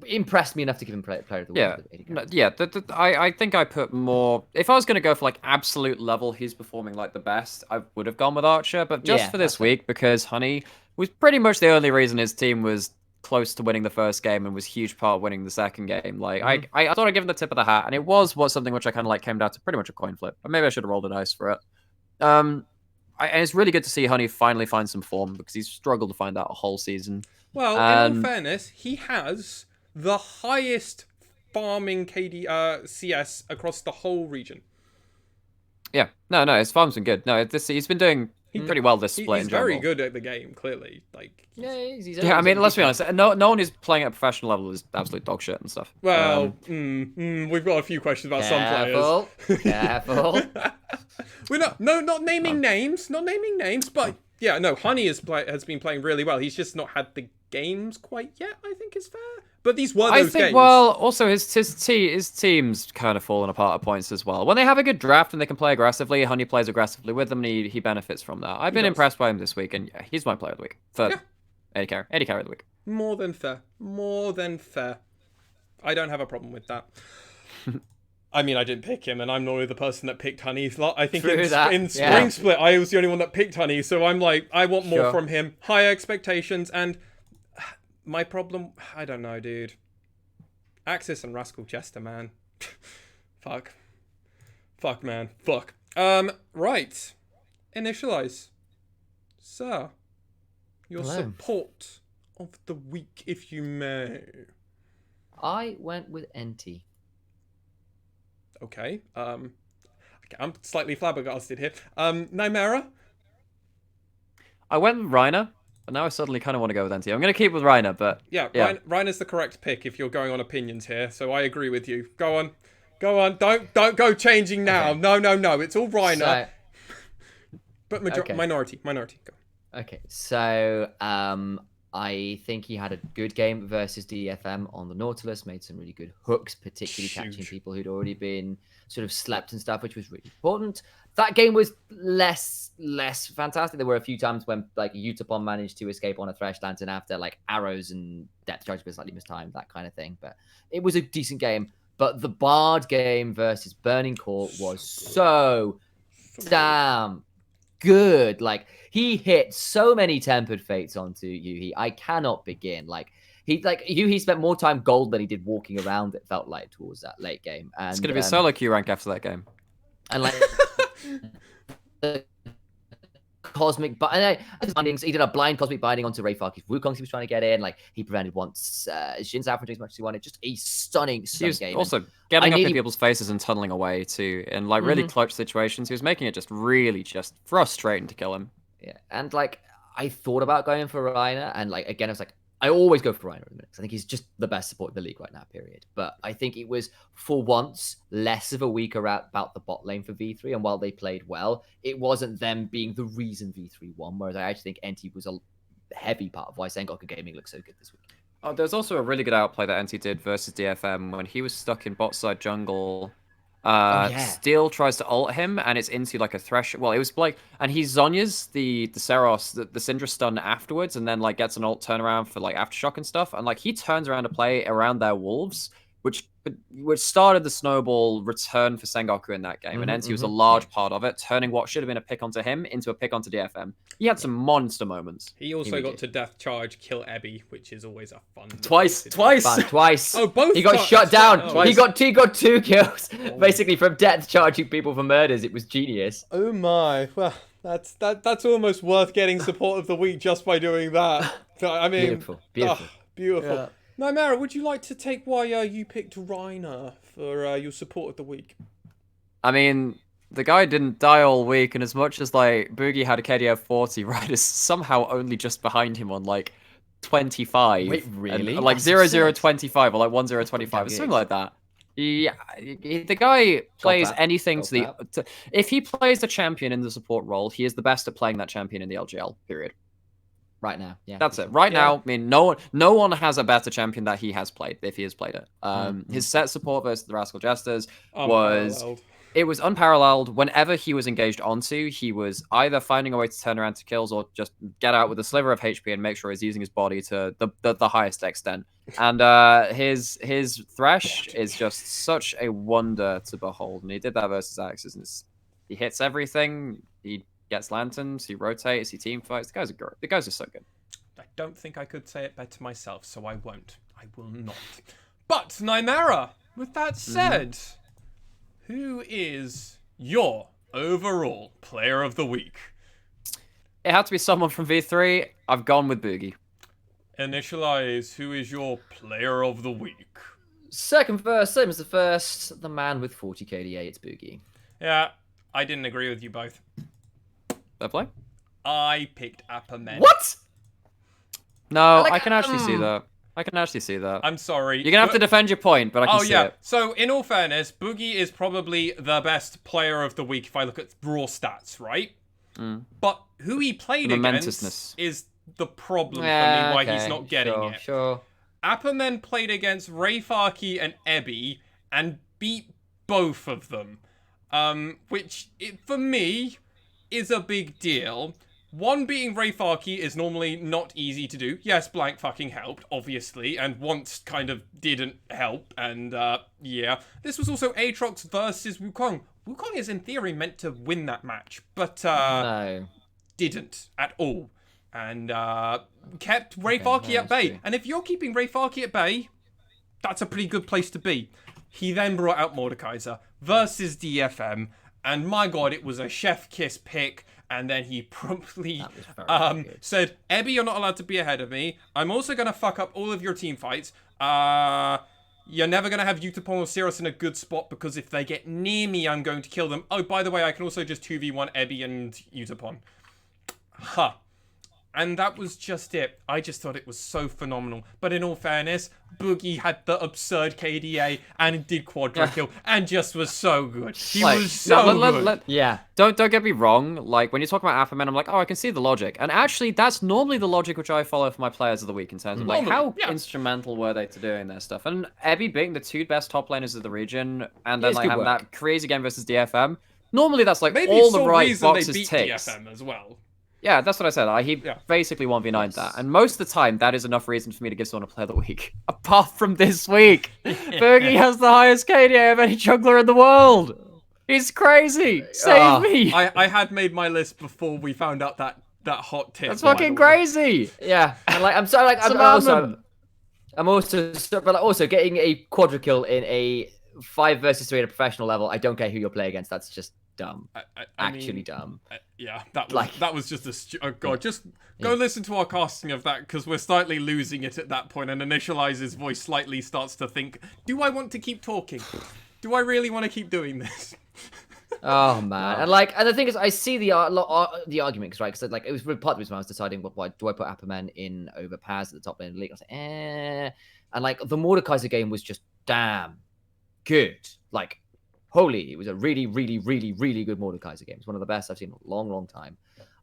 impressed me enough to give him player of the week. I think I put more. If I was going to go for like absolute level, he's performing like the best. I would have gone with Archer, but just for this week because Honey was pretty much the only reason his team was close to winning the first game and was a huge part of winning the second game. Like I thought I'd give him the tip of the hat, and it was something which I kind of like came down to pretty much a coin flip. But maybe I should have rolled a dice for it. And it's really good to see Honey finally find some form because he's struggled to find that a whole season. Well, in all fairness, he has the highest farming CS across the whole region. Yeah, no, his farm's been good. No, he's been doing pretty well this split. He's very good at the game, clearly. Like, I mean, let's be honest. No one who's playing at a professional level is absolute dog shit and stuff. Well, we've got a few questions about some players. Careful. We're not naming names, but yeah, no, Honey has been playing really well. He's just not had the games quite yet, I think is fair. But these were those games. Well, also his team's kind of fallen apart at points as well. When they have a good draft and they can play aggressively, Honey plays aggressively with them, and he benefits from that. I've been impressed by him this week, and he's my player of the week for AD carry of the week. More than fair. I don't have a problem with that. I mean, I didn't pick him, and I'm normally the person that picked Honey. I think in Spring Split, I was the only one that picked Honey, so I'm like, I want more from him. Higher expectations, and my problem, I don't know, dude. Axis and Rascal Jester, man. Fuck, man. Fuck. Right. Initia1ise. Sir, your support of the week, if you may. I went with NT. Okay. I'm slightly flabbergasted here. Nymaera? I went with Reiner, but now I suddenly kind of want to go with NT. I'm going to keep with Reiner, but... Yeah. Reiner's the correct pick if you're going on opinions here, so I agree with you. Go on. Don't go changing now. Okay. No. It's all Reiner. But minority. Go. Okay, so I think he had a good game versus DFM on the Nautilus, made some really good hooks, particularly catching people who'd already been sort of slept and stuff, which was really important. That game was less fantastic. There were a few times when like Utapon managed to escape on a Thresh Lantern after like arrows and depth charge were slightly mistimed, that kind of thing. But it was a decent game. But the Bard game versus Burning Court was so damn good. Like, he hit so many tempered fates onto Yuhi. I cannot begin. Yuhi spent more time gold than he did walking around, it felt like, towards that late game. And it's gonna be a solo queue rank after that game. And like cosmic bindings. He did a blind cosmic binding onto Rayfarki's Wukongs he was trying to get in. Like, he prevented once Shin's Alpha as much as he wanted. Just a stunning game. Also getting up in people's faces and tunneling away too, in like really clutch situations. He was making it just really just frustrating to kill him. Yeah, and like I thought about going for Reiner, and like again, I was like, I always go for Reiner in a minute because I think he's just the best support in the league right now, period. But I think it was, for once, less of a week about the bot lane for V3. And while they played well, it wasn't them being the reason V3 won. Whereas I actually think NT was a heavy part of why Sengoku Gaming looks so good this week. Oh, there's also a really good outplay that NT did versus DFM when he was stuck in bot side jungle. Steel tries to ult him, and it's into like a thresh. Well, it was like, and he Zonya's the Seros, the Syndra stun afterwards, and then like gets an ult turnaround for like aftershock and stuff. And like he turns around to play around their wolves, which started the snowball return for Sengoku in that game. And NT was a large part of it, turning what should have been a pick onto him into a pick onto DFM. He had some monster moments. He also got to death charge, kill Ebby, which is always a fun. Twice. Oh, both. He got shut down. Oh, he got two kills, basically from death charging people for murders. It was genius. Oh my! Well, that's almost worth getting support of the week just by doing that. I mean, beautiful. Yeah. Nymaera, would you like to take why you picked Reiner for your support of the week? I mean, the guy didn't die all week, and as much as like Boogie had a KD of 40, Reiner's somehow only just behind him on like 25. Wait, really? And, like 0-0-25 or like 1-0-25 or something like that. Yeah, the guy plays anything to the... if he plays a champion in the support role, he is the best at playing that champion in the LJL, period. Right now, yeah. That's it. Right now, I mean, no one has a better champion that he has played, if he has played it. His set support versus the Rascal Jesters was unparalleled. Whenever he was engaged onto, he was either finding a way to turn around to kills or just get out with a sliver of HP and make sure he's using his body to the highest extent. And his Thresh is just such a wonder to behold. And he did that versus Axis, and he hits everything. He gets lanterns, he rotates, he team fights. The guys are so good. I don't think I could say it better myself, so I won't. I will not. But, Nymaera, with that said, who is your overall player of the week? It had to be someone from V3. I've gone with Boogie. Initia1ise, who is your player of the week? Second verse, same as the first. The man with 40 KDA, it's Boogie. Yeah, I didn't agree with you both. Fair play. I picked Appermen. What? No, I can actually see that. I can actually see that. I'm sorry. You're going to have to defend your point, but I can see it. So, in all fairness, Boogie is probably the best player of the week if I look at raw stats, right? But who he played against is the problem for me why he's not getting it. Sure. Appermen played against Rayfarki and Ebby and beat both of them. Which, for me, is a big deal. One, beating Rayfarki is normally not easy to do. Yes, blank fucking helped, obviously, and once kind of didn't help, and yeah. This was also Aatrox versus Wukong. Wukong is in theory meant to win that match, but no, didn't at all. And kept Rayfarki at bay. True. And if you're keeping Rayfarki at bay, that's a pretty good place to be. He then brought out Mordekaiser versus DFM, and my god, it was a chef kiss pick. And then he promptly said, Ebby, you're not allowed to be ahead of me. I'm also going to fuck up all of your team fights. You're never going to have Utapon or Cirrus in a good spot because if they get near me, I'm going to kill them. Oh, by the way, I can also just 2v1 Ebby and Utapon. Huh. And that was just it. I just thought it was so phenomenal. But in all fairness, Boogie had the absurd KDA and did quadra-kill and just was so good. He was so good. Yeah. Don't get me wrong. Like, when you talk about Alpha Men, I'm like, oh, I can see the logic. And actually, that's normally the logic which I follow for my players of the week in terms of, like, how instrumental were they to doing their stuff. And Ebby being the 2 best top laners of the region, and then, like, having that crazy game versus DFM, normally that's, like, Maybe all the sole right reason boxes they beat ticks. DFM as well. Yeah, that's what I said. He basically 1v9'd that. And most of the time, that is enough reason for me to give someone a player of the week. Apart from this week. Boogie has the highest KDA of any jungler in the world. He's crazy. Save me. I had made my list before we found out that hot tip. That's fucking crazy. Yeah. And like, I'm sorry, like, I'm also getting a quadra kill in a 5 versus 3 at a professional level. I don't care who you're playing against. That's just dumb. I mean, dumb. Yeah, that was just oh god, just go listen to our casting of that, because we're slightly losing it at that point, and Initia1ise's voice slightly starts to think, do I want to keep talking? Do I really want to keep doing this? Oh man, and the thing is, I see the argument, right? Because like it was part of the reason I was deciding, why do I put Apperman in over Paz at the top lane of the league? I was like, and like the Mordekaiser game was just damn good. Like, holy, it was a really, really, really, really good Mordekaiser game. It's one of the best I've seen in a long, long time.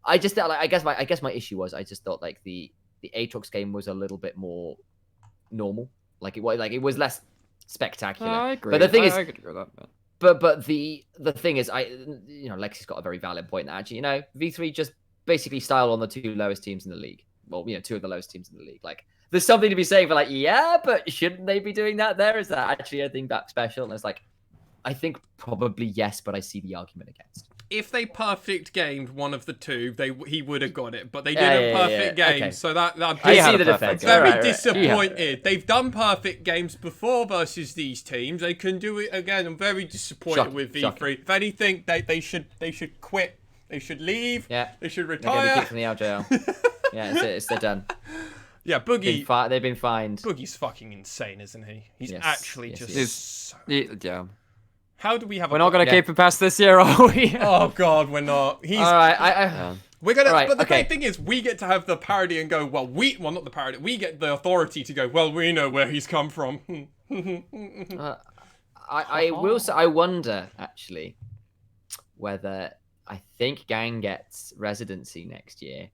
I just like, I guess my issue was I just thought like the Aatrox game was a little bit more normal. Like it was less spectacular. I agree. But the thing is, I agree with that. but the thing is, Lexi's got a very valid point. That actually, V3 just basically style on the 2 lowest teams in the league. Well, 2 of the lowest teams in the league. Like, there's something to be saying for like, yeah, but shouldn't they be doing that there? Is that actually a thing that special? And it's like, I think probably yes, but I see the argument against. If they perfect gamed one of the 2, he would have got it, but they didn't perfect game, okay. so that I see the defense. Very disappointed. They've done perfect games before versus these teams. They can do it again. I'm very disappointed with V3. Shocking. If anything, they should quit. They should leave. Yeah. They should They're retire. gonna be kicked from the LJL. Yeah, they're done. Yeah, Boogie. They've been fined. Boogie's fucking insane, isn't he? He's just. Yeah. How do we have? We're not gonna keep it past this year, are we? Oh God, we're not. He's all right. We're gonna. Right, but the okay. great thing is, we get to have the parody and go. Well, not the parody. We get the authority to go. Well, we know where he's come from. I will say, I wonder actually whether I think Gang gets residency next year.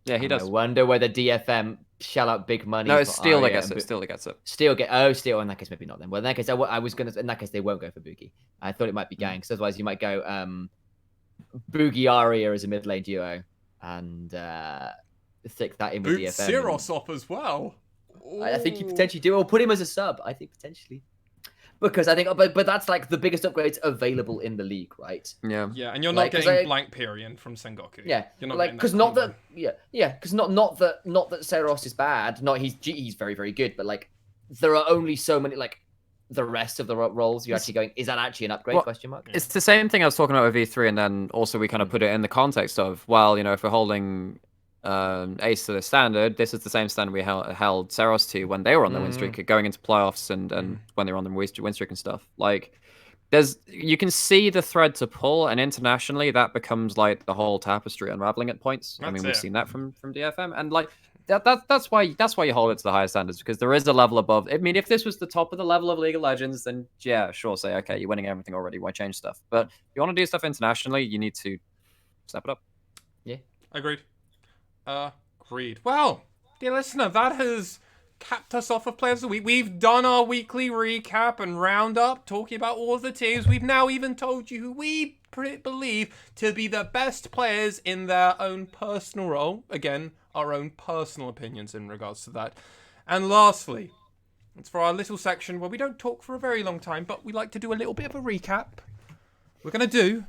Yeah, he does. I wonder whether DFM shell out big money. No, it's Steel that Arya gets it. Steel that gets it. Steel. In that case, maybe not then. Well, in that case, I was gonna. In that case, they won't go for Boogie. I thought it might be Gang, because otherwise you might go Boogie Arya as a mid lane duo and stick that in with Boot DFM. Syros off as well. I think you potentially do, or put him as a sub. I think potentially. Because I think, but that's like the biggest upgrades available in the league, right? Yeah. Yeah, and you're not getting Blank Period from Sengoku. Yeah, you're not like because not that Seros is bad. Not he's very, very good, but like there are only so many like the rest of the roles you're actually going. Is that actually an upgrade? Question mark. It's the same thing I was talking about with V3, and then also we kind of put it in the context of, well, if we're holding Ace to the standard, this is the same standard we held Seros to when they were on the win streak, going into playoffs and when they were on the win streak and stuff. Like, you can see the thread to pull, and internationally that becomes like the whole tapestry unraveling at points. We've seen that from DFM, and like that's why you hold it to the highest standards, because there is a level above. I mean, if this was the top of the level of League of Legends, then yeah, sure, say okay, you're winning everything already, why change stuff? But if you want to do stuff internationally, you need to step it up. Yeah, agreed. Agreed. Well, dear listener, that has capped us off of Players of the Week. We've done our weekly recap and roundup, talking about all of the teams. We've now even told you who we believe to be the best players in their own personal role. Again, our own personal opinions in regards to that. And lastly, it's for our little section where we don't talk for a very long time, but we like to do a little bit of a recap. We're going to do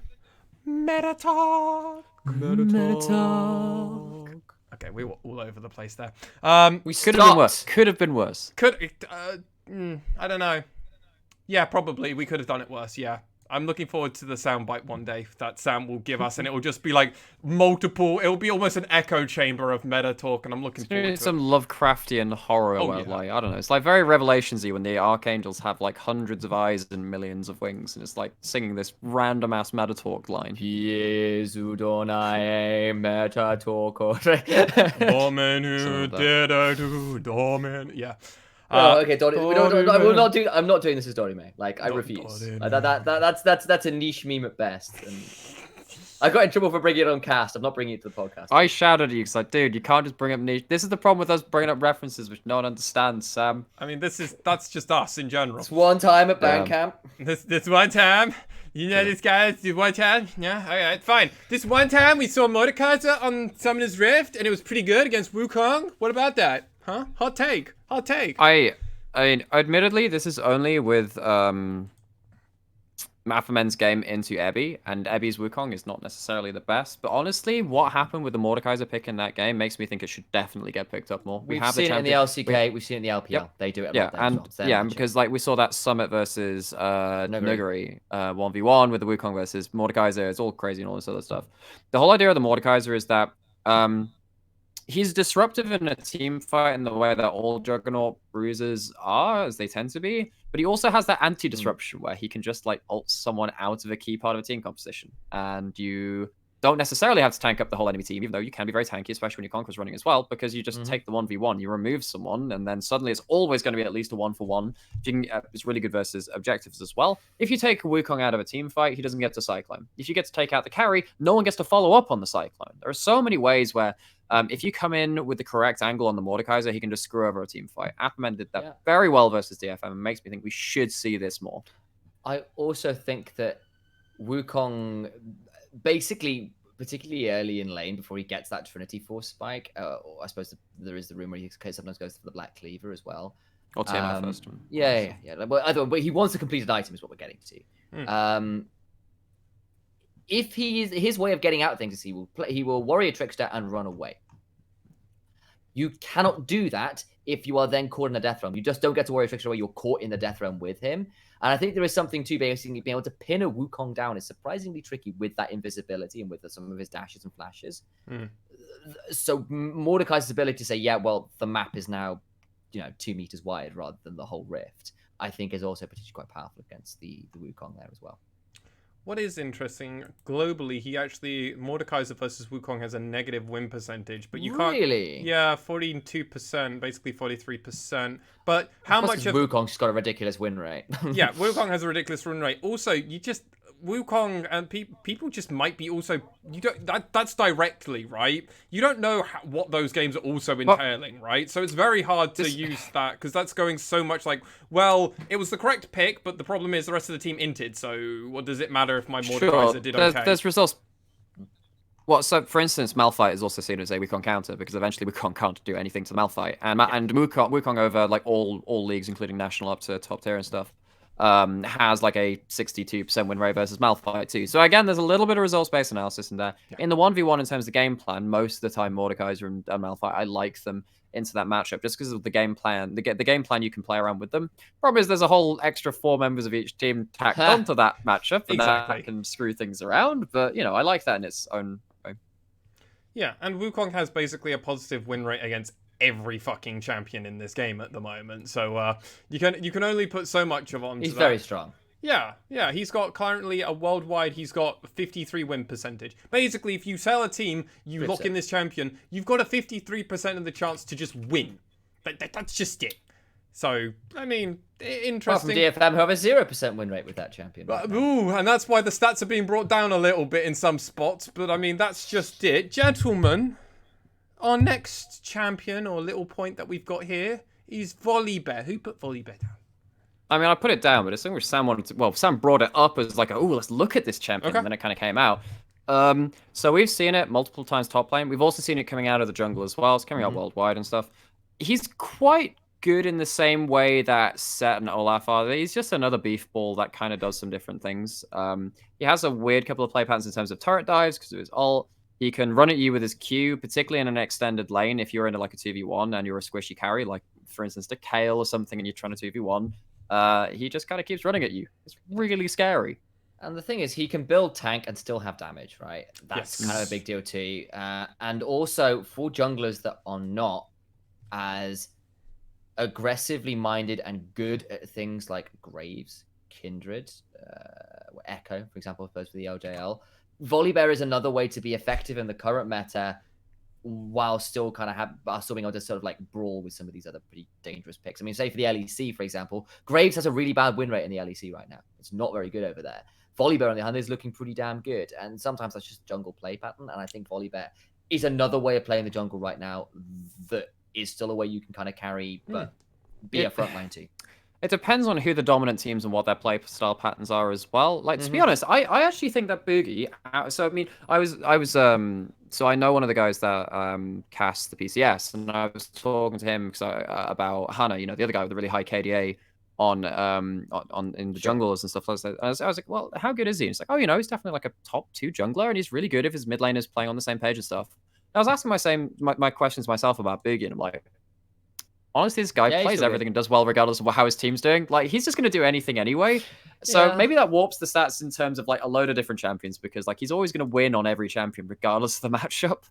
Meta Talk. Okay, we were all over the place there. We could have been worse. Could have been worse. I don't know. Yeah, probably we could have done it worse. Yeah. I'm looking forward to the soundbite one day that Sam will give us, and it will just be like multiple. It will be almost an echo chamber of meta talk, and I'm looking forward to some Lovecraftian horror where, like, I don't know, it's like very Revelations-y when the archangels have like hundreds of eyes and millions of wings, and it's like singing this random ass meta talk line. Jesu Donai meta talk. Domin who did I do? Domin. Yeah. Oh, okay, I will not do. I'm not doing this as Dorime. Like, I refuse. That's a niche meme at best. And I got in trouble for bringing it on cast. I'm not bringing it to the podcast. I shouted at you because, like, dude, you can't just bring up niche. This is the problem with us bringing up references which no one understands, Sam. I mean, that's just us in general. It's one time at band camp. This one time. You know this guy, this one time? Yeah, alright, fine. This one time we saw Mordekaiser on Summoner's Rift, and it was pretty good against Wukong. What about that? Huh? Hot take. I mean, admittedly, this is only with Mafamen's game into Ebby, and Ebby's Wukong is not necessarily the best. But honestly, what happened with the Mordekaiser pick in that game makes me think it should definitely get picked up more. We've seen it in the LCK, we've seen it in the LPL. Yep. They do it a lot. And because like we saw that Summit versus Nuguri 1v1 with the Wukong versus Mordekaiser. It's all crazy and all this other stuff. The whole idea of the Mordekaiser is that he's disruptive in a team fight in the way that all Juggernaut bruisers are, as they tend to be. But he also has that anti-disruption where he can just like ult someone out of a key part of a team composition. And you don't necessarily have to tank up the whole enemy team, even though you can be very tanky, especially when your Conqueror's running as well, because you just take the 1v1, you remove someone, and then suddenly it's always going to be at least a 1-for-1. It's really good versus objectives as well. If you take Wukong out of a team fight, he doesn't get to Cyclone. If you get to take out the carry, no one gets to follow up on the Cyclone. There are so many ways where if you come in with the correct angle on the Mordekaiser, he can just screw over a team fight. Appaman did that very well versus DFM, and makes me think we should see this more. I also think that Wukong, basically, particularly early in lane, before he gets that Trinity Force spike, I suppose there is the rumor he sometimes goes for the Black Cleaver as well. Or TMI first. Yeah. But he wants a completed item is what we're getting to. If his way of getting out of things is he will Warrior Trickster and run away. You cannot do that if you are then caught in the death realm. You just don't get to Warrior Trickster away. You're caught in the death realm with him. And I think there is something to basically being able to pin a Wukong down is surprisingly tricky with that invisibility and with some of his dashes and flashes. So Mordekaiser's ability to say, yeah, well, the map is now 2 meters wide rather than the whole rift, I think is also potentially quite powerful against the Wukong there as well. What is interesting, globally, Mordekaiser versus Wukong has a negative win percentage, but you can't... Really? Yeah, 42%, basically 43%. But how much of... Wukong's got a ridiculous win rate. Yeah, Wukong has a ridiculous win rate. Also, Wukong and people just might be also... That's directly, right? You don't know what those games are also entailing, right? So it's very hard to use that, because that's going so much like, well, it was the correct pick, but the problem is the rest of the team inted, so what does it matter if my Mordekaiser did okay? There's results. Well, so for instance, Malphite is also seen as a Wukong counter, because eventually Wukong can't do anything to Malphite. And Wukong over like all leagues, including national up to top tier and stuff, has like a 62% win rate versus Malphite too. So again, there's a little bit of results-based analysis in there. In the 1v1 in terms of the game plan, most of the time Mordekaiser and Malphite, I like them into that matchup just because of the game plan. The game plan you can play around with them. Problem is there's a whole extra 4 members of each team tacked onto that matchup, and that can screw things around. But I like that in its own way. Yeah, and Wukong has basically a positive win rate against every fucking champion in this game at the moment, so you can only put so much of on. He's very strong. Yeah, he's got currently a worldwide. He's got 53 win percentage. Basically, if you sell a team, you lock in this champion, you've got a 53% of the chance to just win. That's just it. So I mean, interesting. Apart from DFM, who have a 0% win rate with that champion. And that's why the stats are being brought down a little bit in some spots. But I mean, that's just it, gentlemen. Our next champion or little point that we've got here is Volibear. Who put Volibear down? I mean, I put it down, but it's something which Sam wanted to... Well, Sam brought it up as like, let's look at this champion, and then it kind of came out. So we've seen it multiple times top lane. We've also seen it coming out of the jungle as well. It's coming out worldwide and stuff. He's quite good in the same way that Set and Olaf are. He's just another beef ball that kind of does some different things. He has a weird couple of play patterns in terms of turret dives because of his ult. He can run at you with his Q, particularly in an extended lane if you're into like a 2v1 and you're a squishy carry, like for instance to Kale or something and you're trying to 2v1. He just kind of keeps running at you. It's really scary. And the thing is, he can build tank and still have damage, right? That's Yes. kind of a big deal too. And also for junglers that are not as aggressively minded and good at things like Graves, Kindred, Echo, for example, opposed to the LJL. Volibear is another way to be effective in the current meta while still still being able to sort of like brawl with some of these other pretty dangerous picks. I mean, say for the LEC, for example, Graves has a really bad win rate in the LEC right now. It's not very good over there. Volibear, on the other hand, is looking pretty damn good. And sometimes that's just jungle play pattern. And I think Volibear is another way of playing the jungle right now that is still a way you can kind of carry, but be a frontline too. It depends on who the dominant teams and what their play style patterns are as well. Like, to be honest, I actually think that Boogie. So I mean, so I know one of the guys that casts the PCS, and I was talking to him about Hannah, you know, the other guy with the really high KDA on in the jungles and stuff like that. I was like, well, how good is he? And he's like, oh, you know, he's definitely like a top 2 jungler, and he's really good if his mid lane is playing on the same page and stuff. And I was asking my questions myself about Boogie, and I'm like, honestly, this guy plays everything and does well regardless of how his team's doing. Like, he's just going to do anything anyway. So maybe that warps the stats in terms of like a load of different champions, because like he's always going to win on every champion regardless of the matchup.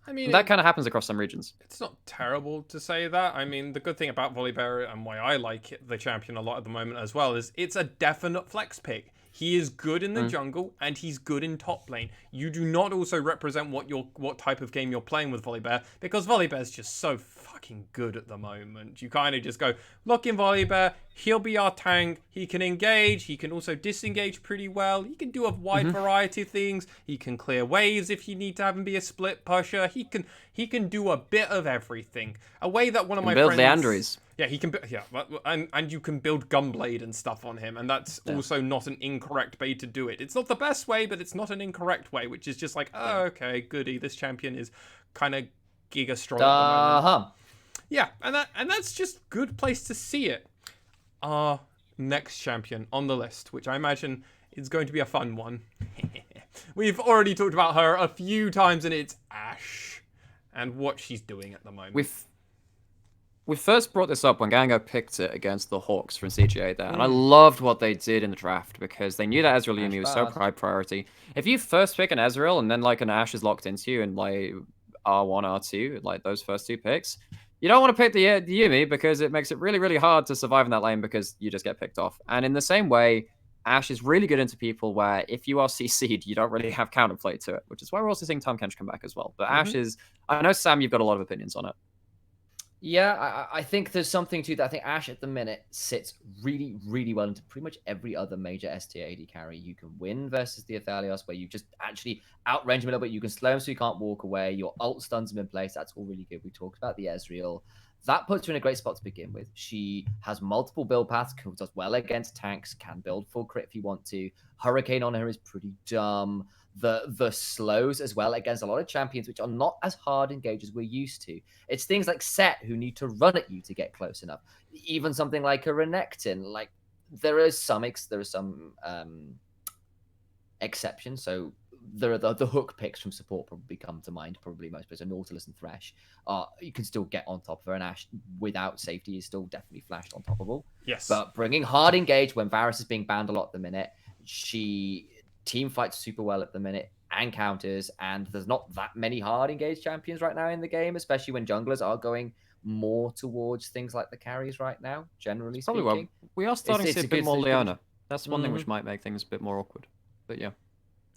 I mean, and that kind of happens across some regions. It's not terrible to say that. I mean, the good thing about Volibear and why I like the champion a lot at the moment as well is it's a definite flex pick. He is good in the jungle and he's good in top lane. You do not also represent what type of game you're playing with Volibear, because Volibear is just so fucking good at the moment. You kind of just go, lock in Volibear, he'll be our tank, he can engage, he can also disengage pretty well, he can do a wide variety of things, he can clear waves if you need to have him be a split pusher, he can do a bit of everything. A way that one of my friends... build Leandries. Yeah, he can. Yeah, and you can build Gunblade and stuff on him, and that's also not an incorrect way to do it. It's not the best way, but it's not an incorrect way, which is just like, oh, okay, goody. This champion is kind of giga strong at the moment. Yeah, and that's just good place to see it. Our next champion on the list, which I imagine is going to be a fun one. We've already talked about her a few times, and it's Ashe and what she's doing at the moment. We first brought this up when Gango picked it against the Hawks from CGA there, and I loved what they did in the draft because they knew that Ezreal Yumi was so high priority. If you first pick an Ezreal and then like an Ashe is locked into you and like R1, R2, like those first 2 picks, you don't want to pick the Yumi because it makes it really, really hard to survive in that lane because you just get picked off. And in the same way, Ashe is really good into people where if you are CC'd, you don't really have counterplay to it, which is why we're also seeing Tahm Kench come back as well. But Ashe is, I know, Sam, you've got a lot of opinions on it. Yeah, I think there's something to that. I think Ashe at the minute sits really, really well into pretty much every other major STA AD carry. You can win versus the Athalios, where you just actually outrange him a little bit. You can slow him so he can't walk away. Your ult stuns him in place. That's all really good. We talked about the Ezreal. That puts her in a great spot to begin with. She has multiple build paths, does well against tanks, can build full crit if you want to. Hurricane on her is pretty dumb. The slows as well against a lot of champions, which are not as hard engaged as we're used to. It's things like Set who need to run at you to get close enough. Even something like a Renekton, like there are some exceptions. So there are the hook picks from support probably come to mind. Probably most players, Nautilus and Thresh. You can still get on top of her, and Ashe without safety is still definitely flashed on topable. Yes. But bringing hard engage when Varus is being banned a lot at the minute, she team fights super well at the minute and counters, and there's not that many hard engaged champions right now in the game, especially when junglers are going more towards things like the carries right now, generally speaking. Probably well. We are starting to see a bit more Leona. That's one thing which Mm-hmm. might make things a bit more awkward. But yeah.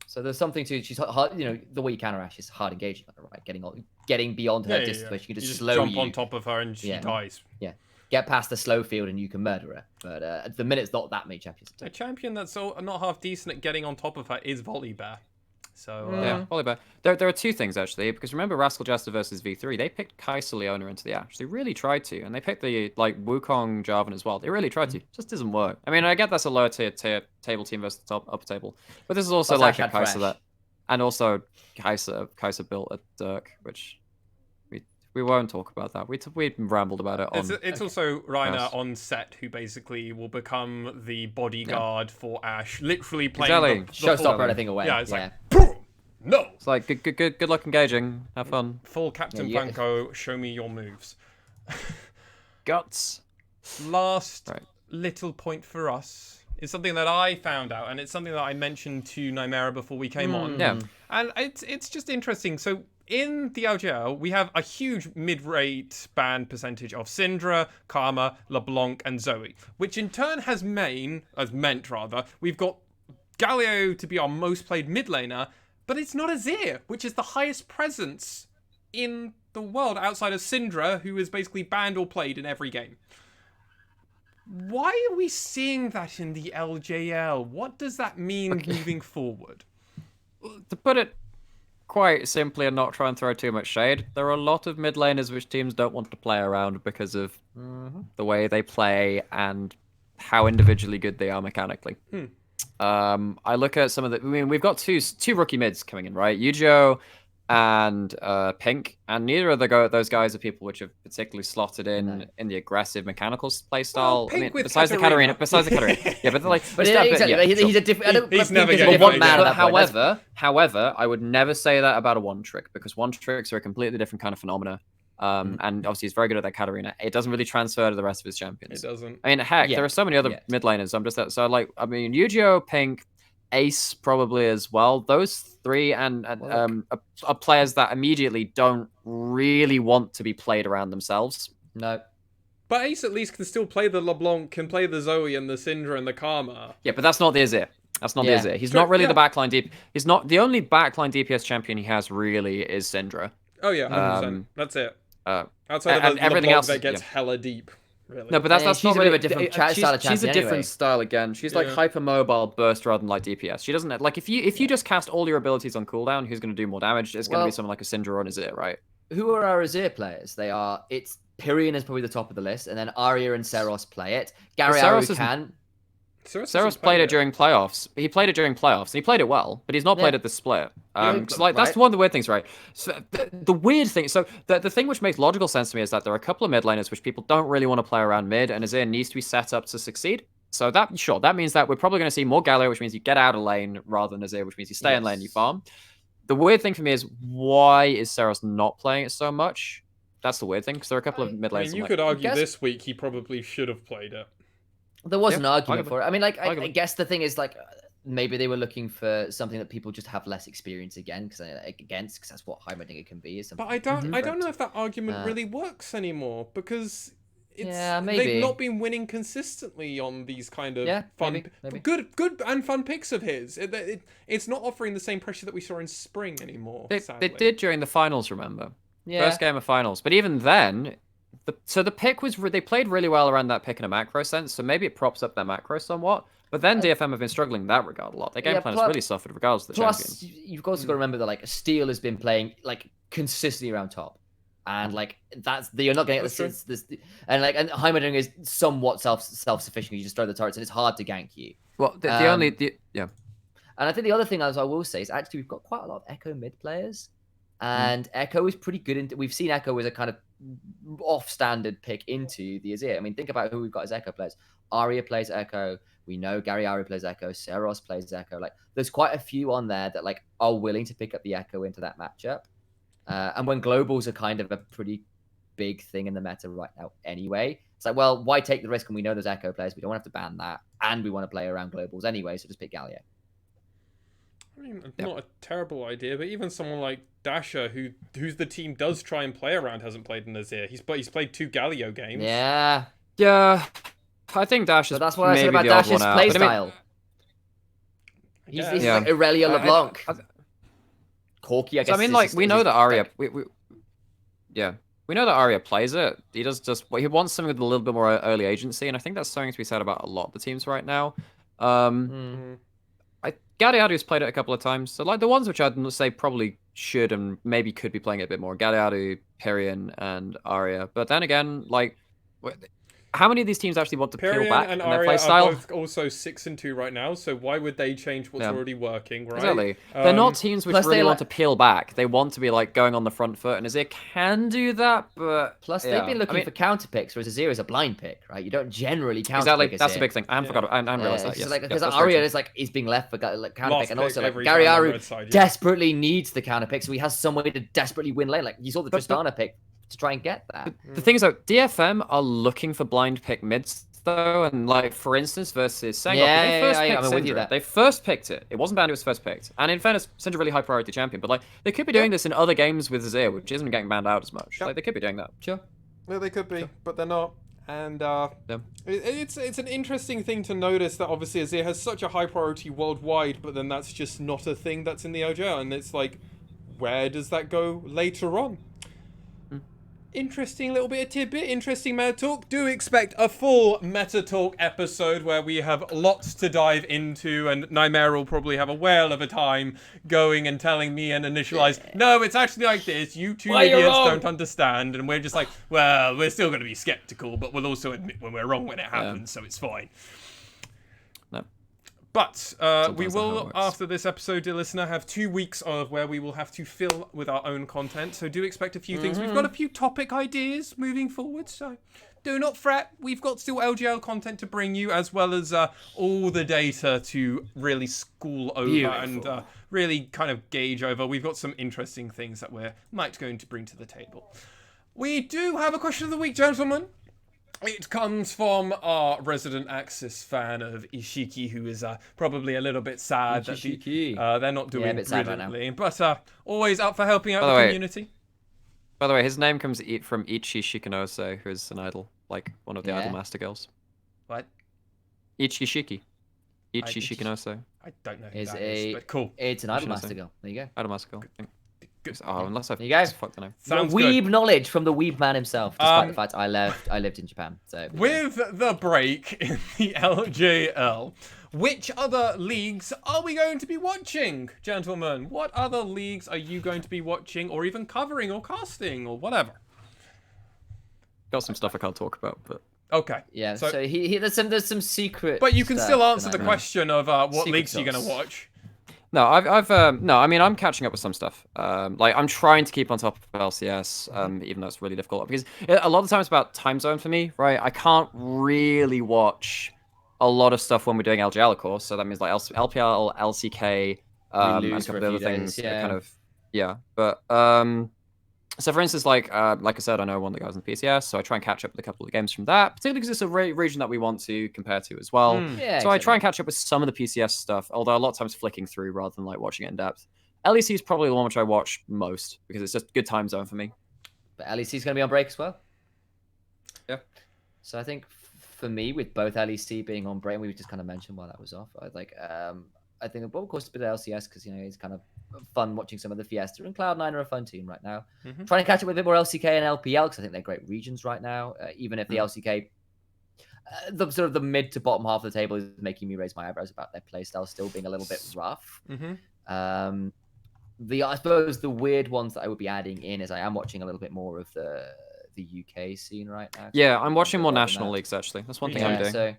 So there's something to she's hard, you know, the way you counter Ashe is hard engaging, right? Getting beyond her distance where she can just slow jump on top of her and she dies. Yeah. Get past the slow field and you can murder her. But at the minute, it's not that many champions. A champion that's not half decent at getting on top of her is Volibear. So yeah, Volibear. There are 2 things actually, because remember Rascal Jester versus V3, they picked Kai'Sa Leona into the Ashe. They really tried to, and they picked the like Wukong Jarvan as well. They really tried to. It just doesn't work. I mean, I get that's a lower tier table team versus the upper table, but this is also like a Kai'Sa that, and also Kai'Sa built at Dirk, which we won't talk about that. We rambled about it. It's also Reiner on Set who basically will become the bodyguard for Ashe, literally playing the showstopper anything away. Yeah, it's like boom. No. It's like good luck engaging. Have fun. Full Captain Franco, show me your moves. Guts. Last little point for us is something that I found out, and it's something that I mentioned to Nymaera before we came on. Yeah. And it's just interesting. So in the LJL, we have a huge mid-rate ban percentage of Syndra, Karma, LeBlanc, and Zoe, which in turn has meant we've got Galio to be our most played mid laner, but it's not Azir, which is the highest presence in the world outside of Syndra, who is basically banned or played in every game. Why are we seeing that in the LJL? What does that mean moving forward? To put it quite simply and not try and throw too much shade, there are a lot of mid laners which teams don't want to play around because of the way they play and how individually good they are mechanically. I look at some of the... I mean, we've got two rookie mids coming in, right? Yujo and Pink, and neither of those guys are people which have particularly slotted in the aggressive mechanical playstyle. Pink with besides the Katarina. Yeah, but like... But he's a different... He's never getting getting one it man again. at that point. However, I would never say that about a one trick, because one tricks are a completely different kind of phenomena. And obviously he's very good at that Katarina. It doesn't really transfer to the rest of his champions. It doesn't. I mean, heck, there are so many other mid laners. Yujo, Pink, Ace probably as well. Those three and are players that immediately don't really want to be played around themselves. No. But Ace at least can still play the LeBlanc, can play the Zoe and the Syndra and the Karma. Yeah, but that's not the Azir. That's not the Azir. He's not really the backline DP. He's not the only backline DPS champion he has really is Syndra. Oh yeah, 100%. That's it. Outside of everything LeBlanc else that gets hella deep. Really. No, but that's she's not a really bit of a different style of champion. She's a different anyway. style again. She's like hyper mobile burst rather than like DPS. She doesn't like if you just cast all your abilities on cooldown, who's going to do more damage? It's going to be someone like a Syndra or an Azir, right? Who are our Azir players? It's Pyrion is probably the top of the list, and then Arya and Seros play it. Gary can. Seros played it during playoffs. He played it during playoffs, and he played it well, but he's not played it this split. That's one of the weird things, right? So the weird thing, the thing which makes logical sense to me is that there are a couple of mid laners which people don't really want to play around mid, and Azir needs to be set up to succeed. So that means that we're probably going to see more Galio, which means you get out of lane, rather than Azir, which means you stay in lane, you farm. The weird thing for me is, why is Seros not playing it so much? That's the weird thing, because there are a couple of mid laners. You could argue this week he probably should have played it. There was an argument for it. I mean, I guess the thing is, maybe they were looking for something that people just have less experience because that's what Heimerdinger can be. But I don't know if that argument really works anymore, because they've maybe not been winning consistently on these kind of fun, maybe. good and fun picks of his. It's not offering the same pressure that we saw in spring anymore. They did during the finals, remember? Yeah. First game of finals, but even then. The pick was they played really well around that pick in a macro sense, so maybe it props up their macro somewhat. But then DFM have been struggling in that regard a lot. Their game plan has really suffered regardless of the champions. You've also got to remember that Steel has been playing consistently around top, and you're not going to get this and Heimerdinger is somewhat self-sufficient. You just throw the turrets and it's hard to gank you. Well, And I think the other thing, as I will say, is actually we've got quite a lot of Echo mid players. And Echo is pretty good. We've seen Echo as a kind of off-standard pick into the Azir. I mean, think about who we've got as Echo players. Arya plays Echo. We know Gary Arya plays Echo. Seros plays Echo. There's quite a few on there that are willing to pick up the Echo into that matchup. And when globals are kind of a pretty big thing in the meta right now anyway, it's well, why take the risk when we know there's Echo players? We don't have to ban that, and we want to play around globals anyway, so just pick Galio. I mean, not a terrible idea, but even someone like Dasher, who's the team does try and play around, hasn't played in Azir. He's played 2 Galio games. Yeah. I think Dash is. That's what I said about Dash's playstyle. He's like Irelia LeBlanc. Corki, I guess. I mean, we know that Arya. We know that Arya plays it. He does he wants something with a little bit more early agency, and I think that's something to be said about a lot of the teams right now. Galliardo's played it a couple of times. So the ones which I'd say probably should and maybe could be playing it a bit more. Galliardo, Pyrion, and Arya. But then again, how many of these teams actually want to peel back and in their Arya playstyle? are both also 6-2 right now, so why would they change what's already working, right? Exactly. They're not teams which really want to peel back. They want to be going on the front foot, and Azir can do that, but... Plus, they've been looking for counter picks, whereas Azir is a blind pick, right? You don't generally counter pick Azir. That's the big thing. I forgot. I realized that, yes. Because Arya is he's being left for counter pick, and also Gary Arya desperately needs the counter pick, so he has some way to desperately win lane. You saw the Tristana pick to try and get that. The thing is, though, DFM are looking for blind pick mids though, and like for instance versus Sengok, I'm with you there. They first picked it. It wasn't banned. It was first picked. And in fairness, Syndra really high priority champion. But like they could be doing this in other games with Azir, which isn't getting banned out as much. Yep. Like they could be doing that. Sure. Yeah, they could be, but they're not. And it's an interesting thing to notice that obviously Azir has such a high priority worldwide, but then that's just not a thing that's in the LJL, and it's like, where does that go later on? Interesting little bit of tidbit, interesting meta talk. Do expect a full meta talk episode where we have lots to dive into, and Nymaera will probably have a whale of a time going and telling me and Initia1ise, no, it's actually like this, you two idiots don't understand, and we're just like, well, we're still going to be skeptical, but we'll also admit when we're wrong when it happens, so it's fine. No. But we will, after this episode, dear listener, have 2 weeks of where we will have to fill with our own content. So do expect a few things. We've got a few topic ideas moving forward. So do not fret. We've got still LJL content to bring you, as well as all the data to really school over and really kind of gauge over. We've got some interesting things that we're going to bring to the table. We do have a question of the week, gentlemen. It comes from our resident Axis fan of Ishiki, who is probably a little bit sad that they're not doing brilliantly, but always up for helping out the community. By the way, his name comes from Ichi Shikanose, who is an idol, like one of the idol master girls. What? Ichi Shikanose. I don't know who that is, but cool. It's an idol master girl. There you go. Idol master girl. Good. Oh, unless I've fucked the name. Sounds weeb good. knowledge from the weeb man himself, despite the fact I lived in Japan. So with the break in the LJL, which other leagues are we going to be watching, gentlemen? What other leagues are you going to be watching, or even covering, or casting, or whatever? Got some stuff I can't talk about, but okay. Yeah. So there's some secret. But you can still answer the question of what leagues you're going to watch. No, no, I mean, I'm catching up with some stuff. Like, I'm trying to keep on top of LCS, even though it's really difficult. Because a lot of the time it's about time zone for me, right? I can't really watch a lot of stuff when we're doing LJL, of course. So that means, like, LPL, LCK, and a couple of other things. Kind of, But, so for instance, like I said, I know one of the guys in the PCS, so I try and catch up with a couple of the games from that, particularly because it's a region that we want to compare to as well. So I try and catch up with some of the PCS stuff, although a lot of times flicking through rather than like watching it in depth. LEC is probably the one which I watch most because it's just a good time zone for me. But LEC is going to be on break as well. Yeah. So I think for me, with both LEC being on break, and we just kind of mentioned while that was off, I think, of course, a bit of LCS because, it's kind of fun watching some of the Fiesta, and Cloud9 are a fun team right now. Trying to catch up with a bit more LCK and LPL because I think they're great regions right now. Even if the LCK, the sort of the mid to bottom half of the table is making me raise my eyebrows about their playstyle still being a little bit rough. I suppose the weird ones that I would be adding in is I am watching a little bit more of the UK scene right now. Yeah, I'm watching more national leagues actually. That's one thing I'm doing. So,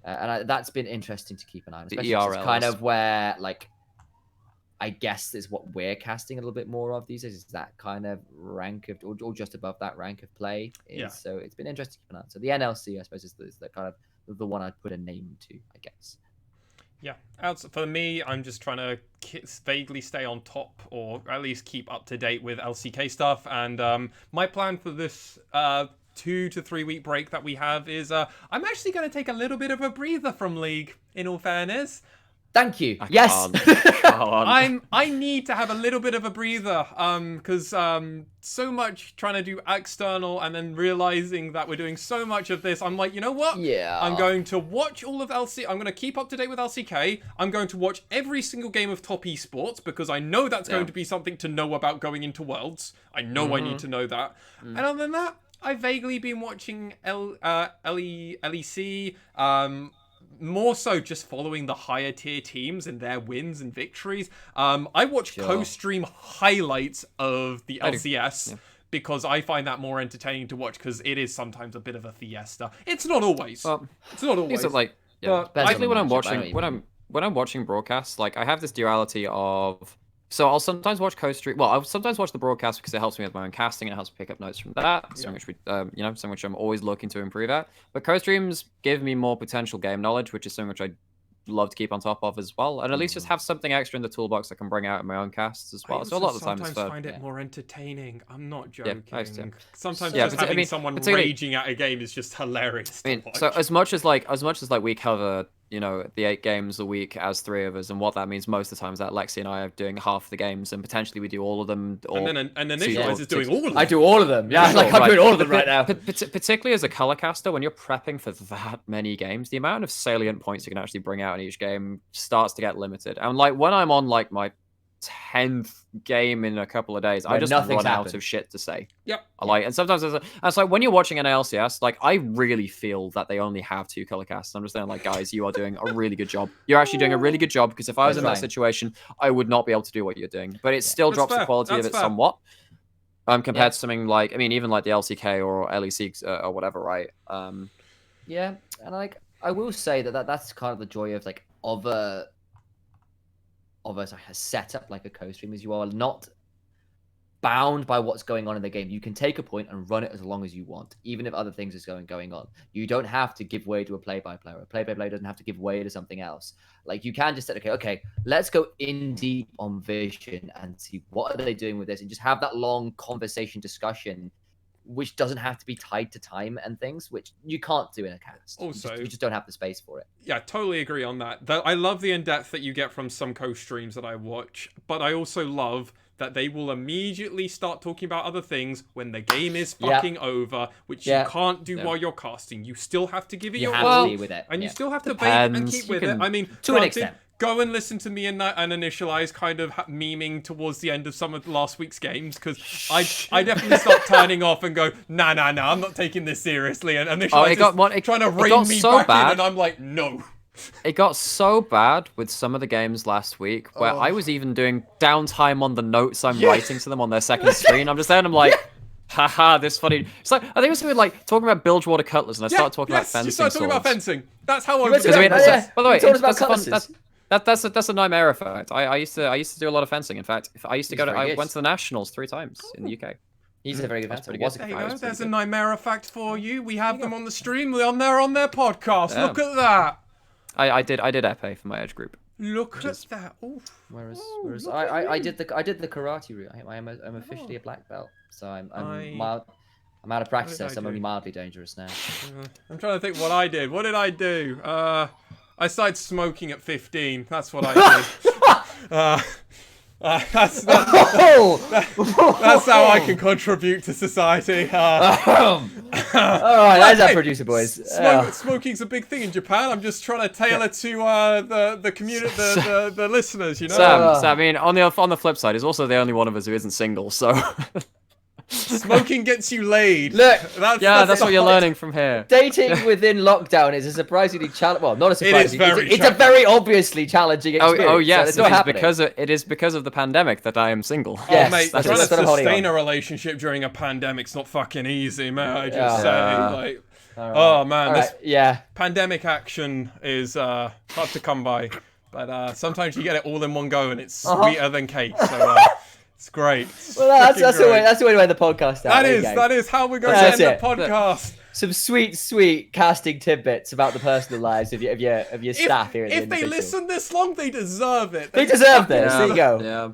that's been interesting to keep an eye on. Especially ERLs. it's kind of where, like, I guess is what we're casting a little bit more of these days. Is that kind of rank of, or just above that rank of play. So it's been interesting to keep an eye on. So the NLC, I suppose, is the kind of the one I'd put a name to, I guess. Yeah, for me, I'm just trying to vaguely stay on top, or at least keep up to date with LCK stuff. And my plan for this 2 to 3 week break that we have is I'm actually going to take a little bit of a breather from League, in all fairness. Thank you. Yes. I need to have a little bit of a breather because so much trying to do external and then realizing that we're doing so much of this. I'm like, you know what? Yeah. I'm going to watch all of LC. I'm going to keep up to date with LCK. I'm going to watch every single game of top esports because I know that's going to be something to know about going into Worlds. I know I need to know that. And other than that, I've vaguely been watching LEC. More so just following the higher tier teams and their wins and victories. I watch co-stream highlights of the LCS because I find that more entertaining to watch because it is sometimes a bit of a fiesta. It's not always. It's not always. Actually, when I'm watching broadcasts, like I have this duality of. So I'll sometimes watch co-stream. Well, I'll sometimes watch the broadcast because it helps me with my own casting and it helps me pick up notes from that. Something which something which I'm always looking to improve at. But co-streams give me more potential game knowledge, which is something which I love to keep on top of as well, and at least just have something extra in the toolbox I can bring out in my own casts as well. So a lot of the time it's sometimes find it more entertaining. I'm not joking. I used to. Sometimes Yeah, just but I having mean, someone particularly- raging at a game is just hilarious. I mean, to watch. so as much as we cover, the 8 games a week as 3 of us, and what that means most of the time is that Lexi and I are doing half the games, and potentially we do all of them. Or and Initia1ise is doing all of them. I do all of them. Yeah, Sure, I'm right. doing all of them right now. Particularly as a color caster, when you're prepping for that many games, the amount of salient points you can actually bring out in each game starts to get limited. And like when I'm on like my 10th game in a couple of days, I just run out of shit to say. Yep. And sometimes it's like when you're watching an LCS, like I really feel that they only have 2 color casts. I'm just saying, like, guys, you are doing a really good job. You're actually doing a really good job, because if I was in that situation, I would not be able to do what you're doing. But it still drops the quality of it somewhat. Compared to something like, I mean, even like the LCK or LEC or whatever, right? Yeah, and like I will say that's kind of the joy of like of a setup like a co-stream, is you are not bound by what's going on in the game. You can take a point and run it as long as you want, even if other things is going on. You don't have to give way to a play-by-play, or a play-by-play doesn't have to give way to something else. Like, you can just say, okay, let's go in deep on vision and see what are they doing with this, and just have that long conversation discussion, which doesn't have to be tied to time and things, which you can't do in a cast. Also, you just don't have the space for it. Yeah, totally agree on that. Though I love the in-depth that you get from some co-streams that I watch, but I also love that they will immediately start talking about other things when the game is fucking over, which you can't do while you're casting. You still have to give it your all, and you still have to bait and keep with it. I mean, to an extent. Go and listen to me and Initia1ise kind of memeing towards the end of some of last week's games, because I definitely start turning off and go, nah, I'm not taking this seriously. And Initia1ise is trying to rein me back in, and I'm like, no. It got so bad with some of the games last week where I was even doing downtime on the notes I'm writing to them on their second screen. I'm just there and I'm like, haha, this funny. It's like, I think it was like talking about bilge-water cutlass, and I started talking about fencing. You started talking about fencing. That's how I was. By the way, that's a Nymaera fact. I used to do a lot of fencing. In fact, I went to the nationals 3 times in the UK. He's a very good fencer. There you go. There's a Nymaera fact for you. We have them on the stream. They're on their podcast. Yeah. Look at that. I did epee for my edge group. Look at that. Oof. Whereas I did the karate route. I'm officially a black belt, so I'm out of practice, so I'm only mildly dangerous now. I'm trying to think what I did. What did I do? I started smoking at 15. That's what I did. That's how I can contribute to society. All right, that's our producer, boys. Smoking's a big thing in Japan. I'm just trying to tailor to the community, the listeners. You know. Sam, I mean, on the flip side, he's also the only one of us who isn't single. So. Smoking gets you laid. Look, that's what you're learning from here. Dating within lockdown is a surprisingly challenging. Well, not a surprising. It's a very obviously challenging experience. Oh yes, so it is because of the pandemic that I am single. Yes, mate, trying to sustain a relationship during a pandemic's not fucking easy, man. I just say, like, oh man, this pandemic action is hard to come by, but sometimes you get it all in one go, and it's sweeter than cake. So. It's great. Well, that's the way to end the podcast. That is how we're going to end the podcast. Some sweet casting tidbits about the personal lives of your staff here. If they listen this long, they deserve it. They deserve this. There you go. Yeah,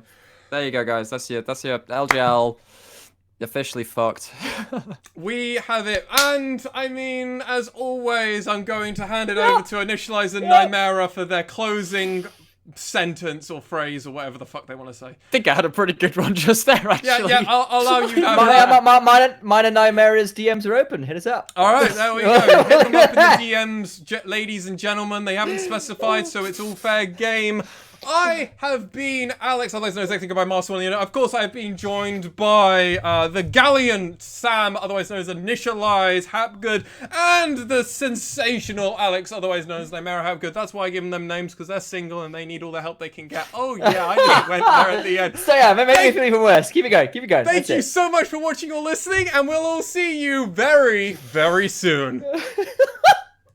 there you go, guys. That's your LJL officially fucked. We have it, and I mean, as always, I'm going to hand it over to Initia1ise and Nymaera for their closing sentence or phrase or whatever the fuck they want to say. I think I had a pretty good one just there, actually. Yeah, I'll allow you that. Mine and Nymaera's DMs are open. Hit us up. All right, there we go. Hit them up in the DMs, ladies and gentlemen. They haven't specified, so it's all fair game. I have been Alex, otherwise known as Anything by MaskedSwan. Of course, I have been joined by the gallant Sam, otherwise known as Initia1ise, Hapgood, and the sensational Alex, otherwise known as Nymaera Hapgood. That's why I give them names, because they're single and they need all the help they can get. Oh yeah, I just went there at the end. So yeah, make me feel even worse. Keep it going. Thank you so much for watching or listening, and we'll all see you very, very soon.